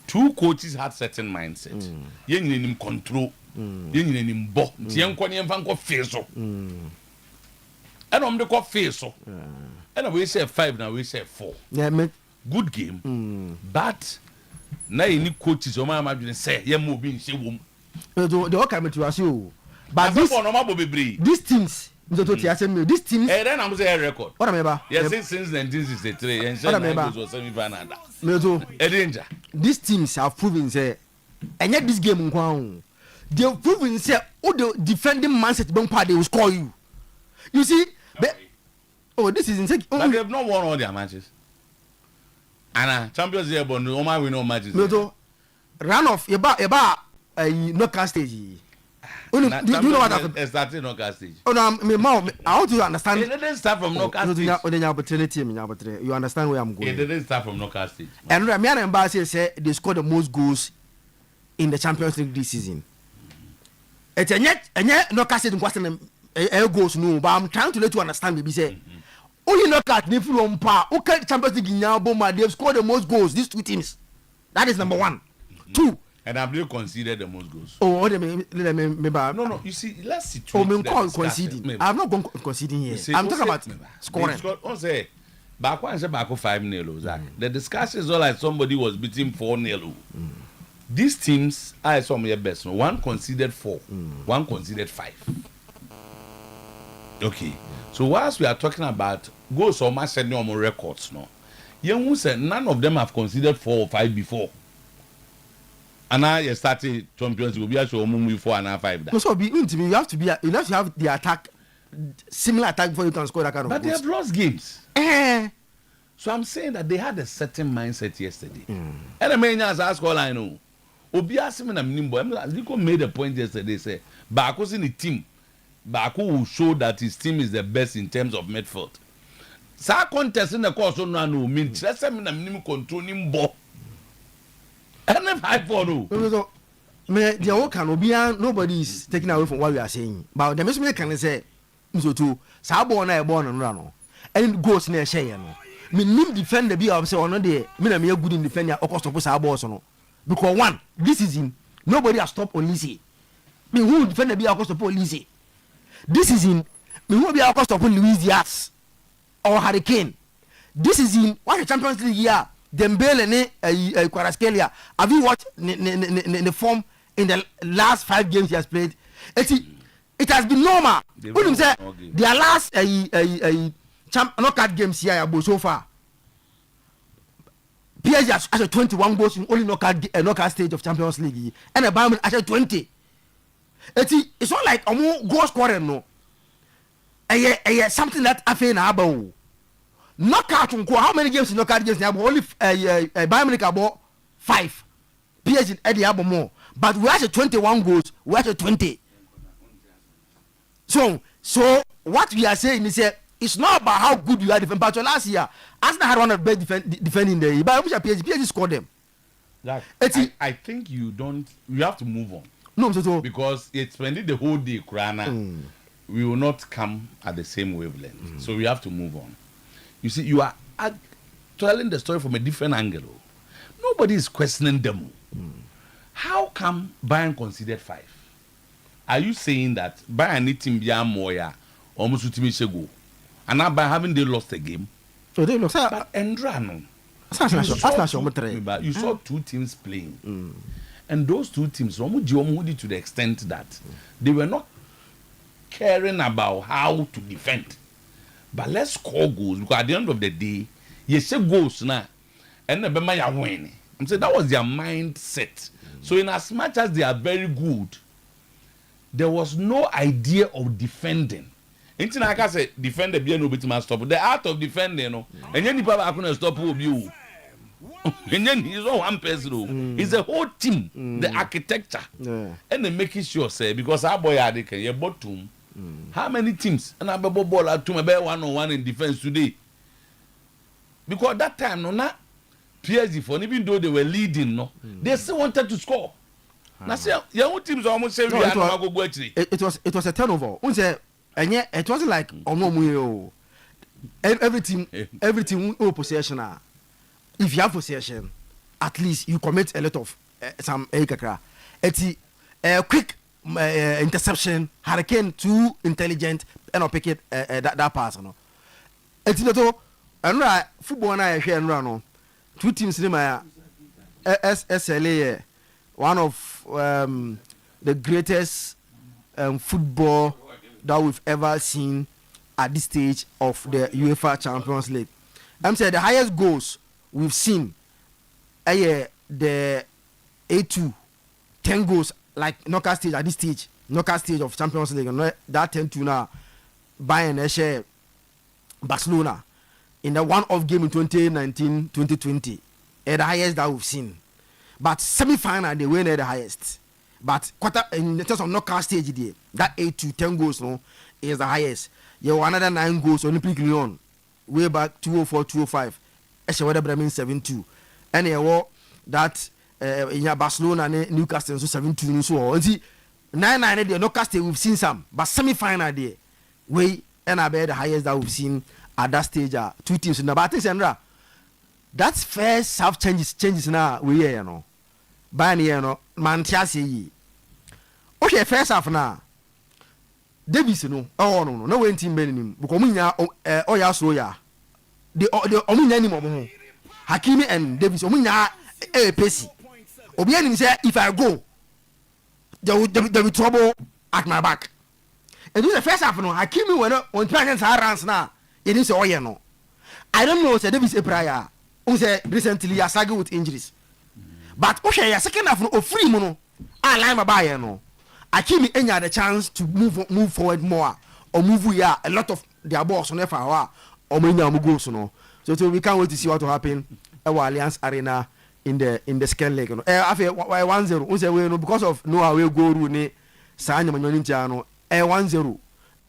two coaches had certain mindset. You need him control. You need him ball. You need him face. And I'm the face. And we say 5 now, we say 4. Good game. But now you need coaches. Say, you're moving. The all coming to us, you. But these teams, these teams. Then I'm saying record. What am I? Yes, since 1963, and these teams have proven say, and yet this game, they've proven say, all the defending mindset, they will score you. You see, this is insane. But they've not won all their matches. And Champions League, but no man win no matches. Run off about knockout stage. Do you know what happened? Started knockout stage. Oh no, I want to understand. It didn't start from knockout stage. You understand where I'm going. It didn't start from knockout stage. And Ramian and Bassi say they scored the most goals in the Champions League this season. It's a yet knockout stage in question goals no, but I'm trying to let you understand. Maybe say only knockout if you on par. Okay, Champions League now, they've scored the most goals. These two teams. That is number 1. 2. And have you considered the most goals? Oh, no. You see, let's see. Conceding. I have not gone conceding here. I'm talking about scoring. Say, back 5-0. The discussion is all like somebody was beating 4-0. These teams are some of your best. One conceded 4, one conceded 5. Okay. So whilst we are talking about goals or match senior records, you said none of them have conceded 4 or 5 before. And now you started Champions League. We have to move 4 and 5. So you have to have the attack, similar attack before you can score that kind of goals. But they have lost games. So I'm saying that they had a certain mindset yesterday. And the main as ask all I know. Nico made a point yesterday. Say Baku's in the team. Baku will show that his team is the best in terms of midfield. Sa contest in the course no mean let's say minimum controlling ball. And if I follow, nobody is taking away from what we are saying. But the message can say, so too, Sabo and I born and run, and goes near Shay. Me defend the be of say on the me good in defending or cost of Sabo. Because 1, this season, nobody has stopped Olise. Me who defend the be of cost of Olise. This season, me who be of cost of Luis Diaz or Hurricane. This season, what the Champions League year. Dembele and Kvaratskhelia. Have you watched the form in the last 5 games he has played? It has been normal. Their last knockout games here so far. PSG has 21 goals in only knockout stage of Champions League, and the Bayern has 20. It's not like goal scoring no. Something that I feel now. Knockout how many games in knockout games? Only Bayern Munich about 5. PSG Eddie have more, but we have 21 goals. We have 20. So what we are saying is it's not about how good you are defending. But last year, Arsenal had one of the best defending there. But PSG scored them. I think you have to move on. No, because it's spending the whole day, Krana. We will not come at the same wavelength. So we have to move on. You see, you are telling the story from a different angle. Nobody is questioning them. How come Bayern considered 5? Are you saying that Bayern need to be more almost to go? And now by having they lost a game? So they lost. But Endrano, You saw two teams playing. And those two teams, to the extent that they were not caring about how to defend. But let's score goals, because at the end of the day, you say goals now, and the Bema win. I'm saying that was their mindset. So in as much as they are very good, there was no idea of defending. Anything like I said, defend the BNO bit must stop. The art of defending, and then people are going to stop you. And then he's not one person, it's a whole team, the architecture, and they making sure, say, because our boy had a bottom. How many teams? And I ball ball to my 1-on-1 in defense today. Because that time, not PSG for even though they were leading, they still wanted to score. Now, say your own teams almost say it was a turnover. It wasn't like every team possession. If you have possession, at least you commit a lot of some quick interception. Hurricane too intelligent and I'll pick it that pass. It's not and football and I share and run. Two teams in my SLA, one of the greatest football that we've ever seen at this stage of the UEFA Champions League. I'm saying the highest goals we've seen the A2 10 goals like knockout stage at this stage, knockout stage of Champions League, and that 10-2 now Bayern share Barcelona in the one-off game in 2019-2020, the highest that we've seen. But semi-final they win the highest. But quarter in terms of knockout stage there, that 8 to 10 goals is the highest. You have another 9 goals Olympic Lyon way back 2004-2005. Eshewe Bremen 7-2. And you have that in Barcelona and Newcastle so 7-2 and so on. See 9-9 there knockout stage we've seen some, but semi-final there way and I bet the highest that we've seen at that stage are two teams. But I think Sandra, that's first half changes now we here Bayern Mantiasi. Okay, first half now. Davis no when team benim because munya oya so ya. The omunya ni mo. Hakimi and Davis omunya pesi. Obi anim say if I go there will be trouble at my back. And this the first half no Hakimi when plans runs now. You didn't say oya no. I don't know say Davis a prayer. Say recently he has struggled with injuries. But okay, your second half no free mono. I line my buyer no. Akimi enya the chance to move forward more or move a lot of their balls on FR or many goals no. So we can't wait to see what will happen at Allianz Arena in the second leg. After 1-0, we say no because of no away goal rule Sanya Manyonintiano 1-0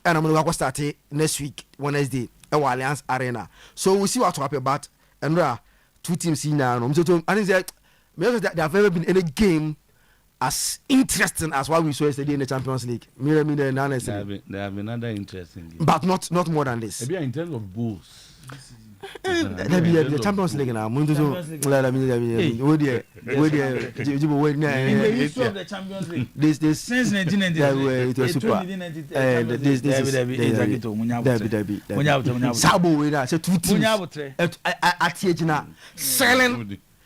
and I'm going to start next week Wednesday at Allianz Arena. So we see what will happen. But and two teams in now. So I think that there have never been any game as interesting as what we saw yesterday in the Champions League. There have been other interesting games. But not more than this. Maybe in terms of goals. The Champions League now. In the history of the Champions League. This since 1990. It was super. Sabo we na say two teams.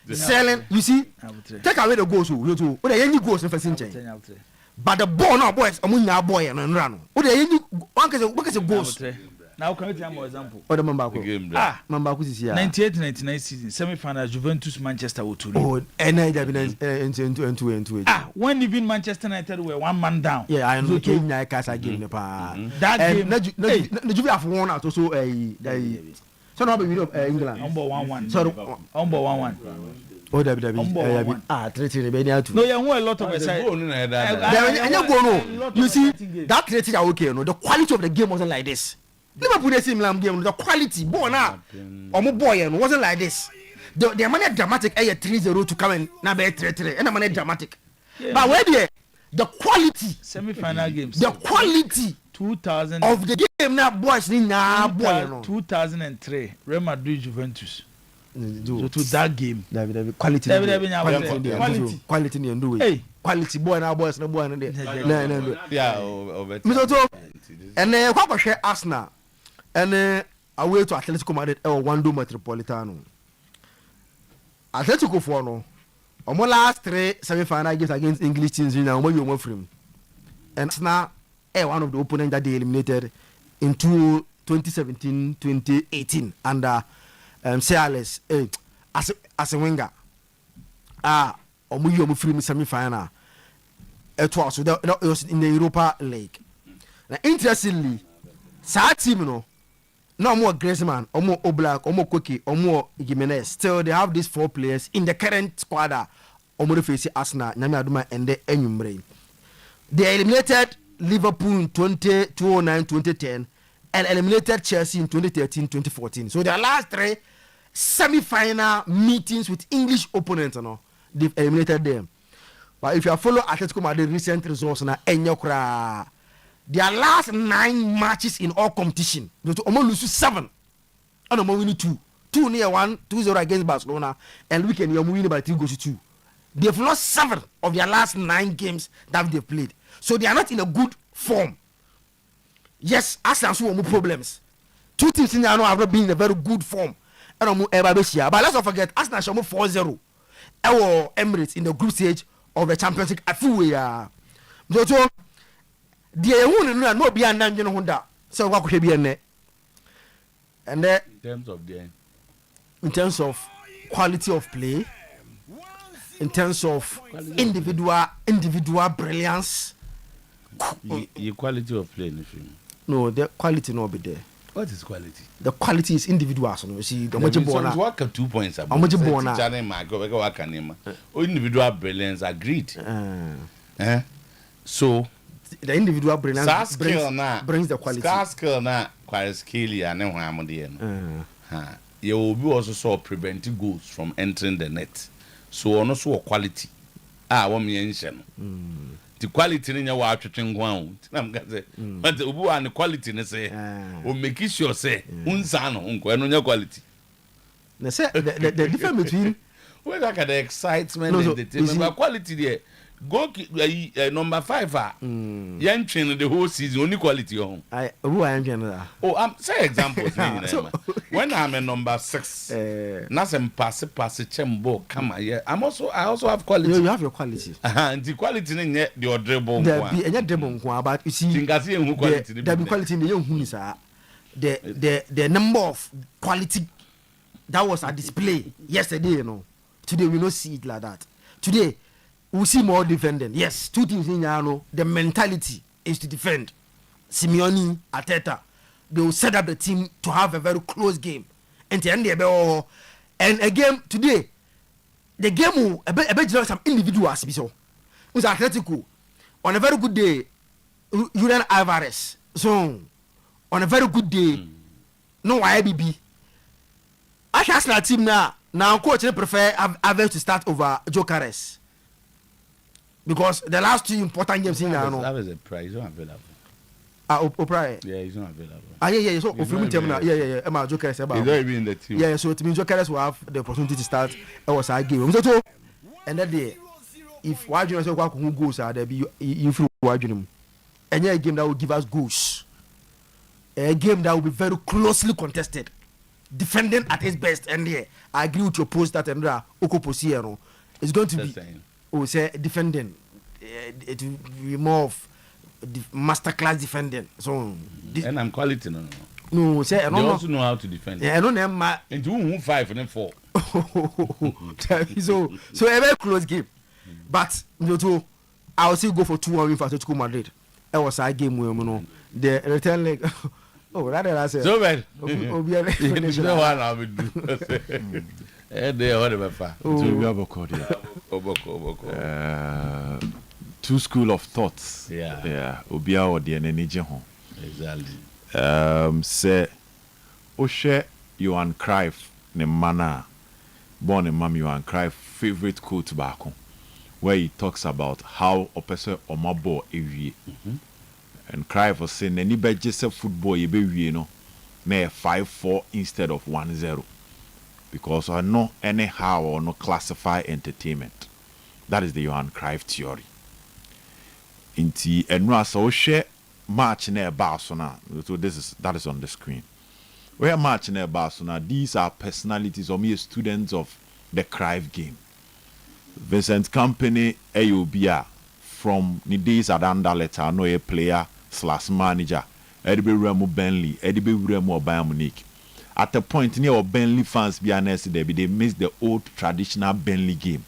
Selling, you see, take away the goals. You any goals in first change. But the ball now, boys, amunya boy and run. What is goals? Now can you tell me an example? What the Mambaku is here. 98-99 season semi-final Juventus Manchester Otuo. Oh, and I have been when even Manchester United were one man down. Yeah, I know. Kenya Casa game the pa. That game. No, you have won out also so now we of England. Number 1-1. Sorry, number 1-1. Oh, WWE. No, you want a lot of excitement. You see, that rating are okay. No, the quality of the game wasn't like this. Liverpool the same game. The quality, boy now, wasn't like this. The money dramatic. 3-0 to come and now be 3-3. And the money dramatic. Yeah. But where the quality semi-final games. The quality 2000 of the game now, boys. Now, boy, 2003 Real Madrid Juventus. So to that game, quality quality boy now boys no boy no there. Yeah, and what share Arsenal and away to Atletico Madrid or Wando Metropolitano. Atletico for no. Omo last 3 semi-final games against English teams in Omo you frame. And now one of the opponents that they eliminated in 2017-2018 under CLS as a winger. Omo you frame semi-final. It was in the Europa League. Now interestingly, that team no more Griezmann, or more Oblak, or more Koke, or more Jimenez. Still, they have these 4 players in the current squad. Omo face Arsenal, Nyame and the Enyumbre. They eliminated Liverpool in 2009-2010 and eliminated Chelsea in 2013-2014. So their last 3 semi-final meetings with English opponents, they've eliminated them. But if you follow Atletico Madrid recent results na Enyokra, their last 9 matches in all competition, they almost lose 7, and almost win 2. 2-1, 2-0 against Barcelona, and weekend you're winning by 3 goals to 2. They've lost 7 of their last 9 games that they've played, so they are not in a good form. Yes, Arsenal have more problems. 2 teams in there have not been in a very good form, and but let's not forget Arsenal show 4-0 our Emirates in the group stage of the Champions League. I feel we are. So, the one no be an engine Honda. So what could be in and then in terms of quality of play, in terms of individual brilliance, the quality of play in the film. No, the quality not be there. What is quality? The quality is individual. So you see, the work 2 points. Individual brilliance agreed. So the individual brilliance brings the quality. Skill na quite skill and you will be also so preventing goals from entering the net. So also quality. One mention. The quality in your watch but the ubu and quality ne say o make sure say unsa no unko no quality. The difference between we look at the excitement in the team, but quality there. Go number 5 young train the whole season only quality on. Who I am I'm say examples. When I'm a number 6, nothing pass chembo come here. I also have quality. You have your quality. And the quality in the dribble. There be any dribble, but you see, quality. There be quality in the young who the number of quality that was at display yesterday. Today we don't see it like that. Today we see more defending. Yes, 2 teams in the mentality is to defend. Simeone, Arteta, they will set up the team to have a very close game. And again today, the game will a some individuals. So, with Atletico, on a very good day, Julian Alvarez. So, on a very good day, no IBB. I can start team now. Coach prefer Alvarez to start over Jokeres. Because the last 2 important games in there, that was a prize. He's not available. O'Brien. Yeah, he's not available. Yeah. So, he's not even in the team. Yeah, so it means Jokeres will have the opportunity to start. It was a game. And that day, if Wajun who goes out there, you feel Wajun. And a game that will give us goals. A game that will be very closely contested. Defending at its best. And yeah, I agree with your post that and Okoposiero. It's going to be. Say defending, it will be more of masterclass defending. So, and I'm quality no. Say they also know how to defend. Yeah, I don't know. And 2 5 and then 4. So a very close game, but I will still go for 2-1 win for Atletico Madrid. It was a game where the return leg. Oh, rather I said. So bad. You know what I will do. They whatever far. We have a code here. Two school of thoughts. Yeah. Obia or the energy home. Exactly. Say, Oshe Johan Cruyff ne mana born in Mam Johan Cruyff favorite quote back where he talks about how a person or my boy every and Cruyff was saying any bad just football you be na 5-4 instead of 1-0. Because I know anyhow or no classify entertainment. That is the Johan Cruyff theory. Inti enra so share match near Barcelona. So that is on the screen. Where match near Barcelona, these are personalities or mere students of the Cruyff game. Vincent Kompany Ayobia from the days at Anderlecht, no a player / manager. Edibe Remo Burnley, Edibe Remo Bayern Munich. At the point near Burnley fans be honest, they miss the old traditional Burnley game.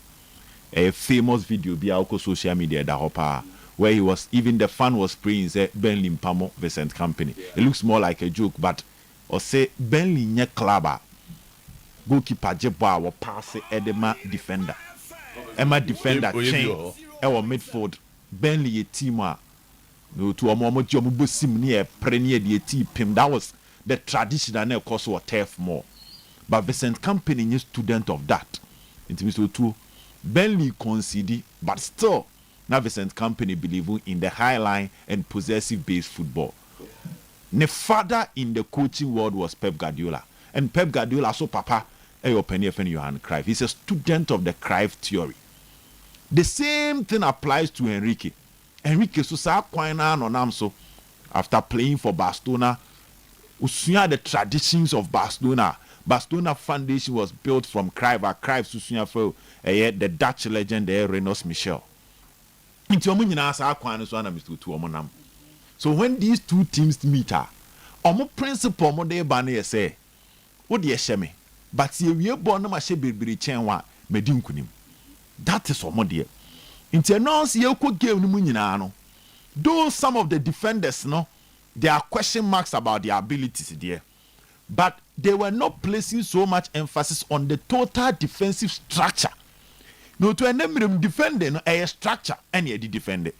A famous video be on social media that where he was even the fan was praying say Burnley Mpamo Vincent Kompany. It looks more like a joke, but or say Burnley nye club goalkeeper jeba will pass Edema defender. Emma defender chain our midfield. Burnley a team no to a moment you sim near premier the team. That was the traditional of course or turf more. But Vincent Kompany is student of that. It means to Burnley concede, but still now Vincent Kompany believe in the high line and possessive based football. The father in the coaching world was Pep Guardiola. And Pep Guardiola so papa Johan Cruyff. He's a student of the Cruyff theory. The same thing applies to Enrique. Enrique so sa kwana no nam so after playing for Barcelona, usunya the traditions of Barcelona. Barcelona foundation was built from Cruyff. Cruyff susunya for the Dutch legend Renos Michel. So when these two teams meet, omo principle mo de ba na say, wo de sheme, but ye wie born na ma she berbere chen wa medi nkunim. That is omo de. Inti announce ye ko game no nyina no. Though some of the defenders no, there are question marks about their abilities there. But they were not placing so much emphasis on the total defensive structure. No to enemy defending a structure and ye defend it.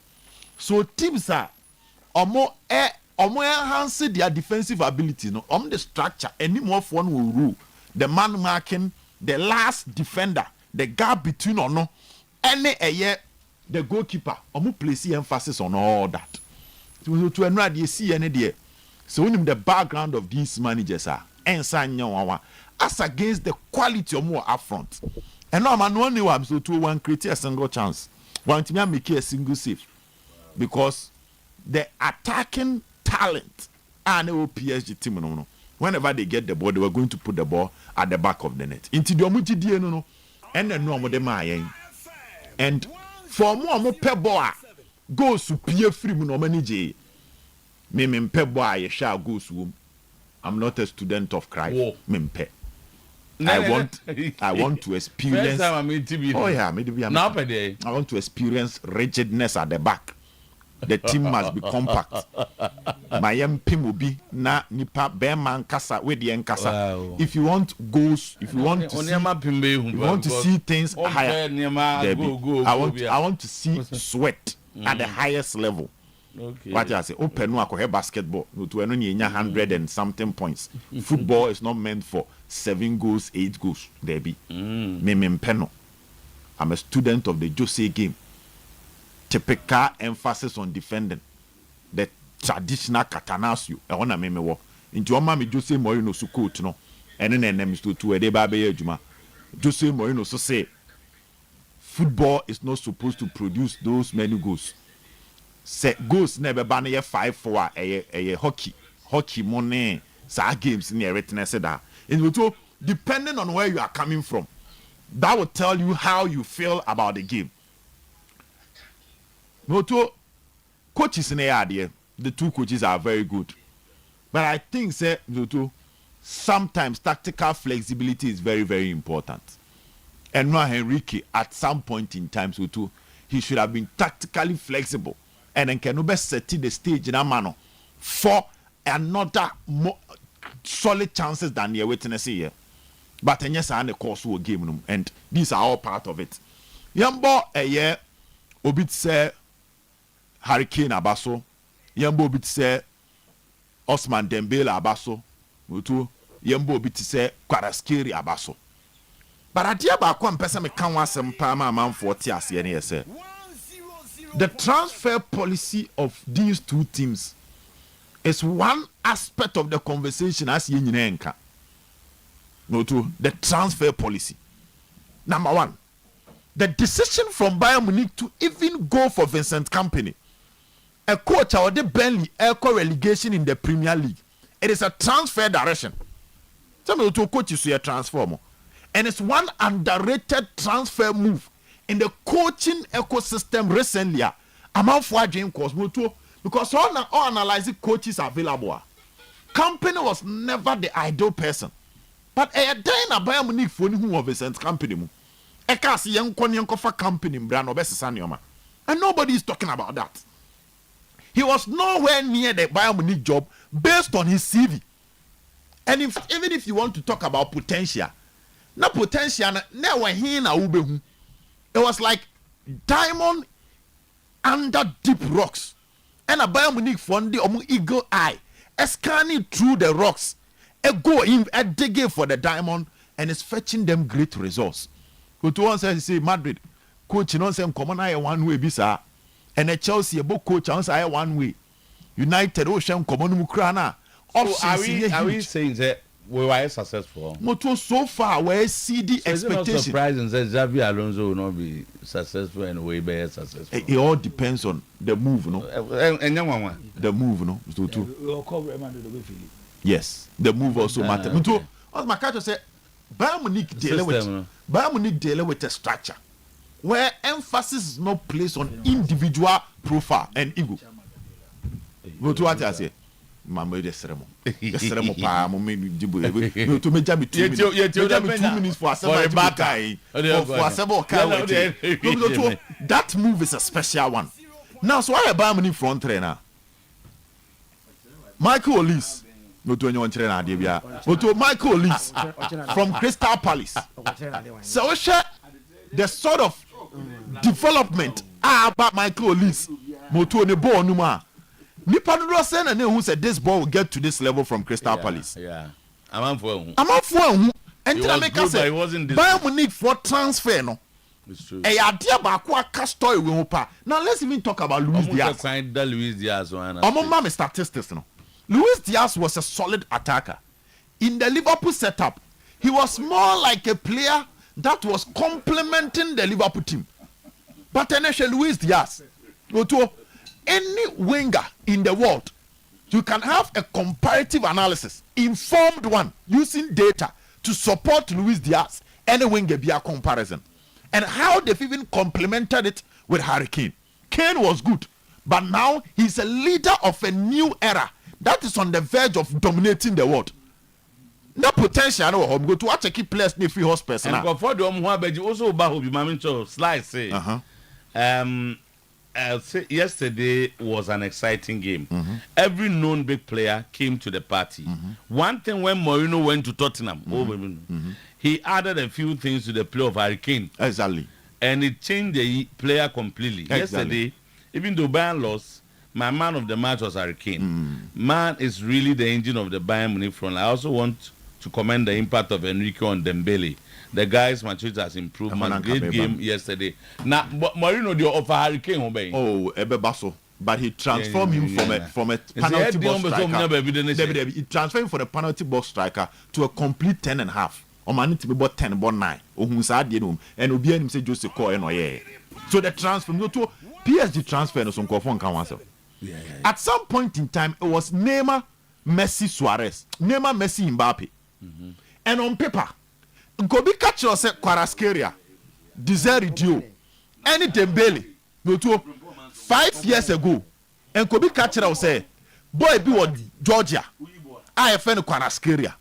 So teams are omo enhance their defensive ability no the structure any more one will rule the man marking the last defender the gap between or no any the goalkeeper omo place emphasis on all that to enrad you see any there. So when the background of these managers are as against the quality of more upfront. And now man one new so to one create a single chance. One to make a single save. Because the attacking talent and the PSG team no. Whenever they get the ball, they were going to put the ball at the back of the net. Into the omuti die no. And then no more the mayen. And for more pe ball goes to Pierre free no manage. Me pe ball ye shall go to. I'm not a student of Christ. Mempe. I want to experience. I want to experience rigidness at the back. The team must be compact. My MP will be na nipa beman kasa with the enkasa. If you want goals, if you want to see things higher, I want to see sweat at the highest level. Okay. What I say, open no akọ basketball. No to eno nyenya 100 and something points. Football is not meant for 7 goals, 8 goals. There be. Me. I'm a student of the Jose game. Typical emphasis on defending. The traditional catanasio. I wanna me wo. Into oma me Jose Mourinho su coach no. Ene na name to ede ba be adwuma. Jose Mourinho so say football is not supposed to produce those many goals. Say goals never ban 5-4 a hockey money sa games near witness that. And depending on where you are coming from, that will tell you how you feel about the game. No to coaches in the area, the two coaches are very good. But I think say no sometimes tactical flexibility is very, very important. And now Enrique at some point in time so he should have been tactically flexible. And then can best set the stage in a manner for another more solid chances than you're witnessing here. But yes, I the course will game room, and these are all part of it. Yambo a year obit say Hurricane Abaso, Yambo obit say Osman Dembele Abaso, Mutu Yambo obit say Kwaraskiri Abaso. But I dear back one person me can want some Pama man 40 as ye say. The transfer policy of these two teams is one aspect of the conversation as you know. No, to the transfer policy. Number one, the decision from Bayern Munich to even go for Vincent Kompany, a coach or the Burnley echo relegation in the Premier League. It is a transfer direction. Tell me to coach you a transformer. and it's one underrated transfer move in the coaching ecosystem recently. I'm out for Jane Cosmoto because all analyzing coaches available. Company was never the ideal person, but a day na Bayern Munich for who of a company. I can't see young for company brand of Sanioma, and nobody is talking about that. He was nowhere near the Bayern Munich job based on his CV. And even if you want to talk about potential, na potential na when he na ubehu, it was like diamond under deep rocks. And a Bayern Munich found the eagle eye, scanning through the rocks, go in digging for the diamond, and it's fetching them great results. But one says, say Madrid coach, you know, say common eye one way bisa, and a Chelsea a book coach answer one way. United Ocean common mukrana. Are we saying that we were successful? Moto so far we see the expectation. It's not surprising that Xabi Alonso will not be successful and way better successful. It all depends on the move, no? The move, no? Yes, the move also matters. Moto, as my catcher said, Bayern Munich deal with a structure where emphasis is not placed on individual profile and ego. Moto, what I say? Mama, the ceremony. The ceremony, to me, 2 minutes for a several that move is a special one. Now, so I buy money front trainer. Michael Olise, no to anyone trainer, but to Michael Olise from Crystal Palace. So, the sort of development about Michael Olise, Moto Nebo Numa. Nipa do say na who said this ball will get to this level from Crystal Palace. Yeah. I'm for who. Until make us say Bayern Munich for transfer no. It's true. Idea ba ko aka story we hopa. Now let's even talk about Luis Diaz. Luis Diaz one. Mama statistics no. Luis Diaz was a solid attacker. In the Liverpool setup, he was more like a player that was complementing the Liverpool team. But Luis Diaz go to any winger in the world, you can have a comparative analysis, informed one, using data to support Luis Diaz. Any winger be a comparison. And how they've even complemented it with Harry Kane. Kane was good, but now he's a leader of a new era that is on the verge of dominating the world. No potential no home go to watch a key players in free hospital. And for the also about be mamincho slide say. Yesterday was an exciting game. Every known big player came to the party. One thing when Mourinho went to Tottenham, he added a few things to the play of Harry Kane. Exactly. And it changed the player completely. Exactly. Yesterday, even though Bayern lost, my man of the match was Harry Kane. Man is really the engine of the Bayern Munich front. I also want to commend the impact of Enrique on Dembele. The guy's maturity has improved. Man, great game yesterday. Now, Mourinho the offer Harry Kane obey. Oh, Ebe Basso. But he transformed him from a penalty box striker. He transferred him from a penalty box striker to a complete 10.5. Or man to be about 10, about 9. Or who's had the and Obi him say Jose Coy no yeah. So the transfer to PSG transfer no some confirm can answer. At some point in time, it was Neymar, Messi, Suarez, Neymar, Messi, Mbappe, and on paper. Nkobi catch yourself Kvaratskhelia, Desire Dio, any Dembele, no to 5 years ago, and Nkobi catch yourself, boy be what Georgia, I friend Kvaratskhelia,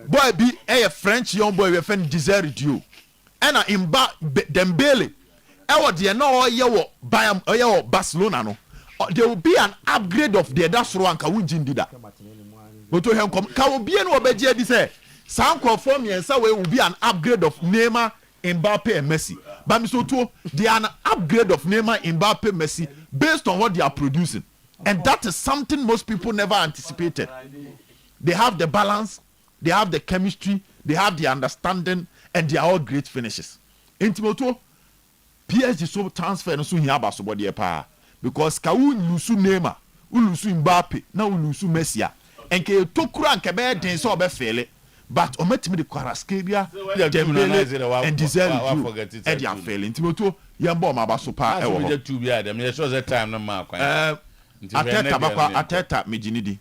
boy be a French young boy we friend Desire Dio, and in Dembele, I was the no year Bayern or Barcelona no, there will be an upgrade of the that's one Kawunjin did that. But to him come Kawubian or Beji say. Some conform and say will be an upgrade of Neymar, Mbappe, and Messi. But Mr. They are an upgrade of Neymar, Mbappe, Messi based on what they are producing. And that is something most people never anticipated. They have the balance, they have the chemistry, they have the understanding, and they are all great finishes. Intimoto, PSG so transfer and so here about somebody because Kawu lusu Neymar, lusu Mbappe, now lusu Messi. And ke tokura and kebe den so be fele. But ometimi the Kvaratskhelia, Dembele, and Desire and they are failing. Timoto, Yambo Mabasopa, I to be at them. Yes, was a time no mark. Ateta, Mijinidi,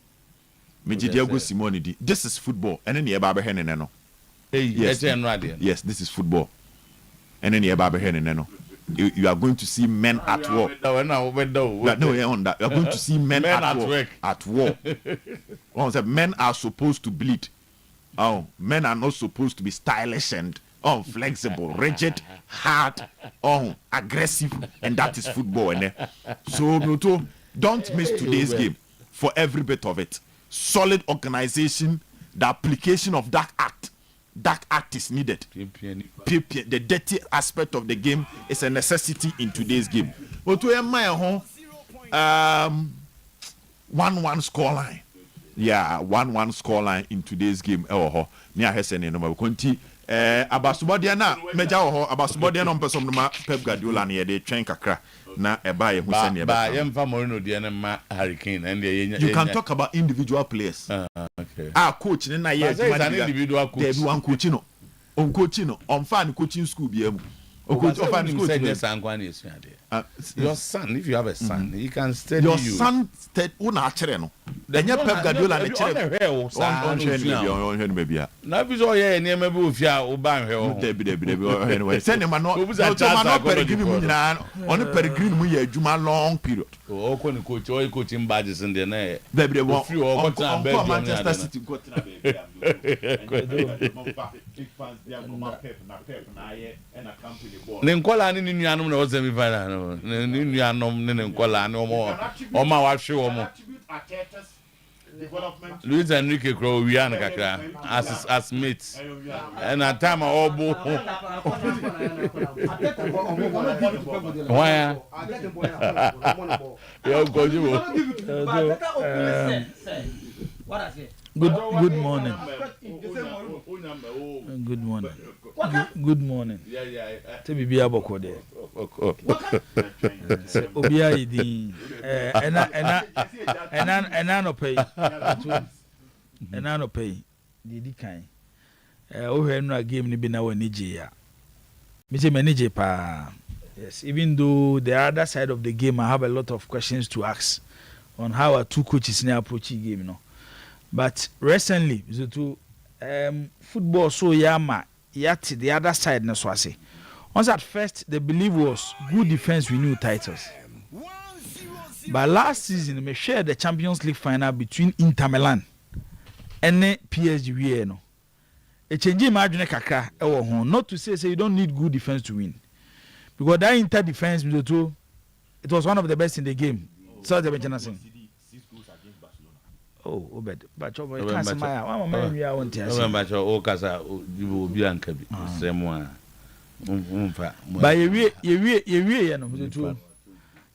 Mijidiago Simonidi. This is football, and then Yababe Heneno. Yes, this is football. And then you are going to see men at war. No, you're on that. You are going to see men at war. At war. Men are supposed to bleed. Oh, men are not supposed to be stylish and flexible, rigid, hard, aggressive, and that is football. So, don't miss today's game for every bit of it. Solid organization, the application of that act. That act is needed. The dirty aspect of the game is a necessity in today's game. But to my 1-1 scoreline. Yeah, 1-1 scoreline in today's game. Near Hessen and Conti. Abasubodiana, Major Abasubodiana, person Pep Guardiola near the train kakra. Na eba Hurricane and you can talk about individual players. Okay. Coach na individual coach. One coachino. On coachino. On fan coaching school be coach your son, if you have a son, he can study your son una achere no. Then Pep Guardiola na chere. On maybe. Na bi so ye na maybe ofia oban hwe o. Debi. Send man no. No peregrine mu nyina. On peregrine mu ye adwuma long period. O ko ni coach, o coaching badges in there na. Debi on Manchester City go na be. Ne nkola ni nuanom na o semi final no. Ne nuanom ne nkola ni o ma wa hwe o mo. Luis Enrique Crow we an kakra as mates. And at time obo. Why? You go you. Good morning. Good morning. Good morning. To be aboko there. Obia idi no pay. No pay. Didi kan. Hwe no game ni bi na wani je ya. Me say manage pa. Yes, even though the other side of the game I have a lot of questions to ask on how our two coaches now approach the game, no. But recently, football so yama yet the other side na so I say. Once at first the belief was good defense we knew titles. But last season we shared the Champions League final between Inter Milan and PSG we no. A change imagine kakra ewo ho. Not to say you don't need good defense to win. Because that Inter defense it was one of the best in the game. So the mention oh, Obed, but you can't say my mama we are on tia. Remember you kasa you be anka bi same one. But you know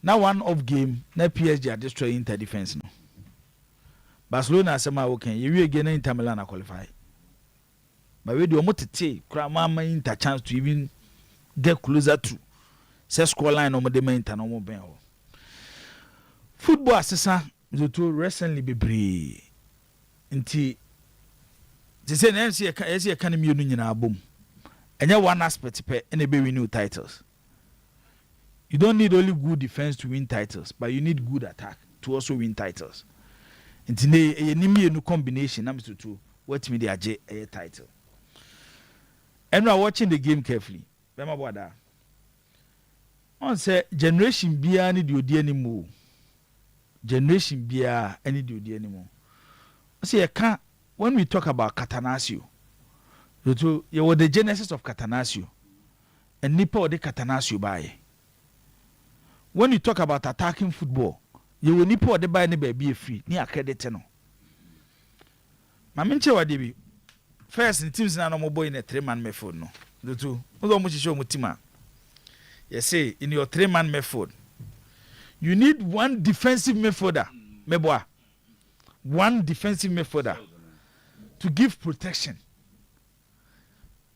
now one off game na PSG are destroying Inter defense no. Barcelona say my okay you again Inter Milan qualify. But we do omotete kura mama Inter chance to even get closer to say score line no de Inter no mo ben. Football assessor Zoto recently be brave. Nti they say NC economy no nyina abom. Enya one aspect pe and be win new titles. You don't need only good defense to win titles, but you need good attack to also win titles. Nti ne enimi no combination na Mr. 2 what me dey age a title. And we are watching the game carefully. Bema boda. On say generation bia ni di odi animo. Generation bia any do the anymore. See, when we talk about Catanaccio, you were the genesis of Catanaccio, and Nipo de Catanaccio by. When you talk about attacking football, you will Nipo de buy any baby free near credit. No, Maminche Wadibi first in teams na no boy in a 3-man method. No, the two, although much show mutima. You say in your 3-man method. You need one defensive midfielder, Meboa. One defensive midfielder to give protection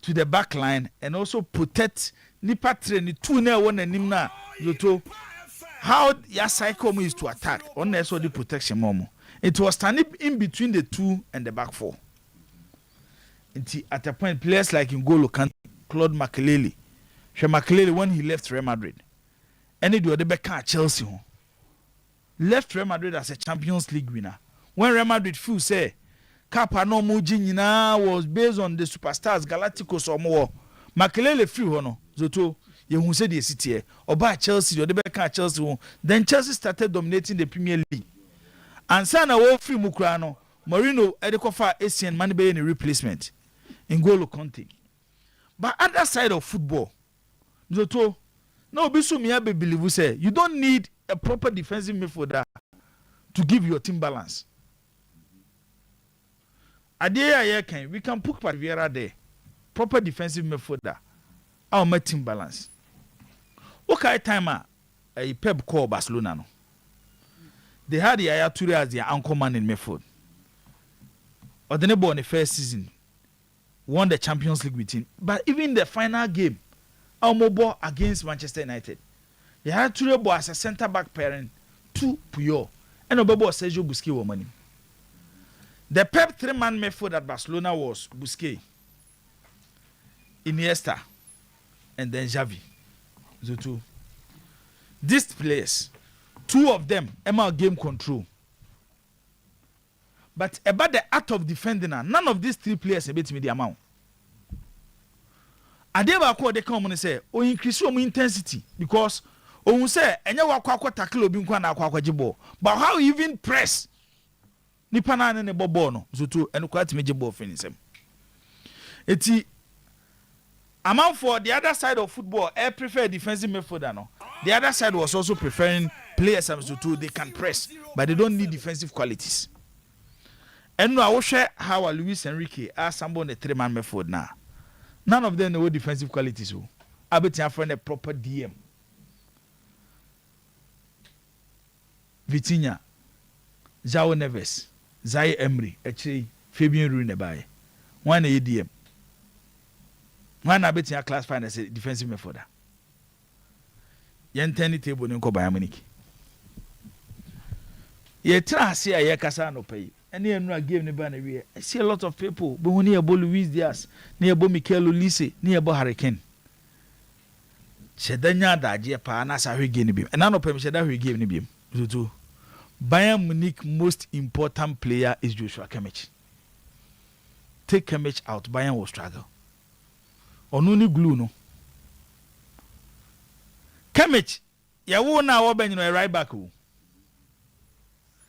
to the back line and also protect Nipa Treni 2-1 and Nimna Yoto. How your cycle is to attack on the protection momo. It was standing in between the two and the back four. At a point, players like N'Golo Kante, Claude Makelele, when he left Real Madrid. Any do the back at Chelsea left Real Madrid as a Champions League winner. When Real Madrid feel say Kappa no Muji nyina was based on the superstars Galacticos or more. Makelele free hono. Zoto, you said the city, or by Chelsea, or the back Chelsea. Then Chelsea started dominating the Premier League. And Sana wo free Mukrano, Marino, Edekofa, Asian Manibay in replacement. N'Golo Conte. But other side of football, Zoto, no bisu miabe believe say you don't need a proper defensive midfielder to give your team balance. Adea we can put Paviera there. Proper defensive midfielder. Our my team balance. Okay, timer a Pep call Barcelona. No. They had the Yaya Toure as their anchor man in midfield. Or the neighbor in the first season won the Champions League with him. But even the final game, our mobile against Manchester United, they had Toure as a centre back pairing to Puyol and Obebo Sergio Busquets were money. The Pep 3-man midfield at Barcelona was Busquets, Iniesta, and then Xavi. The two. These players, two of them, ML game control. But about the art of defending, none of these three players a bit me the amount. And they were called the common say, oh, increase your intensity because oh, say, and you walk tackle jibo. But how even press Nipana and the Bobono, Zutu, and quite major ball finish him. It's amount for the other side of football, I prefer defensive midfielder. No, the other side was also preferring players Zutu, they can press, but they don't need defensive qualities. And I will share how Luis Enrique asked someone a 3-man midfield now. None of them know defensive qualities. I bet you friend a proper DM. Vitinha, João Neves, Zaire Emery, actually Fabian Ruiz by one ADM. One I bet you classify as a defensive midfielder. Yen tenny table in Kobayamini. Ye try see a Yakasano pay. And here no game near Banner. I see a lot of people, but near Luis Diaz, near Mikel Olise, near Hurricane. Shedanya da Jepa Nasa who gave him. And none of them said that we gave him. So Bayern Munich most important player is Joshua Kimmich. Take Kimmich out, Bayern will struggle. Onuni glue no. Kimmich, ya wona oben you know right back.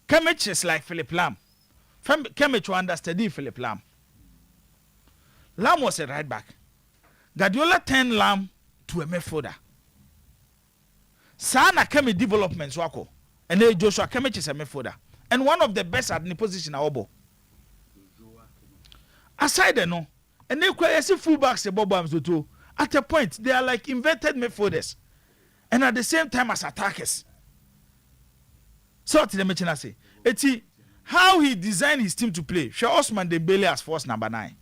Kimmich is like Philip Lam. Kimmich will understand Philip Lam. Lam was a right back. Guardiola turned Lam to a midfielder. Sana Kimmich developments wako. And then Joshua Kimmich is a midfielder. And one of the best at the position Obo. Aside the no. And they quite see fullbacks too. At a point, they are like inverted midfielders. And at the same time as attackers. So to the mention I say, it's how he designed his team to play. Shea Osman Dembele as force number 9.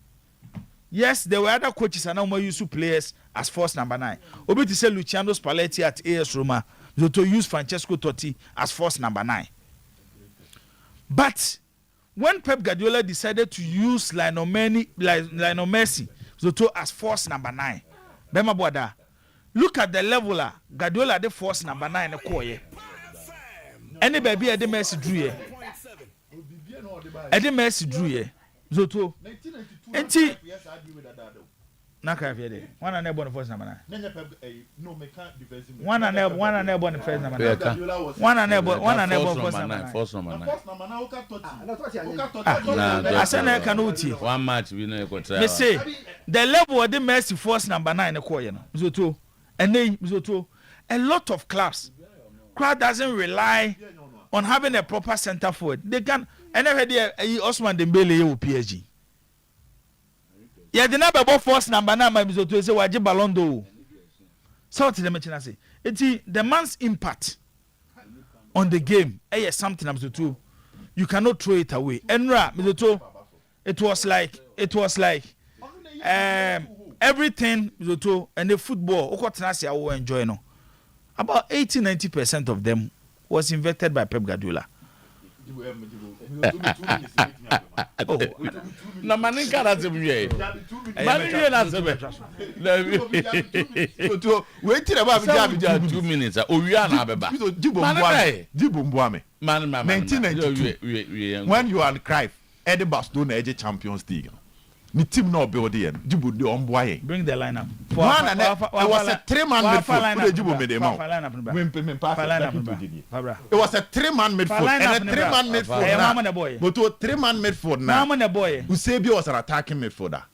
Yes, there were other coaches and now more used to players as force number 9. Obi to say Luciano Spalletti at AS Roma, to use Francesco Totti as force number 9. But when Pep Guardiola decided to use Lionel Messi as force number 9, Bema Boada, look at the leveler. Guardiola the force number 9 any baby at the Messi drew ye. At the Messi drew ye. Zoto. Enti. Naka Fiede. One and born force number 9. One and born first number 9. One and born force number 9. Force number 9. I said I cannot. One match we know. They say the level of the Messi force number 9 Zoto. And then Zoto. A lot of clubs. Crowd doesn't rely on having a proper center forward. They can. And I heard Osman Dembele with PSG. Yeah, the number of force number 9 might be to say Waji Ballon d'Or. So to the mention I say, it's the man's impact on the game. Something I'm to you cannot throw it away. Enra, it was like everything and the football. I will enjoy no. About 80-90% of them was invented by Pep Guardiola. Na maninka na zebye. Maninka na zebye. Wait till about 2 minutes. Owia na abeba. Jibo Mbuame. 1992. When you and Cruyff Eddie Barcelona edge Champions League. The team no build here. Jibu the omboye. Bring the lineup. It was a 3-man midfield. It was a 3-man midfield and a 3-man midfield. But to a 3-man midfield now. Usebi was an attacking midfielder.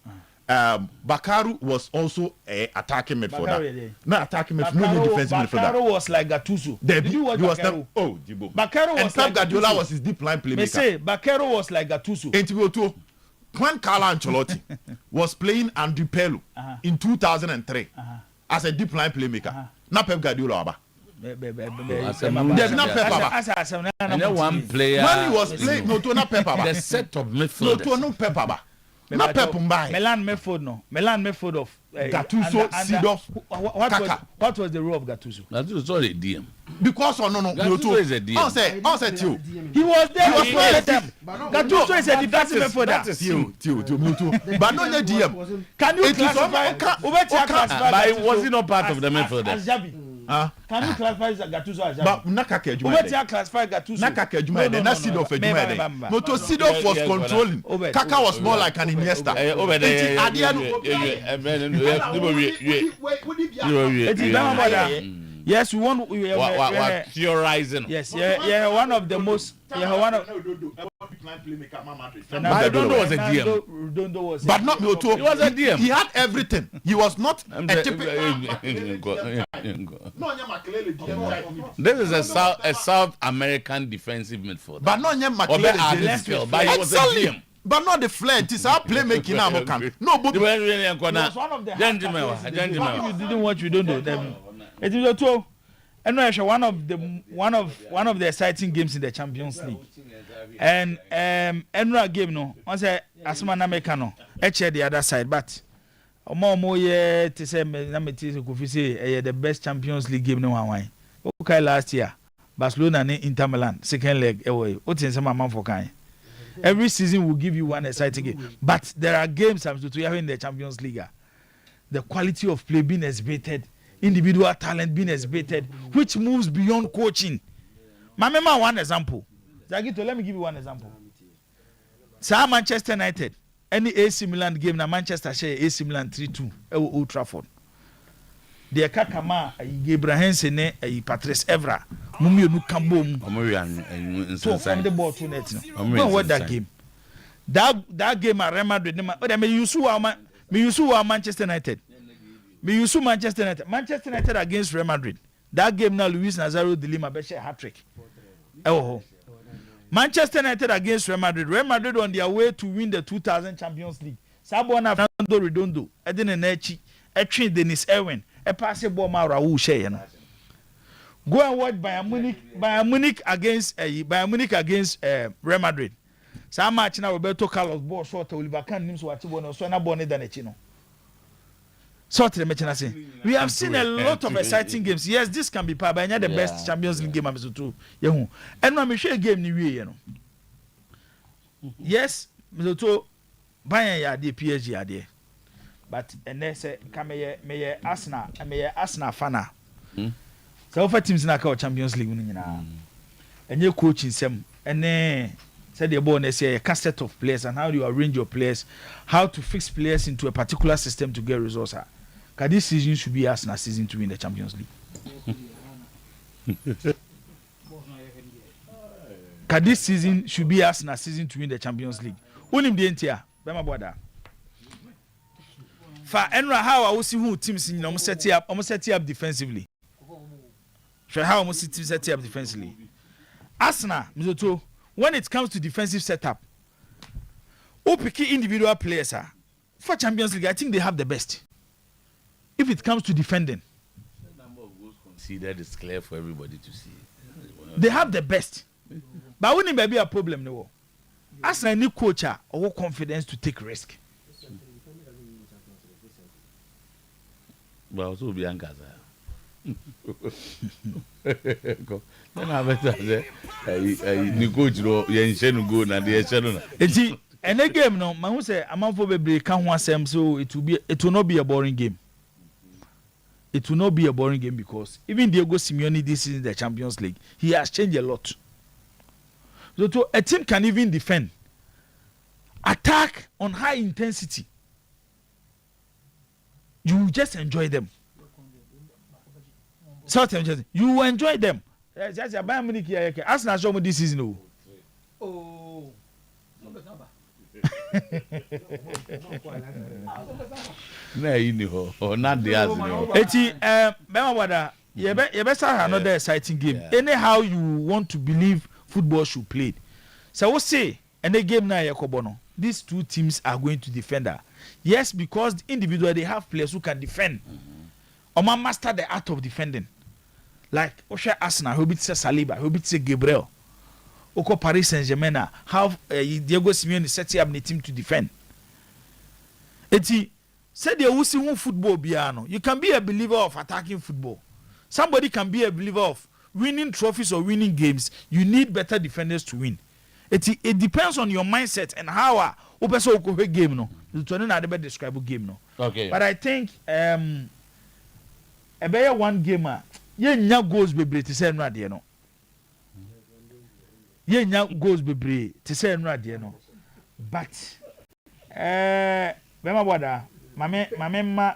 Bakaru was also a attacking midfielder. Not attacking midfielder, no defensive midfielder. Bakaru was like Gattuso. Did you watch Bakaru? Oh, Jibo. Bakaru was like Guardiola was his deep line playmaker. Me say Bakaru was like Gattuso. When Carlo Ancelotti was playing Andrew Pello in 2003 as a deep line playmaker, not Pep Guardiola. There's not Pep. And one player. When he was playing, no, not Pep. The set of midfielders. No Pep. Not Pep Mbai. Milan Medford of Gattuso, Seedorf, Kaka. What was the role of Gattuso? Gattuso was already DM. Because Gattuso is a DM. He was there. He was them. Gattuso is a defensive midfielder. That is you. But not the DM. Can you classify? But he was not part of the midfielders. Can you classify Gattuso as But Nakaka Ejuma. Classify Gattuso. Nakaka Ejuma. No. Seedorf Ejuma. Moto Seedorf was controlling. Kaka was more like an Iniesta. Yes, we want. We are theorizing. Yes, yeah, one of the most. Yeah, one of. Redondo was a DM. But not Otuo. He was a DM. He had everything. He was not a typical. This is a South American defensive midfielder. But not Makelele. But he was a DM. But not the flair. It is our playmaking now. No, but gentlemen, you didn't watch. You don't know them. It is Otuo. And one of the exciting games in the Champions League. And Enra game no. Once Asma Namekano, eche the other side, but Omo to say Nameti Kufisi the best Champions League game no one. Okay, last year Barcelona and Inter Milan second leg away. What in some amount for kind. Every season will give you one exciting game, but there are games to have in the Champions League. The quality of play being exhibited. Individual talent being exhibited, which moves beyond coaching. Remember one example. Zagito, let me give you one example. Sir Manchester United, any AC Milan game na Manchester share AC Milan 3-2 Old Trafford. The Kakama, Gabriel Sene, Patrice Evra, Mumio Nukambom, so from the ball to net. Don't watch that game. That game at Real Madrid. But I mean, you saw Manchester United. Me use Manchester United. Manchester United against Real Madrid. That game now Luis Nazario de Lima be share hat-trick. Manchester United against Real Madrid. Real Madrid on their way to win the 2000 Champions League. Sabona Fernando Redondo, Edin Enechi, Etrin Dennis Erwin, a passive ball ma Raul Shea. Go and watch Bayern Munich against Real Madrid. Some match now Roberto Carlos ball short Oliver Kahn nims watch one so na born than Echino. We have seen a lot of exciting games. Yes, this can be part, but the best Champions League game I'm to. And I'm sure game ni we, Yes, Mizoto, Bayern ya de PSG ya de. But and they say may Arsenal fana. So offer teams na ka Champions League ni na. And you coaching some and then said the ball say a cassette of players and how do you arrange your players, how to fix players into a particular system to get results. This season should be Arsenal season to win the Champions League. This season should be Arsenal season to win the Champions League. Unim the entire. Bema boda. For Enra, how I will see who teams in almost set up defensively. So how almost teams set up defensively. Arsenal, Mizoto, when it comes to defensive setup, picky individual players are for Champions League. I think they have the best. If it comes to defending, see that is clear for everybody to see. They have the best, but wouldn't there be a problem? No, as a new coach, or confidence to take risk. Well, so be anchors. Then I better say, you coach, you ain't go na the channel. And the game, no, man, who say I'm for baby can't want them, so it will not be a boring game. It will not be a boring game because even Diego Simeone this is the Champions League. He has changed a lot. So a team can even defend. attack on high intensity, you just enjoy them. You will enjoy them. Just a Bayern Munich here. Arsenal show me this season. Oh. No, you know, or not the Arsenal. Eti, Bema you better have another exciting game. Anyhow, you want to believe football should play. So we'll say, and the game now, Yakobono, these two teams are going to defend her. Yes, because individually they have players who can defend. Oma master the art of defending. Like Osha Arsenal, who beats Saliba, who beats Gabriel. Oko Paris Saint-Germain have Diego Simeone setting up the team to defend. Eti said you see one football biano. You can be a believer of attacking football. Somebody can be a believer of winning trophies or winning games. You need better defenders to win. It depends on your mindset and how open game no. The not describe game no. Okay. But I think a better one gamer. Nya goals bebre to say no de no. Nya goals bebre to say no de no. But bema boda mama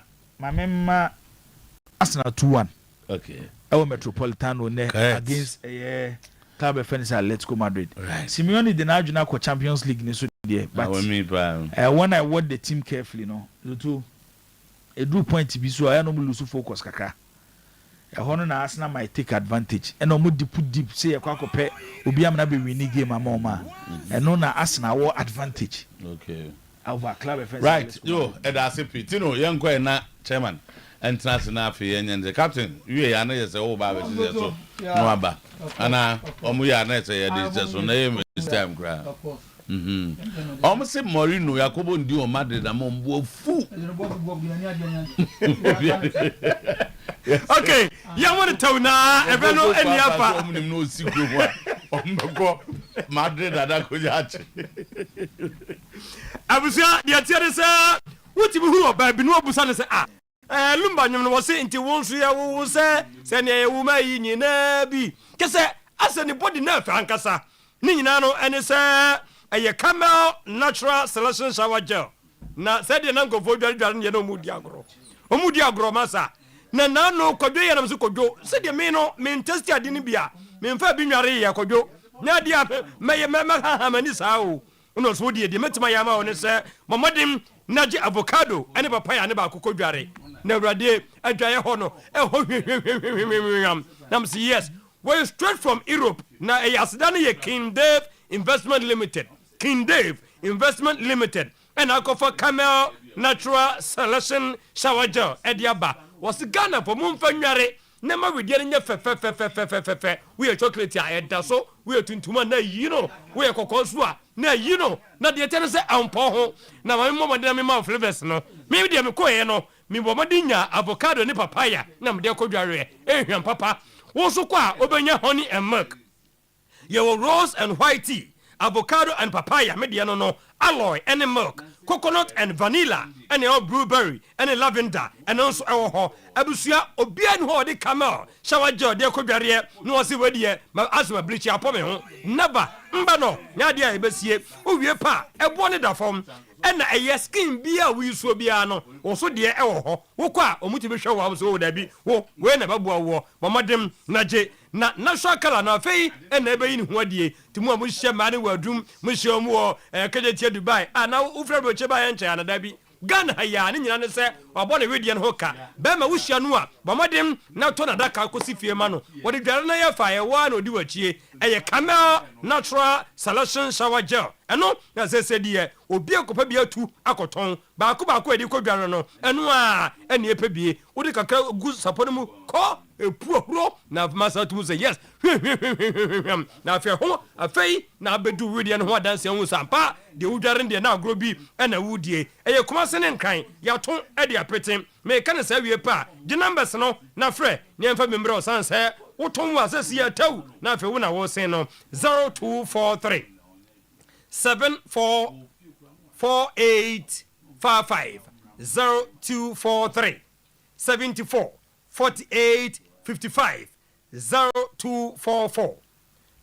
Arsenal 2-1. Okay. Our Metropolitano against Club of Atletico Madrid. Right. Simeone the now ko Champions League ni so there. But when I watch the team carefully, no, a do point be so I no lose focus kaka. Hono na Arsenal might take advantage. And no put deep say akwakope obi am na be winning game amoma. And no na Arsenal war advantage. Okay. Over Club of right. Yo, edasipi. Tino yenko na chairman. International for and the captain. You are not so bad. So no aba. Ana omu ya na say this so name is time grab. Almost say Mourinho Yakobo ndi o Madrid na mombo fu. Okay, you want to tell now Ebeno any apa. Omnim no sikro ho. Omgo Madrid adako yache. Abusia dia tiare say wuti bi hu oba bi no obusa ne say lumba nyum no wose nti wonsu ya wo se ne ye wo mai nyina bi kese asani body na frankasa ni nyina no ene se eye camel natural selection shower gel na se de na nkofo dware ne no mudi agro masa na no kwadwe ye na mso kwadwo se de me no me test ade ni bia me mfa bi nware ye kwadwo na dia me ha mani sa o no so de metima ya ma one se momodim naji avocado ene papaya ne ba kokodware na urade adwaye ho no nam say yes we're straight from Europe na yasdane ye King Dave Investment Limited and akofa camel natural selection shower gel ediaba was Ghana for mumfa nware na ma we dey nya fe we are chocolate ya eda so we are tuntuma na yino we are kokonso a na yino na de tene se ampo ho na ma mo de me ma flavors no me de me koye no me bo madinya avocado ni papaya na me de kodware ehwan papa wo so kwa obenya honey and milk your rose and white tea avocado and papaya me de no alloy and milk coconut and vanilla and your blueberry and lavender and also ho abusua obia ni ho de camel shower gel de kodware no wose wadie ma asma bleach apome ho never mba no nya de ebesie owie pa ebo ne da fom ena eye skin bia wi so bia no wo so de ho wo kwa omuti be hwe wo so wo da bi wo we na babua wo mamadem naje na national color na fei ena ebe yi ni ho adie timu amu hye ma ne wadum mu hye omu wo kejetie Dubai ana ufra bo che ba ye nche ana da bi Ghana ya ni nyina ne se wabone wedie no hoka be ma wo hye no a mamadem na to na daka kosi fie ma no wo de dware na ye fa ye wa na odi wachie eye camel natural selection shower gel eno na se die obi akopa bi atu akoton baako edi kodware no eno a ene epebie wo de kakra gu sapone mu ko epuohuro na masa tu say yes na afia ho afei na bedu wedie no ho adanse hu sampa de wudware de na agro bi ena wudie eye kuma se ne nkan ya ton ede apeten me ka ne sa wie pa di numbers no na frɛ ne mfa membre osanse wo ton wa asesi ya taw na afei wo na wo sen no 0243 744855 0243 744855 0244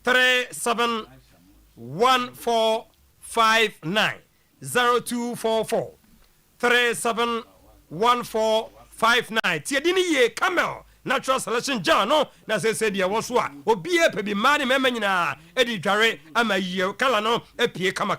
371459 0244 371459 tiedini ye Camel natural selection jano na se dia wo so a obi e pe bi ma ne mema nyina e di dware ama yie kala no epie kama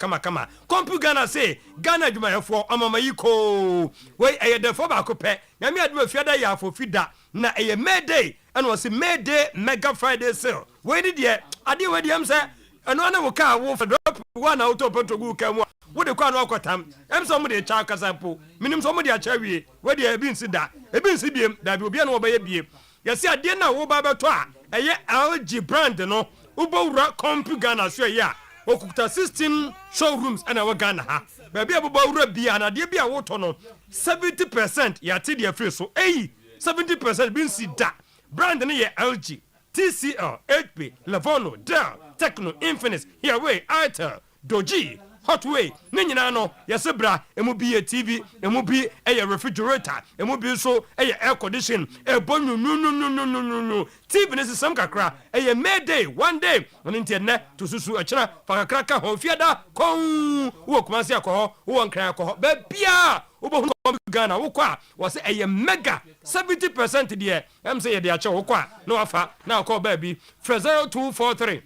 kompu Ghana say Ghana adwumayefo amamayiko we eyedefo ba ko pe na me adwuma fiada ya afo fida na eye Mayday and was a Mayday Mega Friday sale we di de ade we di am say eno na wo ka wo drop one out of petrol kam wo de kwa no akotam em so mo de cha kasampo minim so mo de acha wie we de ebi nsi da ebi nsi biem da bi obi na wo ba ye biem yesi ade na wo ba beto a eye LG brand no wo bo wura kompu Ghana so ya okuta 16 showrooms ana wo Ghana ha ba bia bo wura bia na de bia wo to no 70% ya te de free so 70% bi nsi da brand no ye LG TCL, HP, Lavono, Dell, Techno, Infinix, Huawei, Itel, Doji, Hotway, Ninyina no, Yasebra, MUB TV, MUB a refrigerator, MUB so a air condition, a bonu no. TV is some kakra, a Mayday, one day, on internet to Susu Achana, Fakaka, Hofiada, Kong, Walk Masia Koho, one crack, Bebia. Ubo Ghana wokwa was a mega 70% there em say they acha wokwa no afa now call baby 0243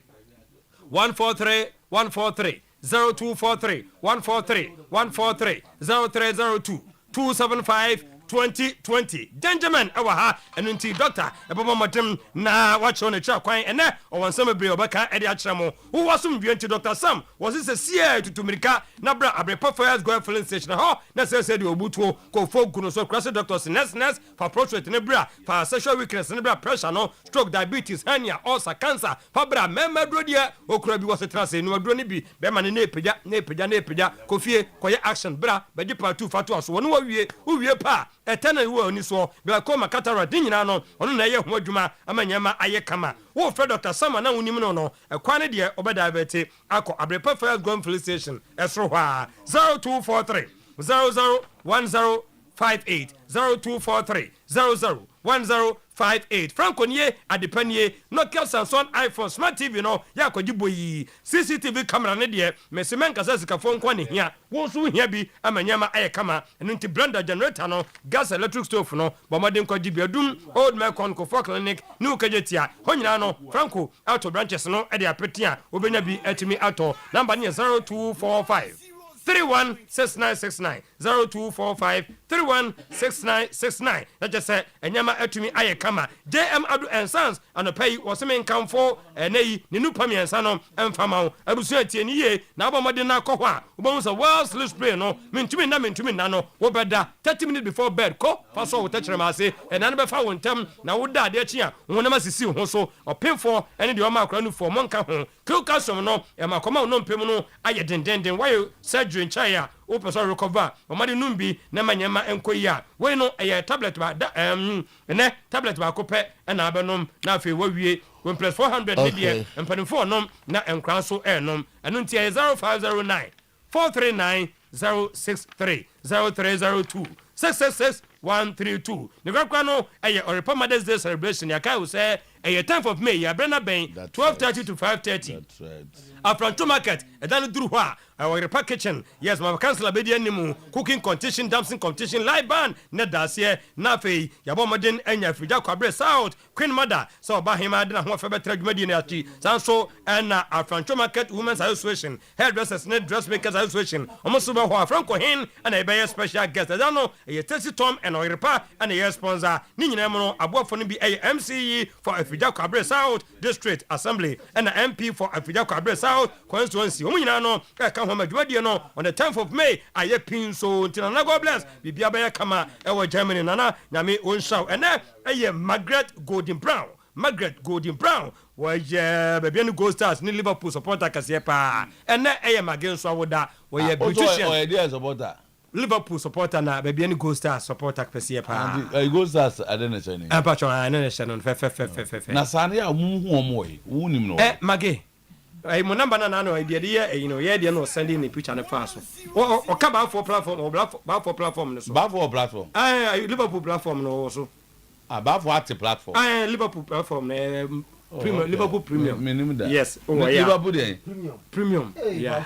143 143 0243 143 143 0302 275 2020 Benjamin awaha enunti doctor ebomo modem na wacho ne cha kwan ene owon sambre obaka ede akyeremo wo wasum dwenti Dr. Sam was it a tutumirika na bra abrepa fires go filling station ho na say de obutuo ko fogu no so cross doctors nurse for prostate ne bra for sexual weakness ne bra pressure no stroke diabetes hernia ulcer cancer for bra memedro dia okura bi was trance no adro ne bi be ma ne epija kofie koye action bra beji part 2 fatu aso wonu wie pa etena wo oni so glaucoma cataract nyina no ono na ye ho adwuma amanyama aye kama wo fred Dr. Sama na unim no ekwane de obeda beti akọ abrepa first gun police station esro hwa 0243 001058 0243 001058 Franco nie adepanie Nokia Samsung iPhone Smart TV no ya kwajiboyi CCTV camera ne de mesimenka sasika phone kwa ne hia wo so hia bi amanyama aye kama enti blender generator no gas electric stove no bomaden kwajibiadum old Mekon ko clinic ni ukajetia honyina no Franco auto branches no e de apetia obenya bi etimi auto number ne 0245 316969 0245 316969 that just say enyama atumi aye kama JM Adu and Sons and pay was men come for nei ni nupa miensa no emfama abusu atie ni ye na abomode na akọ a ubon so well sleep spray no mentumi na no wo beda 30 minutes before bed ko paso wo tachere ma ase na be fa wo ntem na wo da de achi a wona ma sisi ho so opemfo ene de o ma akra nu fo monka ho kilkasom no e ma koma no mpem no aye dendenden why surgery nchaya o person recover o ma de numbi na manyama enkoyi a we no eye tablet ba ne tablet ba ko pe na abenom na afi wawie when plus 400 media empanifo nom na enkran so enom eno ntia 0509 439 063 0302 666 132 the grapano eye Oyerepa Mother's Day celebration ya kai say eye 10th of May ya brena ben 12:30 to 5:30 that's right Afranto market edan duru ho a Oyerepa kitchen yes my councilor be dey animu cooking competition dancing competition live band na dasie na fei ya bo modern anya frija kwabre south Queen Mother so ba hima de na ho fa betra dwumadi na ati sanso na Afranto market women's association hairdressers and dressmakers association omoso ba ho Afranko hin and e be special guest edan no eye 30 Tom and Oyerepa and a sponsor ni nyina mo no aboafo no bi MCE for Afija Kwabre South District Assembly and MP for Afija Kwabre South constituency omo nyina no ka ho madwadi no on the 10th of May aye pin so ntina na God bless bibia ba kama e wo Germany nana nyame on show and aye Margaret Golden Brown waje baby no Gold Stars ni Liverpool supporter kase pa and aye magen so awoda we beautician o idea supporter Liverpool supporter na baby any Gold Stars supporter pese pa Gold Stars adene chani apacho anene chani fe na sane ya hu omoy wunim no mage ai mo number na no idea de you know ye de no sending the picture na fa so o ka ba for platform o ba for platform no so ba for platform Liverpool platform no so ba for what platform Liverpool platform Premium, Liverpool Premium. Yes. Oh, yeah. Liverpool Premium. Yeah.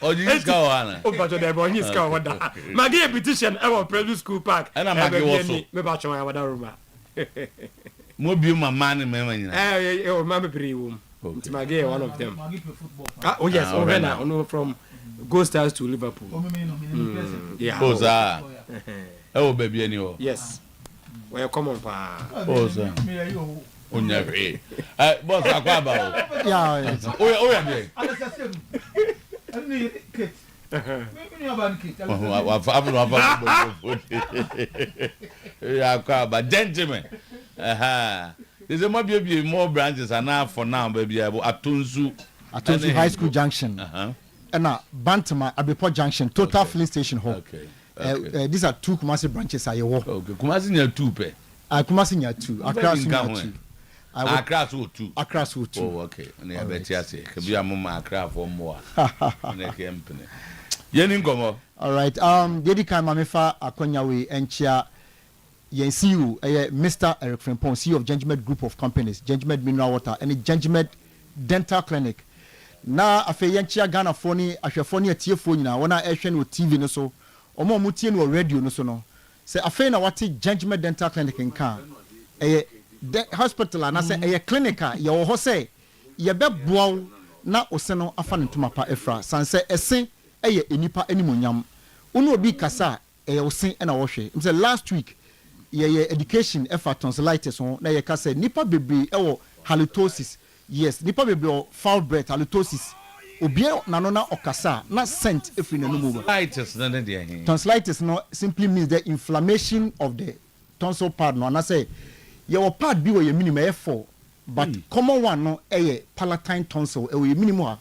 Oh, you use Kawana. Oh, but the boy is Kawana. My dear petition, our private school park. And I'm also. Maybe I want room. Mobile my man in memory. Oh, Mamma Pre-room. My dear, one of them. Oh, yes. Oh, Renna. From Ghost Stars to Liverpool. Yeah. Oh, baby, anyway. Yes. Well, come on, pa. Oh, sir. Oh, never. Boss, I go about. Yeah. Oh, yeah. But gentlemen, there's a more branches are now for now, baby. Atunzu High School Junction. And now Bantama Abepo Junction, Total Filling Station Hall. Okay. These are two Kumasi branches. I walk. Okay. Kumasi near two pe. Kumasi near two. Accra near two. Accra two. Oh, okay. And I bet you say, could be a mama Accra for more. Yeningomo. All right. Dedi kai mamefa akonyawe enchia yen CEO Mr. Eric Frimpong, CEO of Gengimed Group of Companies, Gengimed Mineral Water, and Gengimed Dental Clinic. Na afe yenchia Ghana phone ahwefo atie phone na wona ehwe no TV no so omo mutie no radio no so no se afe na wate Gengimed Dental Clinic nka hospital na se clinic ye wo ho se ye beboa na ose no afa ntoma pa efra sanse ese enipa animonyam unu obi kasa ose na wo hwe say last week ye education effort tonsillitis on na ye kasa nipa bebre halitosis. Yes, nipa bebre foul breath halitosis. Obia na no na okasa na scent efri na no tonsillitis no simply means the inflammation of the tonsil pad no na say your pad bi wo ye minimum e4 but common one no palatine tonsil e wo ye minimum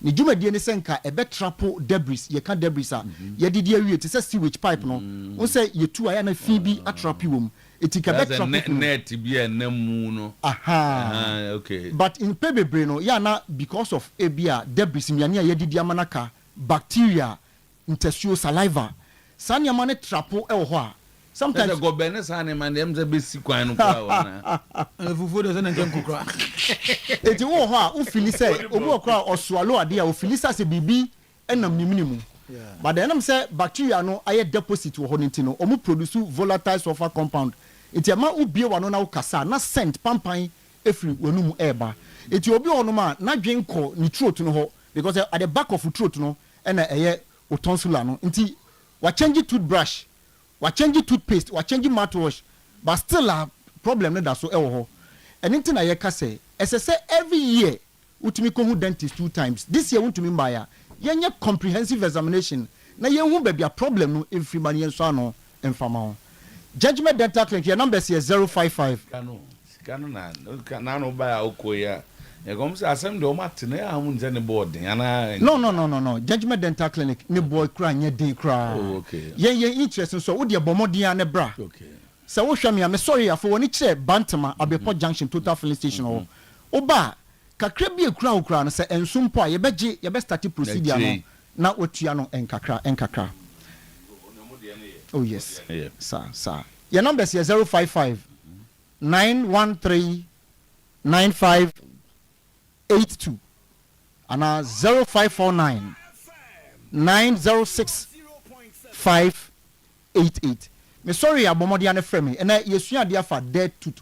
ni dwumadie ne senka e be trapo debris ye ka debris ye didi awie te say sewage pipe no won say ye tu aya na fi bi atrapi wom etika be trapo net bi enamu no okay but in pebebre no ya na because of ebia debris miane ye didi amanaka bacteria intestinal saliva sanya mane trapo e wo ho a sometimes go bene sane man dem ze besi kwan no kwa na fufu do se na nkem kukra eti wo ho a u fili say obu okra oswalo ade a u fili say bibi enam nimnimu but then am say bacteria no aye deposit wo ho ntino omu produce volatile sulfur compound eti ama u bie wano na u kasa na scent pampan efri wanum eba eti obi ono ma na dwenko ni throat no ho because at the back of throat no na eye o tonsil no nti wa change toothbrush wa change toothpaste wa change mouthwash but still a problem no da so e wo ho anything na ye ka say say every year utumi ko hu dentist 2 times this year utumi mbaya yenye comprehensive examination na ye hu ba bia problem no every man yen so ano enfama Gengimed Dental Clinic your number is 055 kanu na no ba okoya e kom say asem de o matene a hu nze ne board ana no Gengimed Dental Clinic ne boy kra nya den kra okay ye interest so wo de bomodian ne bra okay so wo hwa me am sorry afo woni kire Bantama Abepo Junction Total Filling Station ho oba kakra bi ekura no se ensumpo a ye beje ye be start procedure no na otua no enkakra oh yes sir your number is 055 913 9582 and 0549 906 588 me sorry abomodi an frame and yesua dia fa dead tooth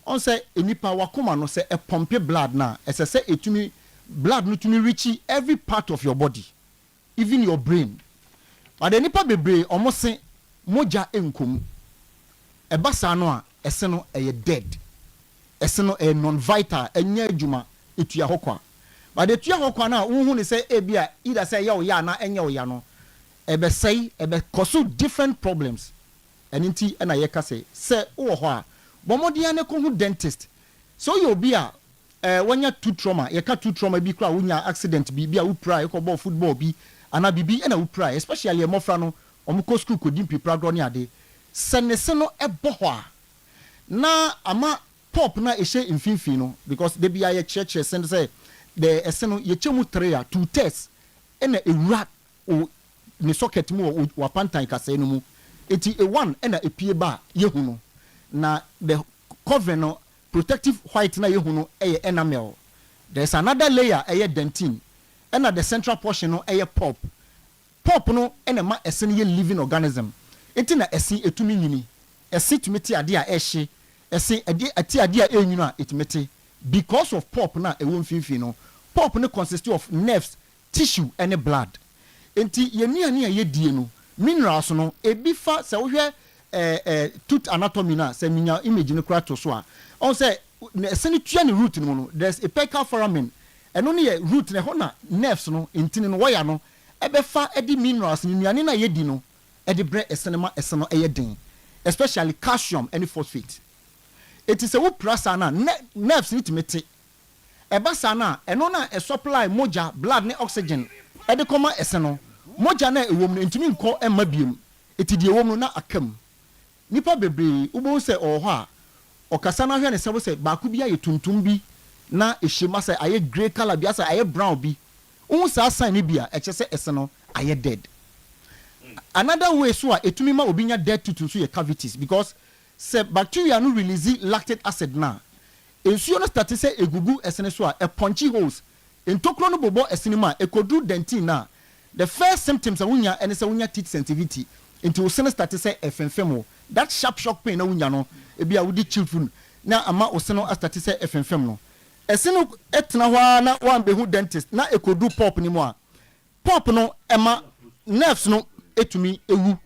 on say enipa wakoma no say e pompe blood na say etumi blood no tumi reach every part of your body even your brain but enipa bebre omo moja enkom e basa no a ese no e dead ese no e non vital enya adwuma etua hokwa but etua hokwa na wo hu ni say ebia either say ya na enya ya no e be say e be cause different problems and nti na ye ka say wo ho a bomodian ne ko hu dentist so you be a wanya tooth trauma ye ka tooth trauma bi kra wonya accident bi a wo pra e ko ball football bi ana bibi na wo pra especially e mofra no omuko school ko dimpi pragro ne ade senese no ebo ho a na ama pop na ehye mfimfi no because they be a church send say the eseno ye chemu 3 2 tests ena ewura o ni socket mu wa pantan kasa enu mu eti e1 ena epie ba ye hu no na the cover no protective white na yehu no enamel. There's another layer dentin. And at the central portion no pulp. Pulp no enema esen ye living organism. Enti na esi etumi nyini. Esi tumeti ade a ehye. Esi ade a enyunu a etumeti. Because of pulp na ewo mfimfi no. Pulp no consists of nerves, tissue and blood. Enti ye nuane a ye die no minerals no ebi fa se wo hwe tooth anatomy na se minya image no kra to so a on say se ni tua ni root no there's a apical foramen eno ne root ne ho na nerves no intini no wire no ebe fa edi minerals ni nuane na ye di no edi bre esenema eseno eye den especially calcium and phosphate. It is a wo prasa na nerves ni timete eba sana eno na e supply moja blood ne oxygen ede koma eseno moja na ewom no ntumi nko emma biem etidi ewom no na akam nipa bebre ubo se oho a okasa na hwe ne sebo se ba ku bia ye tuntum bi na ehima se aye grey color bia se aye brown bi un sa sign ni bia eche se eseno aye dead. Another way so a etumi ma obinya dead tutu so ye cavities because se bacteria no release lactic acid na ensuo no start se egugu esene so a punchy holes entokro no bobo esene ma ekodu dentin na the first symptoms a wunya ene se wunya teeth sensitivity into osene start say efemfemo that sharp shock pain na wunya no e bia wudi children na ama osene start say efemfem no esene etna hwa na wan be hu dentist na ekodu pop ni mo a pop no ema nerves no etumi ewu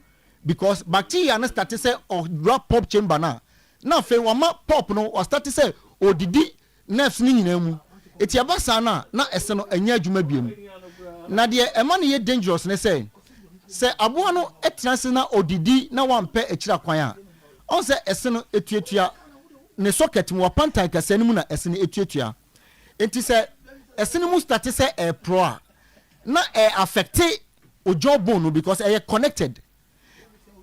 because bacteria na start say or drop pop chamber na fe wama pop no or start say odidi nerves ni nyina mu eti abasa na esene anya adwuma biem na de ema ne ye dangerous ne say abo no etranse na odidi na wampe ekira kwan a on say esene etuatua ne socket mu wapantan kase mu na esene etuatua enti say esene mu start say pro a na affect ojo bone because connected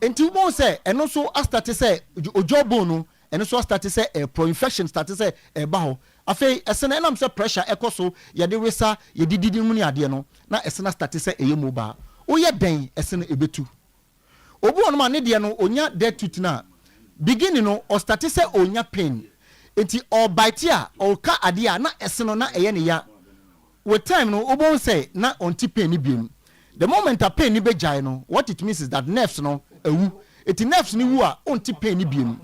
enti wo say eno so start say ojo bone no eno so start say pro infection start say ba ho afei esene enam say pressure ekoso ye de wesa ye dididi mu ni ade no na esene start say eyemu ba wo ye den esene ebetu obu ono ma ne de no onya dead tooth na beginning no or start say onya pain enti or bite a or ka ade a na esene na eye ne ya with time no obo say na onti pain ni biem the moment a pain ni be jai no what it means is that nerves no ewu eti nerves ni wu a onti pain ni biem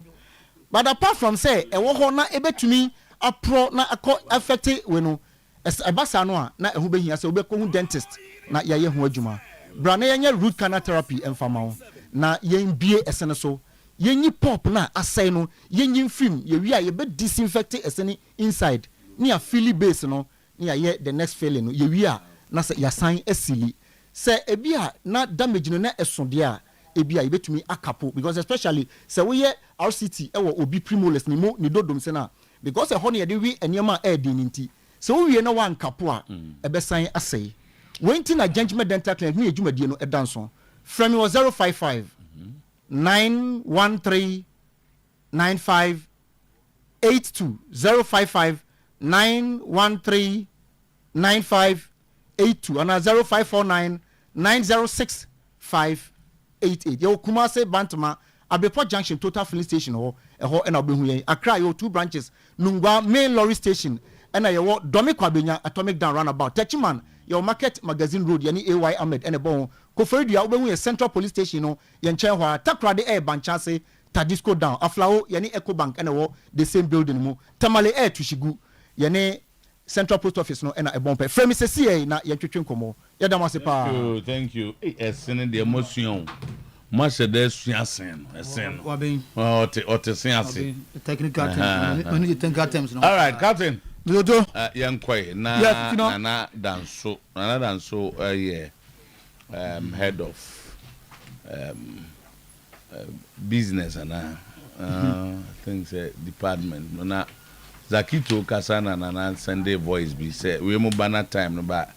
but apart from say ewo ho na ebetumi apro na affect we no ebasa no a na ehu behia say obekọ hu dentist na yaye ho adwuma bra na yenye root canal therapy emfama ho na yen bie esene so yenyi pop na asai no yenyi film ye wi a ye be disinfect esene inside ni a fili base no ni ye the next failing no ye wi a na say ya san asili say ebi a na damage no na esode a ebi a ye betumi akapo because especially say we ye RCT ewo obi premolars ni mo ni dodom se na because e ho na ye de wi eniema e di nti so we na wan kapo a ebe san asai wenti na judgment dental clinic ni edwumadie no edanso from was 055 913 9582 055 913 9582 and 0549 906 588 yo Kumase Bantama Abepo Junction Total Filling Station ho eho na obehu yen Accra yo 2 branches Nungwa Main Lorry Station and yo Domi Kwabenya Atomic Down Roundabout Techiman your Market Magazine Road yani AY Ahmed and bon Koforidua obehu yen Central Police Station no yen chen hwa Takrade Air Banchase Tadisco Down Aflao yani Eco Bank and wo the same building mo Tamale Air Tushigu yani Central Post Office no na ebon pe frame se sie na ye twetwe nkomo ye da mase pa thank you esene de emotion moi c'est des suasen esen o te sianse technical terms we need technical terms no all right captain dodo yankoi na danso head of business and things department na Zakito Kasana na Sunday voice be say we mo banner time no ba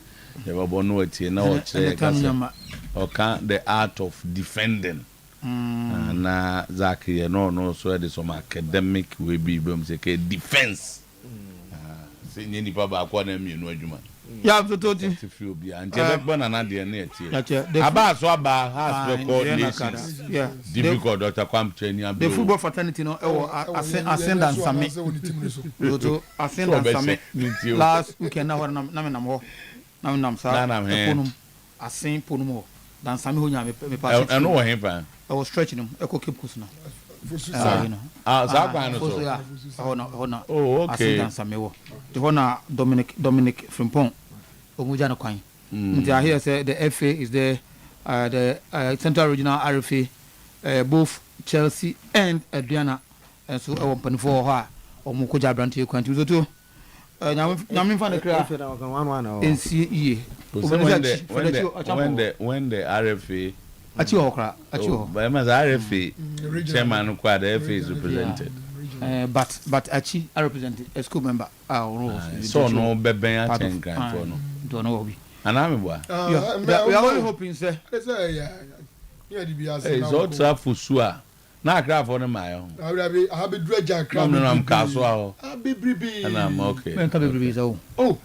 they were born no tie na o che the art of defending na Zaki no so there some academic we be say defense say ni pa ba kwa na mi no adwuma Yeah, so toti. Feel be and Jebekbon and Nadia near tea. About Swaba has record nations. Yeah. Difficult Dr. Kwam training. The football fraternity, no, I send and Sammy. I send and Sammy. Last weekend, now I'm sorry. I sing Punumo. Dan Sammy who me pass. I know him. I was stretching him. I could keep Kusna. Oh, okay. The one Dominic Frimpong. Omujano Quine. I hear say the FA is there, the Central Regional RFA, both Chelsea and Adriana, and so I want for her or Mukoja Branty country too. Now I'm from the crowd in CE. When the RFA Achuokra, but RFA chairman who the FA is represented. But Achi I represented a school member. So no bebe I think no. Don't know. And I'm we are only hoping, sir. It's all trap for sure. Na craft for my own. I have a dredge and crab. No, I'm casual. I'll be bribi. And I'm okay. Oh,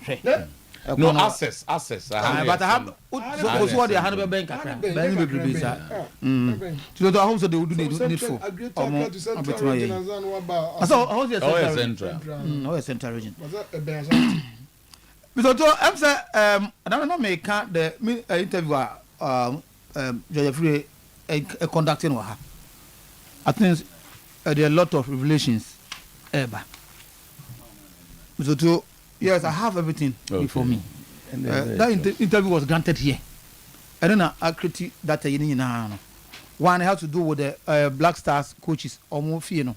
no access. But I have what they have bank. To the house they would need for. So how's your central? No, central region. Because I'm say I don't know make the interviewer Judge Free conducting with her. I think there are a lot of revelations. So yes, I have everything before me. That interview was granted here. I don't know accuracy that one has to do with the Black Stars coaches almost FA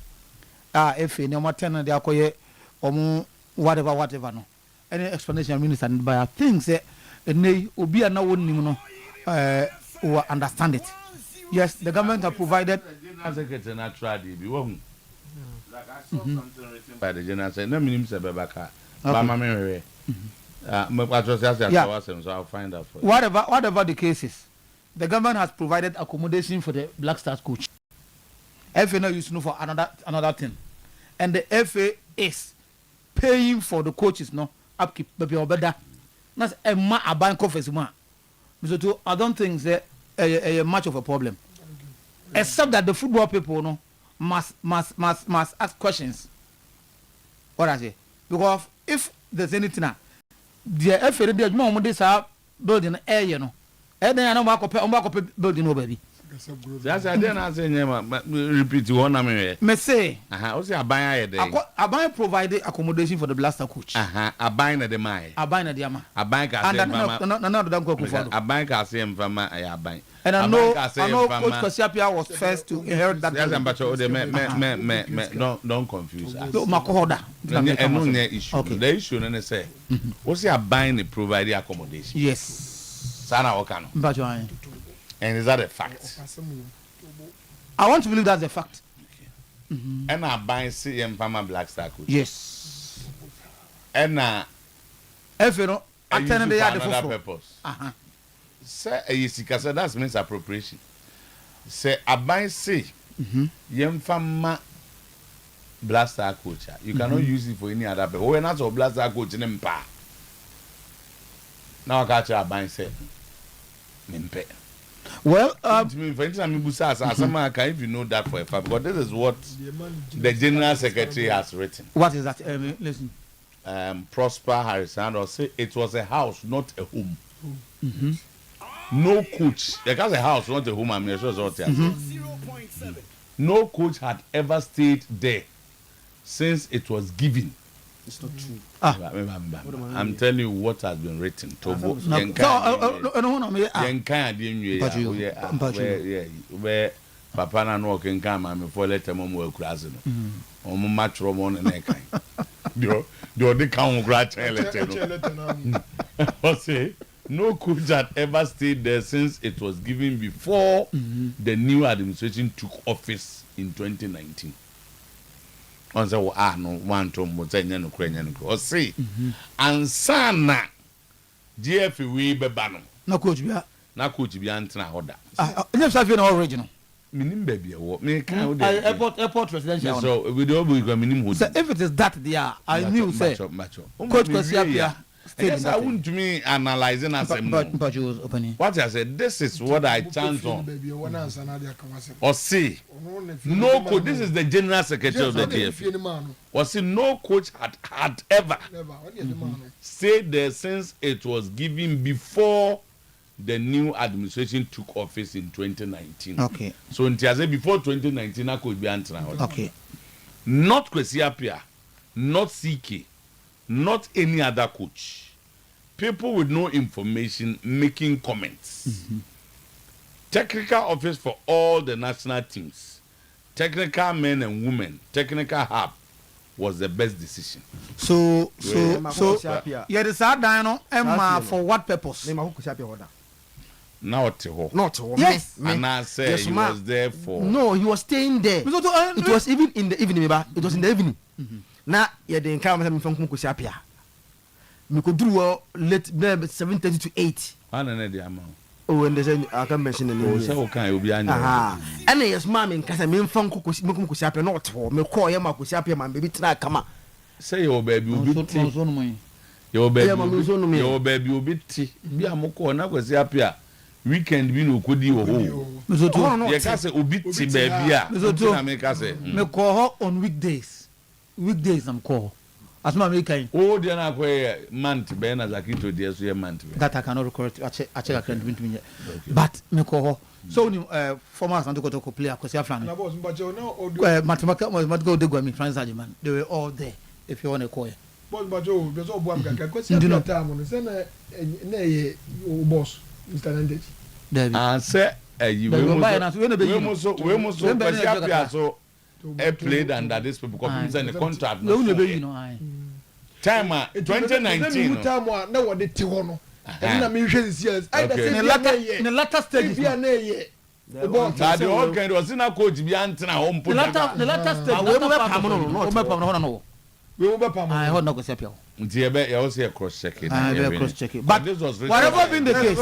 no matter they are whatever no. Any explanation minister by I think say they obi na won will understand it. Yes, the government have provided secretary natural DB won. Like I saw something written by the general say no minimum say Bebaka. Ba ma me so I'll find out for you. Whatever the case is, the government has provided accommodation for the Black Stars coach. FA now used to know for another thing. And the FA is paying for the coaches no upkeep better. That's a bank conference man. So I don't think that a much of a problem. Except that the football people no must ask questions. What I say? Because if there's anything the FA did more this building air, you know. And then I know building no baby. That's I didn't say repeat one I may say also a buyer a buyer provided accommodation for the blaster coach. A buyer the my a buyer the ama a bank a bank I see him from my bank. And I know Coach Kwasiapia was first to inherit that. Yes, but don't confuse us. No, Makohoda. No issue. Okay. The issue and say what's your buying the provided accommodation? Yes. Sana Okano. And is that a fact? I want to believe that's a fact. And I buy CM Farmer Black Star coach. Yes. And if you know, attending the other purpose. Say a that's misappropriation. Say I buy C Yem Farmer Black Star coach. You cannot use it for any other purpose. We're not so Black Star coach in Empa. Now I got you buy say Nimpe. Well, if you know that for a fact, because this is what the General Secretary has written. What is that? Listen. Prosper Harrison or say it was a house, not a home. No coach. Because a house, not a home. I'm sure no coach had ever stayed there since it was given. It's not true. I'm telling you what has been written. Where Papa na no can come and before let them more class. Match Roman and a kind. The count say no coach had ever stayed there since it was given before the new administration took office in 2019. On say no one to mo say no krenyan ko say ansana GF we be ba no na coach bia antena hoda you say no original minim ba bia wo me kan airport residential so we do go minim hoda so if it is that there I knew say coach Kwasiapia Yes, I wouldn't to me analyzing as a what I said, this is what I chant on. Or see, no coach, this is the general secretary of the DFA. Or see, no coach had ever said there since it was given before the new administration took office in 2019. Okay. So in Tiaze, before 2019, I could be answering. Okay. Not Kwesi Appiah, not CK, not any other coach. People with no information making comments. Technical office for all the national teams, technical men and women, technical hub was the best decision. So yeah, the sad dino Emma for what purpose? Not yes, and I said he was there for. No, he was staying there. It was even in the evening, it was in the evening. Now, yeah, the encounter from Kusiapia. We could do late 7:30 to 8. Oh, and they I can mention the name. So can you be and yes, mammy, because I mean, Kusiapia, not for me, call him Kusiapia, my baby, come. Say your baby will be your baby will be tea. Be a moko na Kusiapia. Weekend we no kodi wo ho. Ye ka say obi ti baby a. Na me ka say. Me call her on weekdays. Weekdays I'm call. As my make oh dia na ko month be na zakito dia so ye month. That I cannot record. I check account between me. But me call her. So former Santo Kotoko player Kwesi Aflame. Na boss mbaje no mathematical de go me translate man. They were all there if you want to call it. Boss mbaje be so bo am kaka Kwesi Aflame time no say na ye boss Mr. Nandage. And say we must Kwesi Appiah so played under this people because in the contract. Time 2019. Time na what they tiho no. And na me hwe this years. I say in the latter stage. The all kind was in a coach be antena home put. The latter stage. We will be pam. I heard no Kwesi Appiah. You also cross checking. Cross checking. But this was whatever been the case.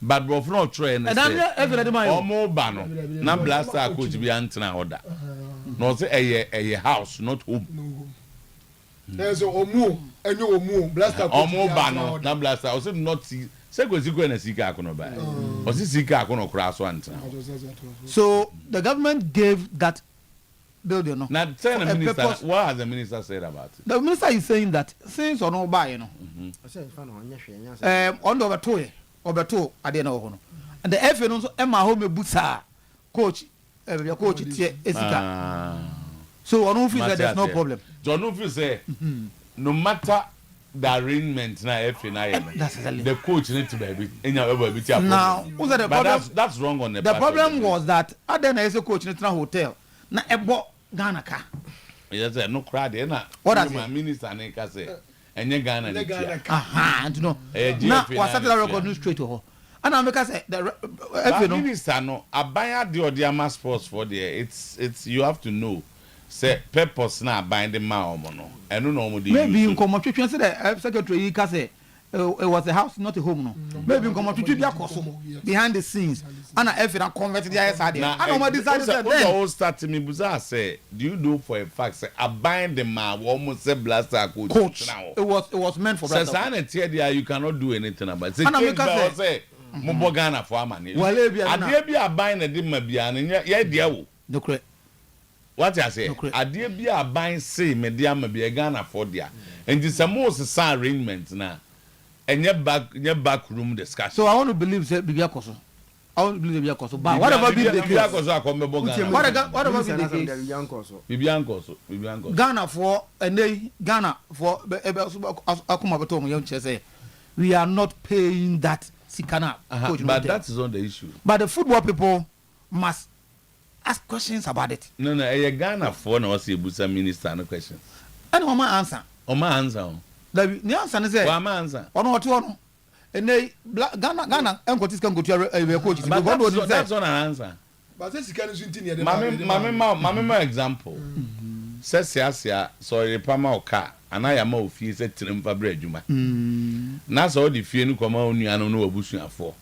But we've not trained. Almost ban. Now blaster coach be antena order. No say a house, not home. There's a omu, and you omu blaster. Almost ban. Now blaster. I said not see. Say go zigo na sika akono ba. O si sika akono kura so antena. So the government gave that building no. Now tell the minister what has the minister said about it? The minister is saying that since on no buy on the Obeto ade na ho no. And the FA no so Emma home busa coach coach tie esika. So on feel that there's no problem. John feel say no matter the arrangement na FA na the coach need to be now the problem that's wrong on the problem was that other na ese coach need na hotel na ebo Ghana ka. Yes, no crowd na. What does my minister na ka say enye Ghana ni. And no. Na was set the record straight to her. And I make say the minister no abaya the Odiama sports for there it's you have to know say purpose na bind the ma omo no. Eno no omo dey. Maybe in come twetwe say the secretary ka say it was a house not a home no. Maybe in come twetwe bia koso behind the scenes. And I if convert the ISD. I know what decided then. All start me buza say do you know for a fact say abide the ma almost say blaster coach now. It was meant for blaster. Say there you cannot do anything about it. And say mo Ghana for amani. Ade bi abide na de ma bia na ye dia wo. No correct. What I say? Ade bi abide say me dia ma bia Ghana for dia. And this most san arrangement na enye back room discussion. So I want to believe say bibia koso. I don't believe the Biancoso. But whatever be the case, whatever be the case, Ghana for and they Ghana for we are not paying that Sikana. But that is not the issue. But the football people must ask questions about it. No, Ghana for no see Busa minister no questions. And Oma answer. Oma answer. The answer is there. Oma answer. Ono. And they Ghana encotis can go to coach. But that's not an answer. But this is Mama example. Says Sia, so a Pama car, and I am more fees at Trimpa Breduma. Nasa all the fear no come on you and no bushing for.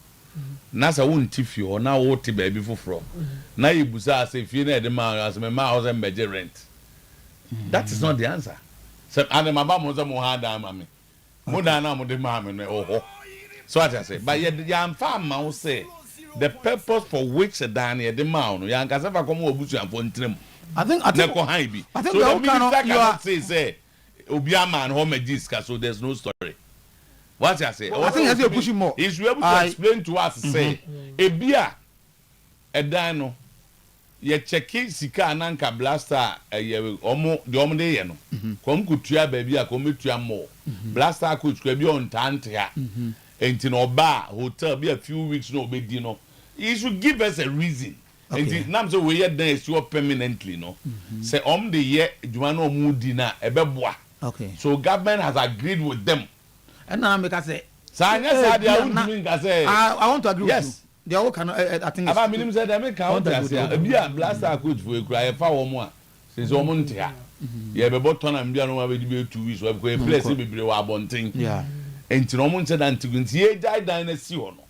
Nasa won't tiff you or now what baby for from. Now you busa say fear the man as my house and major rent. That is not the answer. So and my mom was a mohada mami. Modana mo de mami no. So what I say, but yam farm man say the purpose for which the Daniel the mound, young Cassava come obusu and pontrim. I think so the minister cannot say Obiama and home Jiska, so there's no story. What I say? I think you're pushing more. Is you able to explain to us say a beer a dino ye checki sika ananka blaster omo de omo de ye no kom kutua baby a kom tua mo blaster coach kwa bi on tante ha enti no ba hotel be a few weeks no be di no you should give us a reason enti nam so we yet then so permanently no say de ye djuma no mu di na e be boa. Okay, so government has agreed with them and now make us say I want to agree with you. They all can I think about minimum said I make count as be a blaster coach for a cry for one since omonte ha ye be botton am bia no be 2 weeks we go place be bre wa bonten enti no omonte dan tigunti ye die dynasty ho no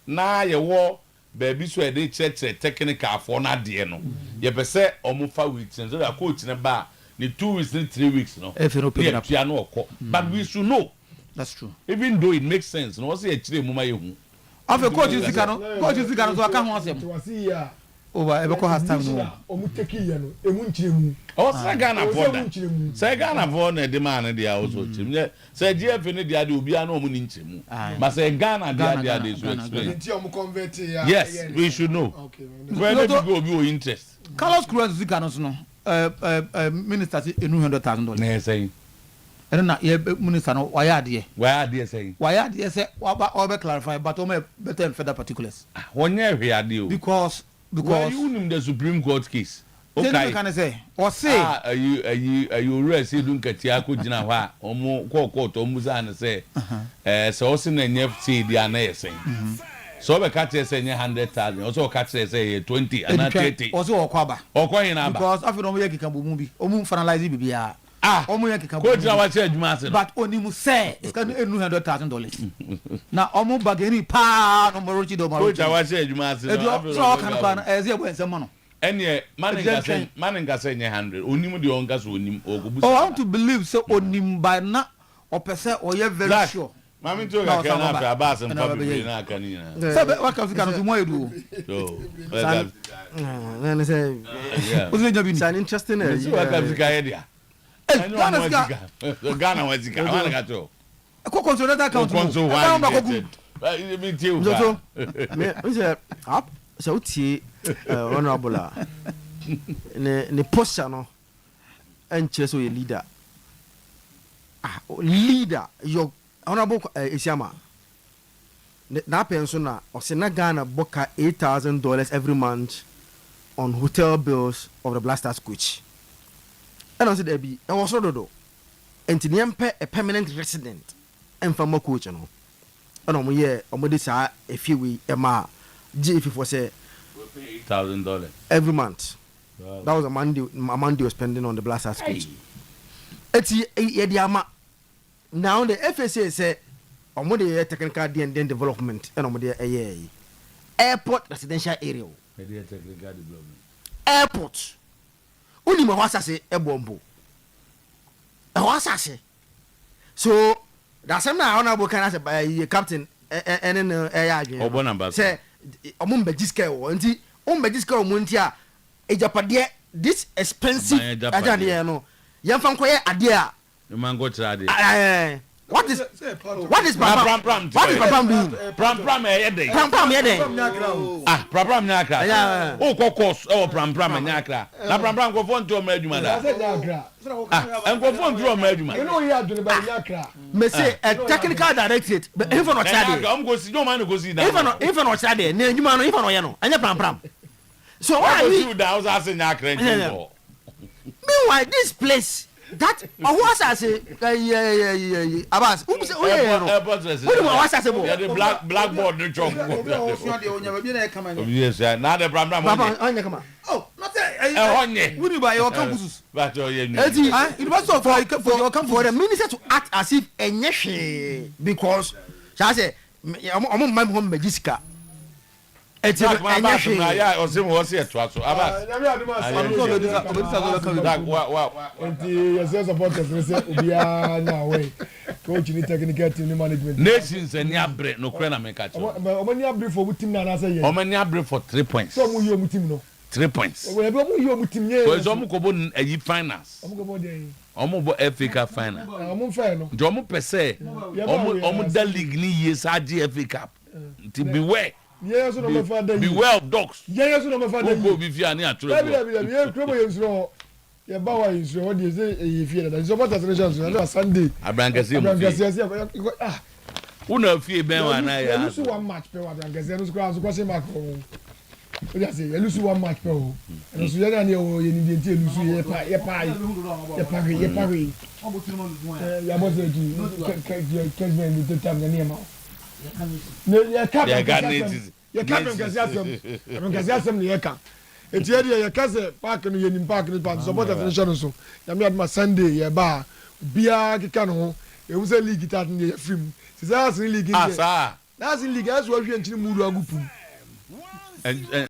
na ye wo baby so e dey check technical for na de no ye be say omofa weeks so that coach ne ba ni 2 weeks ni 3 weeks no if you no pick up piano but we should know. That's true. Even though it makes sense, no say chire mu maye hu. Of a coach is Zikano, so I can't want him. Over Ebeko has time no. Omuteki no, emu nchire mu. Oh, say Ghana for that. Say Ghana for na the man dey also chim. Say GF ne dey ade obi ana omu ni nchire mu. But say Ghana dey so explain. Nti omu convert ya. Yes, we should know. Okay. Where do go obi o interest? Carlos Cruz Zikano no. Minister say $100,000. Na say and na ye minister no why ade say wa be clarify but o me better in further particulars wonye hwe ade o because you know the Supreme Court case okay can say or say you rest you dun katia ko gina hɔ a omo court omo za na say so se na nye say dia na yesen so be catch say 100,000 also catch say 20 and 30 also okwaba okwa na ba because afi no mo ye kika bomu bi omu finalize bibia omo ye kika coach na wa che adwuma ase but onimu say it's can $100,000 na omo bageni pa no morochi do morochi coach na wa che adwuma ase so kan kan eze bo ensem no ene maninga say 100 onimu de onga so onim ogubu I want to believe so onim by na opese oye very sure mami to ga kana fa abas mpa bi na aka ni na sabe waka fika no mo edu so na say ozo nyabi ni san interesting so waka fika e dia Ghana wazika wana gato ko consolidate account so me say up so tie honorable ne posture no enche so ye leader leader your honorable Isiama na pension na osena Ghana boka $8,000 every month on hotel bills of the Blasters coach. And I said there be I was do enti nyempe a permanent resident and from coach no. And omo ye omo dey say a few we e ma GF for say $8,000 every month. Wow. That was a Monday was spending on the Blasters coach. Eti e di ama now the FSA say omo dey technical and then development and omo dey airport residential area. Technical development. Airport. Uni ma wasase ebombo. Wasase. So that's na honorable can say captain and Obo number. Say omo mbejiska wo nti mbejiska wo nti a ejapade this expensive ajade no yemfa nkoye ade a mango trade. What is pram? What is pram doing? Pram yede. Pram yede. Ah, pram nyakra. O kokos o pram nyakra. Na pram go fon to o madwuma da. Ah, en go fon to o madwuma. You know you are doing by nyakra. Me say a technical directorate, but if no chade. Am go see no man go see da. If no chade, na adwuma no if no ye no. Anya pram. So why you da house as nyakra nti. Meanwhile this place that was as Abbas was as the blackboard no chalk. Yes, now the pram. Oh, not we buy your campuses. But it was so for your campus for the minister to act as if enye because I say I'm my home Jessica It's a yeah, or some was here to us. Nations and Yabre, no crana make at all. Omania brief for 3 points. 3 points. So it's almost a finance. Omo FA Cup final. Jomo per se. Omo the league ni yes FA Cup. To beware. Yes, no me father. Beware of dogs. Yes, no me father. Go be fear ni atro. Yeah, Bawa is what you say if you that. So what is the Sunday? Abrankasi. Ah. Una fie ben wa na ya. You one match per Abrankasi no score so kwase mark. O ya say you lose one match per o. And so you na o you need to lose ye pa. Ya boss you. Kesmen ni totam na ni ma. Ya ka. Eti edi ya kaze park no yenim park no pa support attention so ya me adma Sunday ya ba bia kika no e wo se league tat ne ya film se sa league asa that's league as wo hwe nchini mu lu agupum